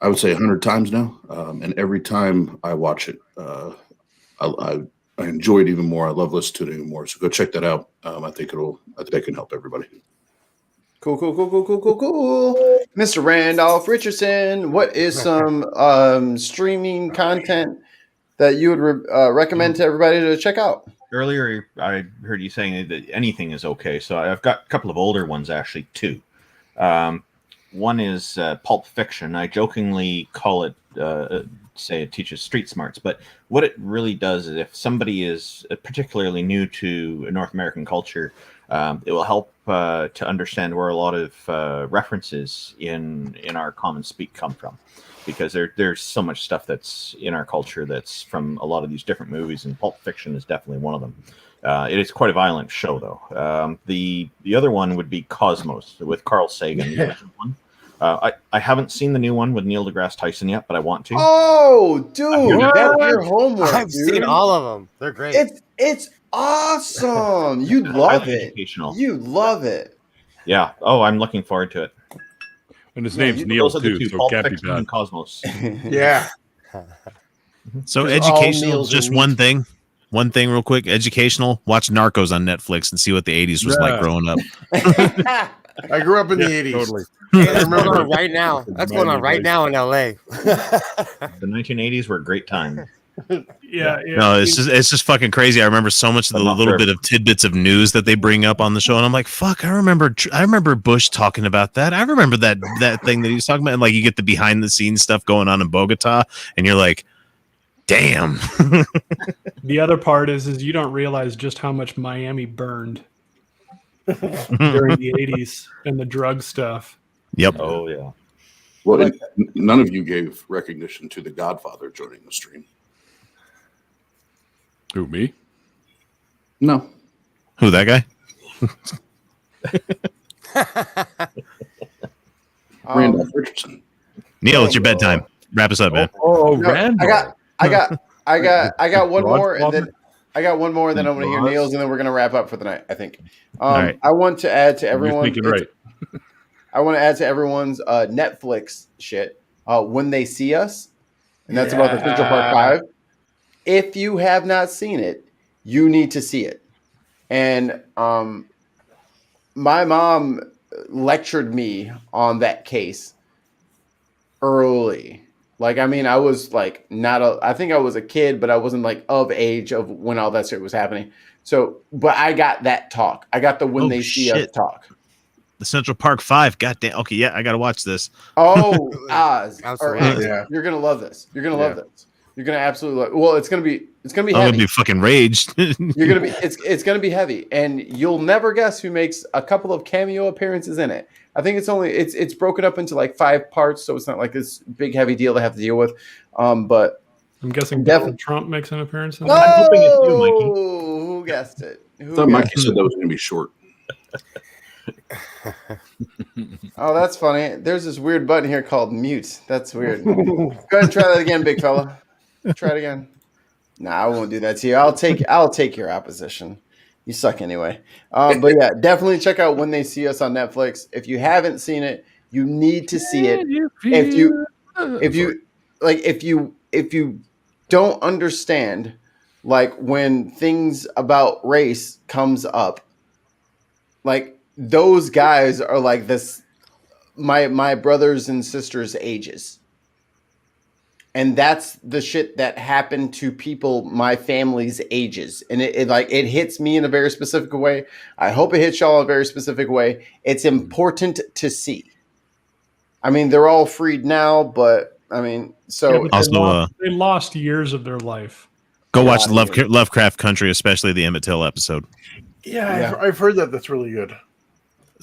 I would say 100 times now. And every time I watch it, I enjoy it even more. I love listening to it even more. So go check that out. I think it can help everybody. Cool. Mr. Randolph Richardson, what is some streaming content that you would recommend to everybody to check out? Earlier, I heard you saying that anything is okay. So I've got a couple of older ones, actually, too. One is Pulp Fiction. I jokingly call it, say it teaches street smarts. But what it really does is if somebody is particularly new to North American culture, it will help to understand where a lot of references in our common speak come from, because there's so much stuff that's in our culture that's from a lot of these different movies, and Pulp Fiction is definitely one of them. It is quite a violent show, though. The other one would be Cosmos with Carl Sagan. The original one. I haven't seen the new one with Neil deGrasse Tyson yet, but I want to. Oh, dude, that's your homework. I've seen all of them. They're great. It's awesome. You'd love Highly it. educational. You love it. Yeah. Oh, I'm looking forward to it. And his name's Neil, Those are the too, two, so it Pulp can't be Fiction bad. and Cosmos. Yeah. So Just all educational, meals just and one meat. thing. One thing real quick. Educational. Watch Narcos on Netflix and see what the 80s was like Yeah. growing up. I grew up in the 80s. Totally. Hey, that's going on right now. That's going on right now in LA. The 1980s were a great time. Yeah. No, it's just fucking crazy. I remember so much of the But not little for bit of tidbits of news that they bring up on the show, and I'm like, fuck, I remember Bush talking about that. I remember that thing that he was talking about, and like you get the behind the scenes stuff going on in Bogota, and you're like, damn. The other part is you don't realize just how much Miami burned during the 80s and the drug stuff. Yep. Oh, yeah. Well, and none of you gave recognition to the Godfather joining the stream. Who, me? No. Who, that guy? Randolph Richardson. Neil, it's your bedtime. Wrap us up, man. Oh, No, Randall. I got one more, and then Godfather? I got one more, and then I'm going to hear Ross? Neil's, and then we're going to wrap up for the night, I think. right. I want to add to everyone. You're thinking right. I want to add to everyone's Netflix shit. When They See Us, and that's about the Central Park 5. If you have not seen it, you need to see it. And my mom lectured me on that case early, Like, I mean, I was like I think I was a kid, but I wasn't like of age of when all that shit was happening. So, but I got that talk. I got the when they see us talk. The Central Park 5. Goddamn. Okay, yeah, I gotta watch this. Oh, Oz. Or Absolutely. Oz. You're gonna love this. You're gonna love this. You're gonna absolutely love. Well, it's gonna be I'm heavy. gonna be fucking raged. You're gonna be. It's gonna be heavy, and you'll never guess who makes a couple of cameo appearances in it. I think it's broken up into like 5 parts, so it's not like this big heavy deal to have to deal with. But I'm guessing Definitely- Donald Trump makes an appearance in oh, that. hoping it's you, Mikey. who guessed it? I Who thought guessed Mikey said that was going to be short. Oh, that's funny. There's this weird button here called mute. That's weird. Go ahead and try that again, big fella. Try it again. Nah, I won't do that to you. I'll take your opposition. You suck anyway. But yeah, definitely check out When They See Us on Netflix. If you haven't seen it, you need to see it. If you don't understand, like when things about race comes up, like those guys are like this, my brothers and sisters' ages. And that's the shit that happened to people my family's ages. And it hits me in a very specific way. I hope it hits y'all in a very specific way. It's important to see. I mean, they're all freed now, but I mean, so but Also, they lost years of their life. Go watch Lovecraft Country, especially the Emmett Till episode. Yeah, I've heard that. That's really good.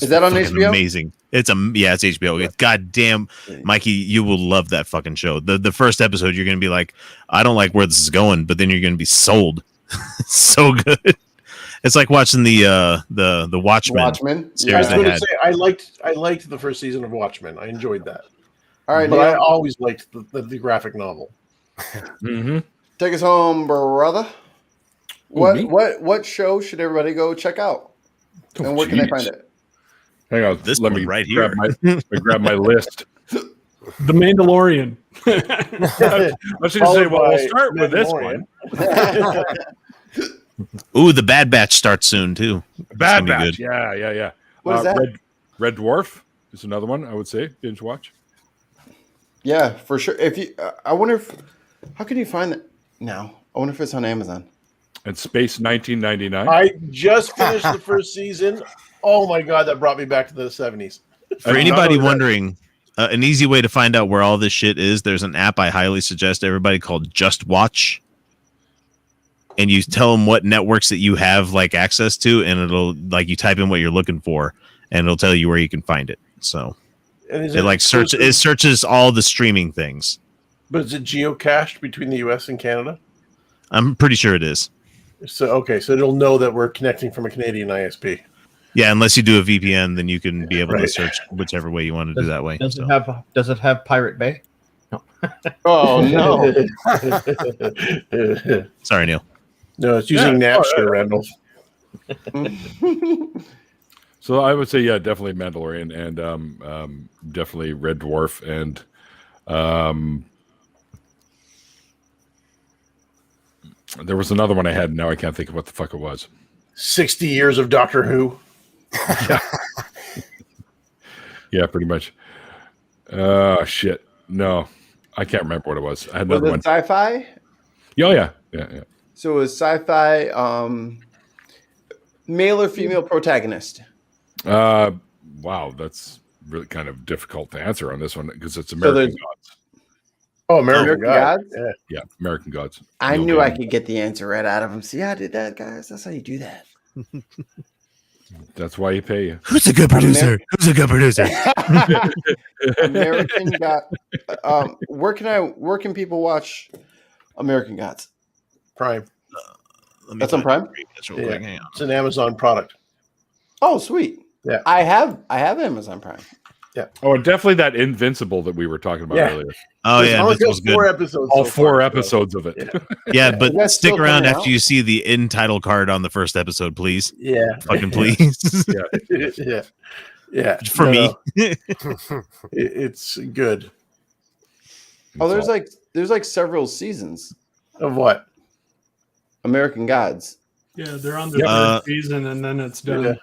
Is that on Fucking HBO? Amazing. It's HBO. It's goddamn, Mikey, you will love that fucking show. The first episode, you're gonna be like, I don't like where this is going, but then you're gonna be sold. So good. It's like watching the Watchmen series. I was going they to had. say I liked the first season of Watchmen. I enjoyed that. All right, but Neil. I always liked the graphic novel. Mm-hmm. Take us home, brother. me? What show should everybody go check out? And where can they find it? Hang on, This let one me right grab here. let me grab my list. The Mandalorian. I was going to say, well, we'll start with this one. Ooh, the Bad Batch starts soon too. It's Bad gonna be Batch. good. Yeah. What is that? Red Dwarf is another one I would say binge watch. Yeah, for sure. If you, I wonder if, how can you find that now? I wonder if it's on Amazon. And Space 1999. I just finished the first season. Oh my god, that brought me back to the 70s. For anybody wondering, an easy way to find out where all this shit is, there's an app I highly suggest everybody called Just Watch. And you tell them what networks that you have like access to, and it'll like you type in what you're looking for, and it'll tell you where you can find it. So And is it like exclusive? it searches all the streaming things. But is it geocached between the US and Canada? I'm pretty sure it is. So okay, so it'll know that we're connecting from a Canadian ISP. Yeah, unless you do a VPN, then you can be able to Right. search whichever way you want to do that way. Does So. it have Pirate Bay? No. Oh no! Sorry, Neil. No, it's using Napster, Randolph. So I would say, yeah, definitely Mandalorian and definitely Red Dwarf and there was another one I had. Now I can't think of what the fuck it was. 60 years of Doctor Who. Yeah, pretty much. Shit. No, I can't remember what it was. I had Was another it one. sci-fi? Oh, yeah. So it was sci-fi, male or female protagonist? Wow, that's really kind of difficult to answer on this one because it's American there's- Gods. Oh, American Gods? Yeah. Yeah, American Gods. I Neil knew I Gaiman. could get the answer right out of him. See, I did that, guys. That's how you do that. That's why you pay you. Who's a good producer? Who's a good producer? American God. Where can people watch American Gods? Prime. That's on Prime. Yeah. It's an Amazon product. Oh, sweet. Yeah. I have Amazon Prime. Yeah. Oh, and definitely that Invincible that we were talking about Yeah. earlier. Oh There's yeah, only this was got 4 good. episodes. All so 4 far, so- episodes of it. Yeah, Is but that stick still around coming after out? you see the end title card on the first episode, please. Yeah. Fucking please. Yeah. Yeah. For me. It's good. Oh, there's like several seasons. Of what? American Gods. Yeah, they're on the Yeah. third season, and then it's done. Yeah.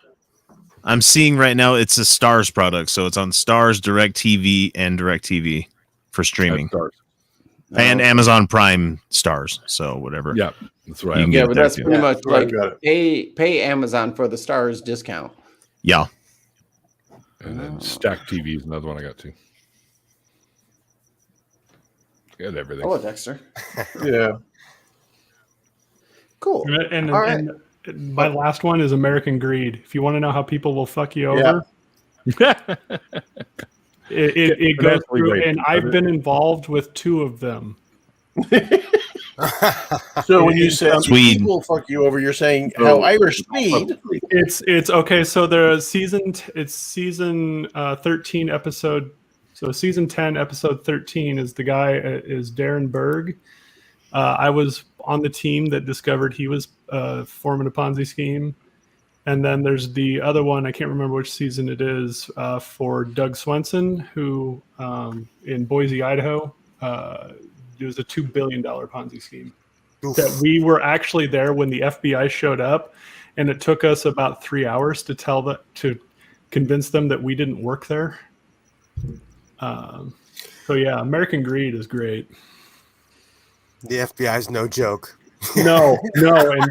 I'm seeing right now it's a Stars product, so it's on Stars, DirecTV, and DirecTV for streaming. Stars. And Amazon Prime stars, so whatever. Yeah, that's right. You can Yeah, get it but there, that's too. pretty much like got it. pay Amazon for the stars discount. Yeah. And then Stack TV is another one I got too. Got everything. Hello, Dexter. Yeah. Cool. And, All right. and my last one is American Greed. If you want to know how people will fuck you over, it goes through, and I've been involved with 2 of them. So when you said Swede. people fuck you over, you're saying how Irish Swede. It's okay. So it's season 13 episode. So season 10 episode 13 is the guy is Darren Berg. I was on the team that discovered he was forming a Ponzi scheme. And then there's the other one, I can't remember which season it is, for Doug Swenson, who in Boise, Idaho, it was a $2 billion Ponzi scheme. Oof. That we were actually there when the FBI showed up, and it took us about 3 hours to convince them that we didn't work there. So yeah, American Greed is great. The FBI's no joke. No, and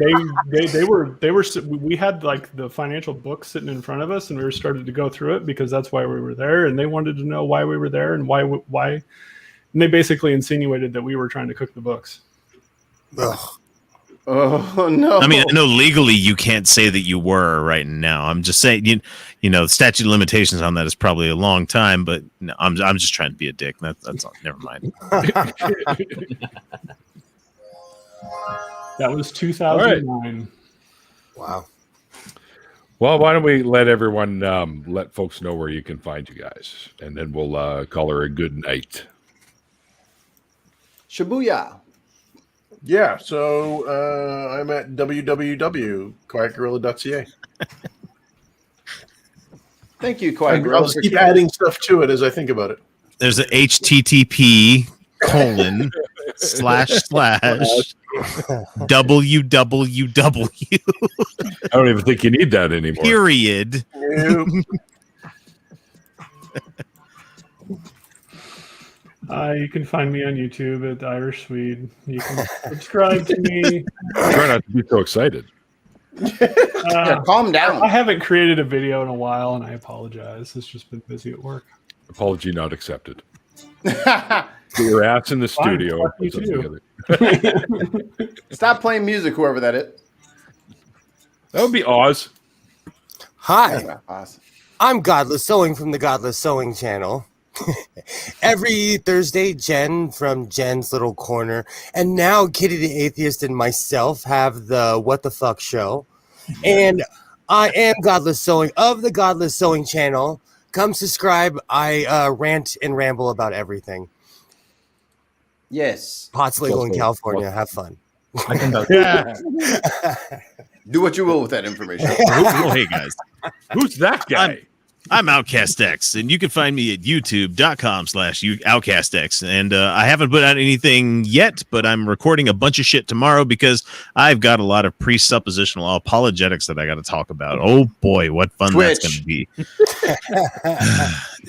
they were. We had like the financial book sitting in front of us, and we were started to go through it because that's why we were there, and they wanted to know why we were there and why. And they basically insinuated that we were trying to cook the books. Ugh. Oh no! I mean, I know legally you can't say that you were right now. I'm just saying, you know, the statute of limitations on that is probably a long time, but no, I'm just trying to be a dick. That's all. Never mind. That was 2009. Wow. Well, why don't we let everyone let folks know where you can find you guys, and then we'll call her a good night. Shibuya. Yeah, so I'm at www.quietgorilla.ca. Thank you, Quiet I'll Gorilla. just keep adding stuff to it as I think about it. There's a HTTP:// www. I don't even think you need that anymore. Period. Nope. You can find me on YouTube at Irish Swede. You can subscribe to me. Try not to be so excited. Yeah, calm down. I haven't created a video in a while, and I apologize. It's just been busy at work. Apology not accepted. Get your ass in the Fine, studio. fuck you and put too. something together. Stop playing music, whoever that is. That would be Oz. Hi, Awesome. I'm Godless Sewing from the Godless Sewing channel. Every Thursday, Jen from Jen's Little Corner, and now Kitty the Atheist and myself have the What the Fuck show. And I am Godless Sewing of the Godless Sewing channel. Come subscribe. I rant and ramble about everything. Yes. Pot's legal in California. Have fun. I can Do what you will with that information. Oh, hey guys, Who's that guy? I'm OutcastX, and you can find me at youtube.com/OutcastX. And I haven't put out anything yet, but I'm recording a bunch of shit tomorrow because I've got a lot of presuppositional apologetics that I got to talk about. Oh boy, what fun that's going to be.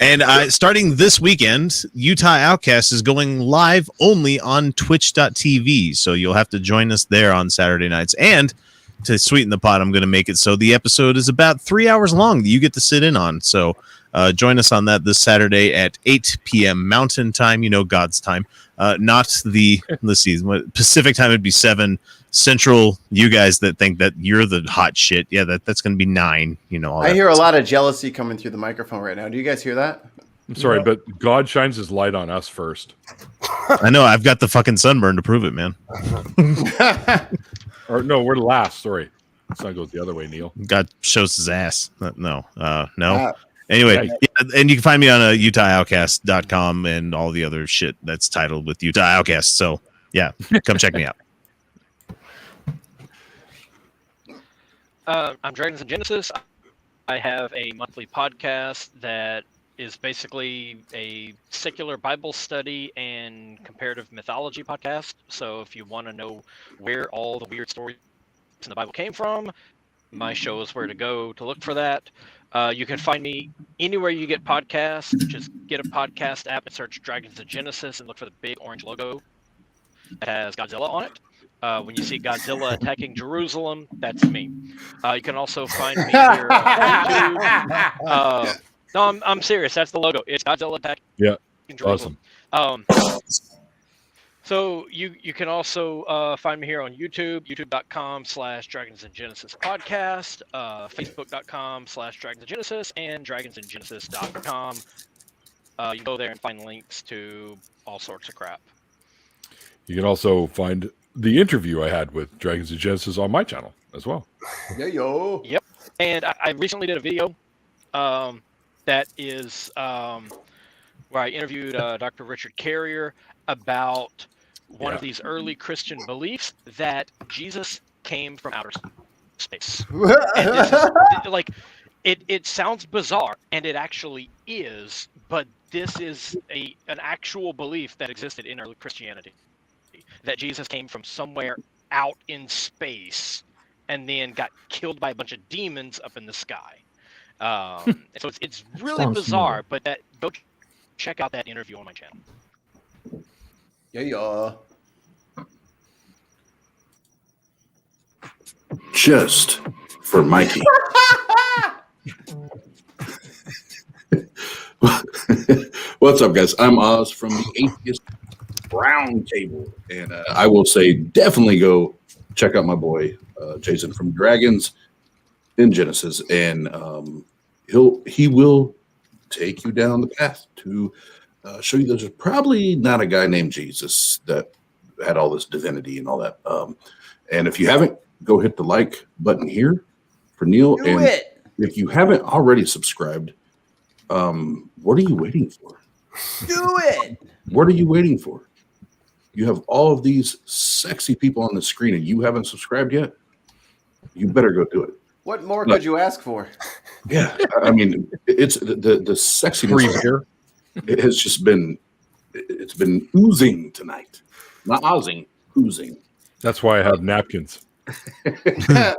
And starting this weekend, Utah Outcast is going live only on twitch.tv. So you'll have to join us there on Saturday nights. And to sweeten the pot, I'm going to make it so the episode is about 3 hours long that you get to sit in on. So join us on that this Saturday at 8 p.m. Mountain Time, you know, God's time. Not the, let's see, Pacific time would be 7. Central, you guys that think that you're the hot shit, yeah, that's going to be 9. You know, all I that hear a stuff. lot of jealousy coming through the microphone right now. Do you guys hear that? I'm sorry, but God shines his light on us first. I know, I've got the fucking sunburn to prove it, man. Or no, we're last. Sorry. The sun goes the other way, Neil. God shows his ass. No. Anyway, yeah, and you can find me on UtahOutcast.com and all the other shit that's titled with Utah Outcast. So, yeah, come check me out. I'm Dragons and Genesis. I have a monthly podcast that is basically a secular Bible study and comparative mythology podcast. So if you want to know where all the weird stories in the Bible came from, my show is where to go to look for that. You can find me anywhere you get podcasts. Just get a podcast app and search Dragons of Genesis and look for the big orange logo that has Godzilla on it. When you see Godzilla attacking Jerusalem, that's me. You can also find me here on YouTube. No, I'm serious. That's the logo. It's Godzilla attacking Jerusalem. Awesome. So you can also find me here on YouTube, youtube.com/Dragons and Genesis podcast, facebook.com/Dragons and Genesis, and dragonsandgenesis.com. You can go there and find links to all sorts of crap. You can also find the interview I had with Dragons and Genesis on my channel as well. Yeah, yo. Yep. And I recently did a video that is where I interviewed Dr. Richard Carrier about one of these early Christian beliefs that Jesus came from outer space. And this is, like, it sounds bizarre, and it actually is, but this is an actual belief that existed in early Christianity, that Jesus came from somewhere out in space and then got killed by a bunch of demons up in the sky. So it's really Sounds bizarre, but go check out that interview on my channel. Yeah. Just for Mikey. What's up, guys? I'm Oz from the Atheist Roundtable, and I will say definitely go check out my boy Jason from Dragons in Genesis, and he will take you down the path to show you there's probably not a guy named Jesus that had all this divinity and all that. And if you haven't, go hit the like button here for Neil. Do it. If you haven't already subscribed, what are you waiting for? Do it. What are you waiting for? You have all of these sexy people on the screen and you haven't subscribed yet? You better go do it. What more could you ask for? Yeah, I mean, it's the sexiness here. It has just been, it's been oozing tonight. Not oozing, oozing. That's why I have napkins. But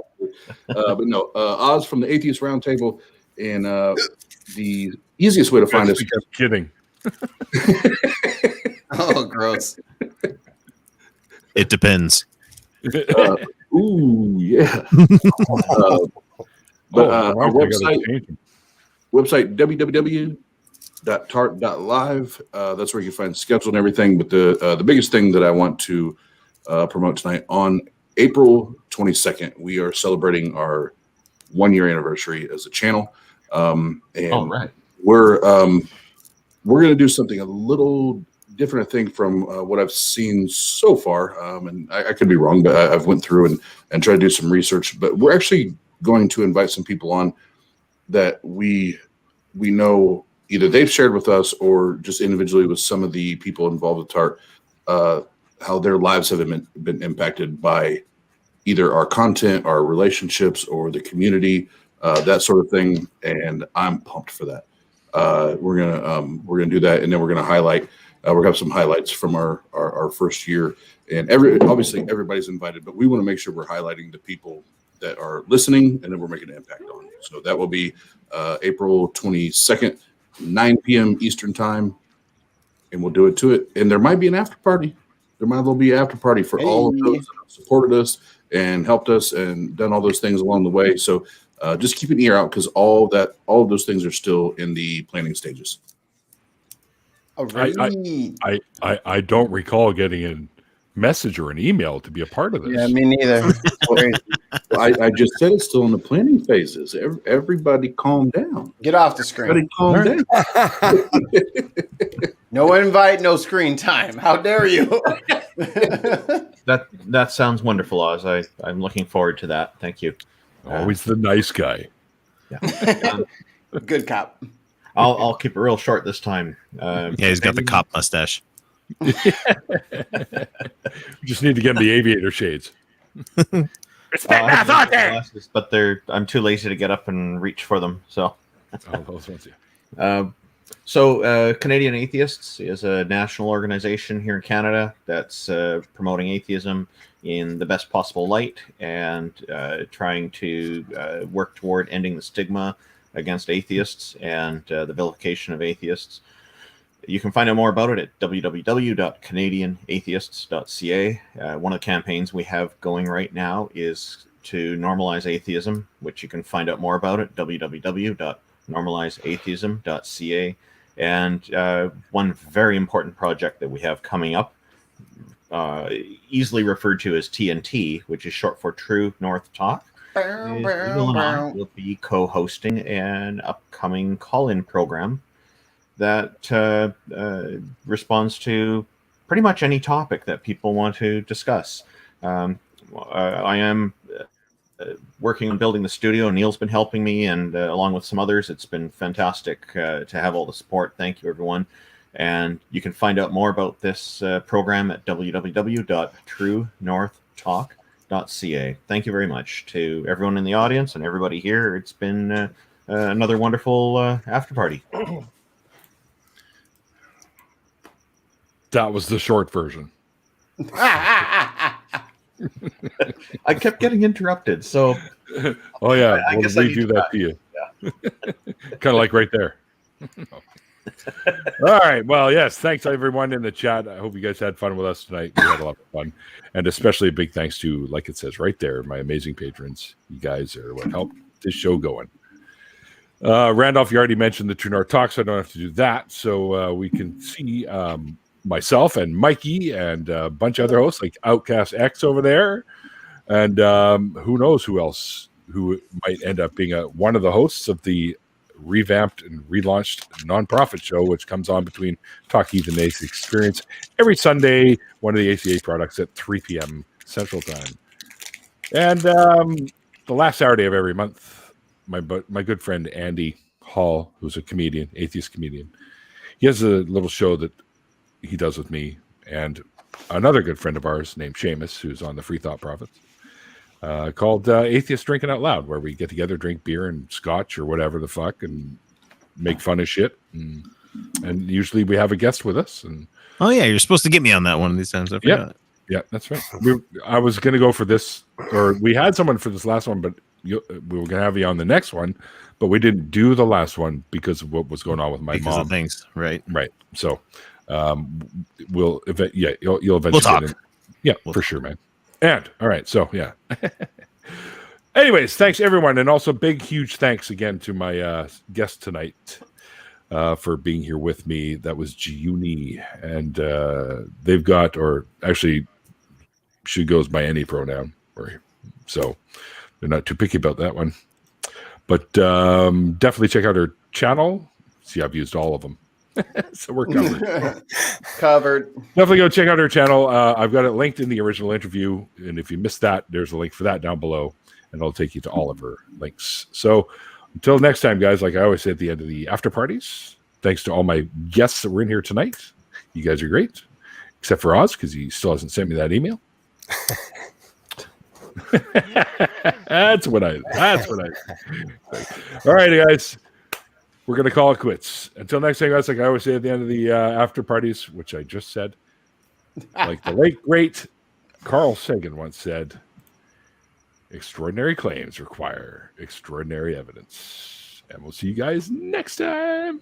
no, Oz from the Atheist Roundtable, and the easiest way to find us. I'm kidding. Oh, gross. It depends. Ooh, yeah. But our website www.tart.live. That's where you can find schedule and everything. But the biggest thing that I want to promote tonight, on April 22nd, we are celebrating our 1-year anniversary as a channel. And we're going to do something a little different, I think, from what I've seen so far. And I could be wrong, but I've went through and tried to do some research. But we're actually going to invite some people on that we know either they've shared with us or just individually with some of the people involved with TART, how their lives have been impacted by either our content, our relationships, or the community, that sort of thing. And I'm pumped for that. We're gonna do that, and then we're gonna highlight. We're gonna have some highlights from our first year, and obviously everybody's invited, but we want to make sure we're highlighting the people that are listening, and then we're making an impact on you. So that will be April 22nd, 9 p.m. Eastern time, and we'll do it to it. And there might be an after party. There might well be an after party for all of those that have supported us and helped us and done all those things along the way. So just keep an ear out, because all of those things are still in the planning stages. I don't recall getting a message or an email to be a part of this. Yeah, me neither. I just said it's still in the planning phases. Everybody calm down. Get off the screen. Everybody calm down. No invite, no screen time. How dare you? That sounds wonderful, Oz. I'm looking forward to that. Thank you. Always the nice guy. Yeah. Good cop. I'll keep it real short this time. Yeah, he's got the cop mustache. We just need to get him the aviator shades. Glasses, but I'm too lazy to get up and reach for them. So, those ones, yeah. Canadian Atheists is a national organization here in Canada that's promoting atheism in the best possible light and trying to work toward ending the stigma against atheists and the vilification of atheists. You can find out more about it at www.canadianatheists.ca. One of the campaigns we have going right now is to normalize atheism, which you can find out more about at www.normalizeatheism.ca. And one very important project that we have coming up, easily referred to as TNT, which is short for True North Talk, will be co-hosting an upcoming call-in program that responds to pretty much any topic that people want to discuss. I am working on building the studio. Neil's been helping me, and along with some others, it's been fantastic to have all the support. Thank you, everyone. And you can find out more about this program at www.truenorthtalk.ca. Thank you very much to everyone in the audience and everybody here. It's been another wonderful after party. That was the short version. I kept getting interrupted, so oh yeah, I guess we do that to you. Yeah. Kind of like right there. All right. Well, yes. Thanks everyone in the chat. I hope you guys had fun with us tonight. We had a lot of fun, and especially a big thanks to, like it says right there, my amazing patrons. You guys are what helped this show going. Randolph, you already mentioned the True North Talk, so I don't have to do that. So we can see myself and Mikey and a bunch of other hosts like Outcast X over there, and who knows who else who might end up being one of the hosts of the revamped and relaunched nonprofit show, which comes on between Talk Heathen and Ace Experience every Sunday, one of the ACA products at 3 p.m. Central Time. And the last Saturday of every month, my good friend Andy Hall, who's a comedian, atheist comedian, he has a little show that he does with me and another good friend of ours named Seamus, who's on the Free Thought Prophets, called Atheist Drinking Out Loud, where we get together, drink beer and scotch or whatever the fuck, and make fun of shit. And usually we have a guest with us. And oh yeah, you're supposed to get me on that one of these times. I forgot. Yeah, that's right. I was going to go for this, or we had someone for this last one, but we were going to have you on the next one, but we didn't do the last one because of what was going on with my mom. Of things, right? So you'll eventually we'll talk. For sure, man. And all right, so yeah. Anyways, thanks everyone, and also big huge thanks again to my guest tonight for being here with me. That was Jyuni, and they've got, or actually she goes by any pronoun, so they're not too picky about that one. But definitely check out her channel. See, I've used all of them. So we're covered. Definitely go check out her channel. I've got it linked in the original interview, and if you missed that, there's a link for that down below, and it'll take you to all of her links. So until next time, guys, like I always say at the end of the after parties, thanks to all my guests that were in here tonight. You guys are great, except for Oz, because he still hasn't sent me that email. That's what I all right, guys. We're going to call it quits. Until next time, guys, like I always say at the end of the after parties, which I just said, like the late, great Carl Sagan once said, extraordinary claims require extraordinary evidence. And we'll see you guys next time.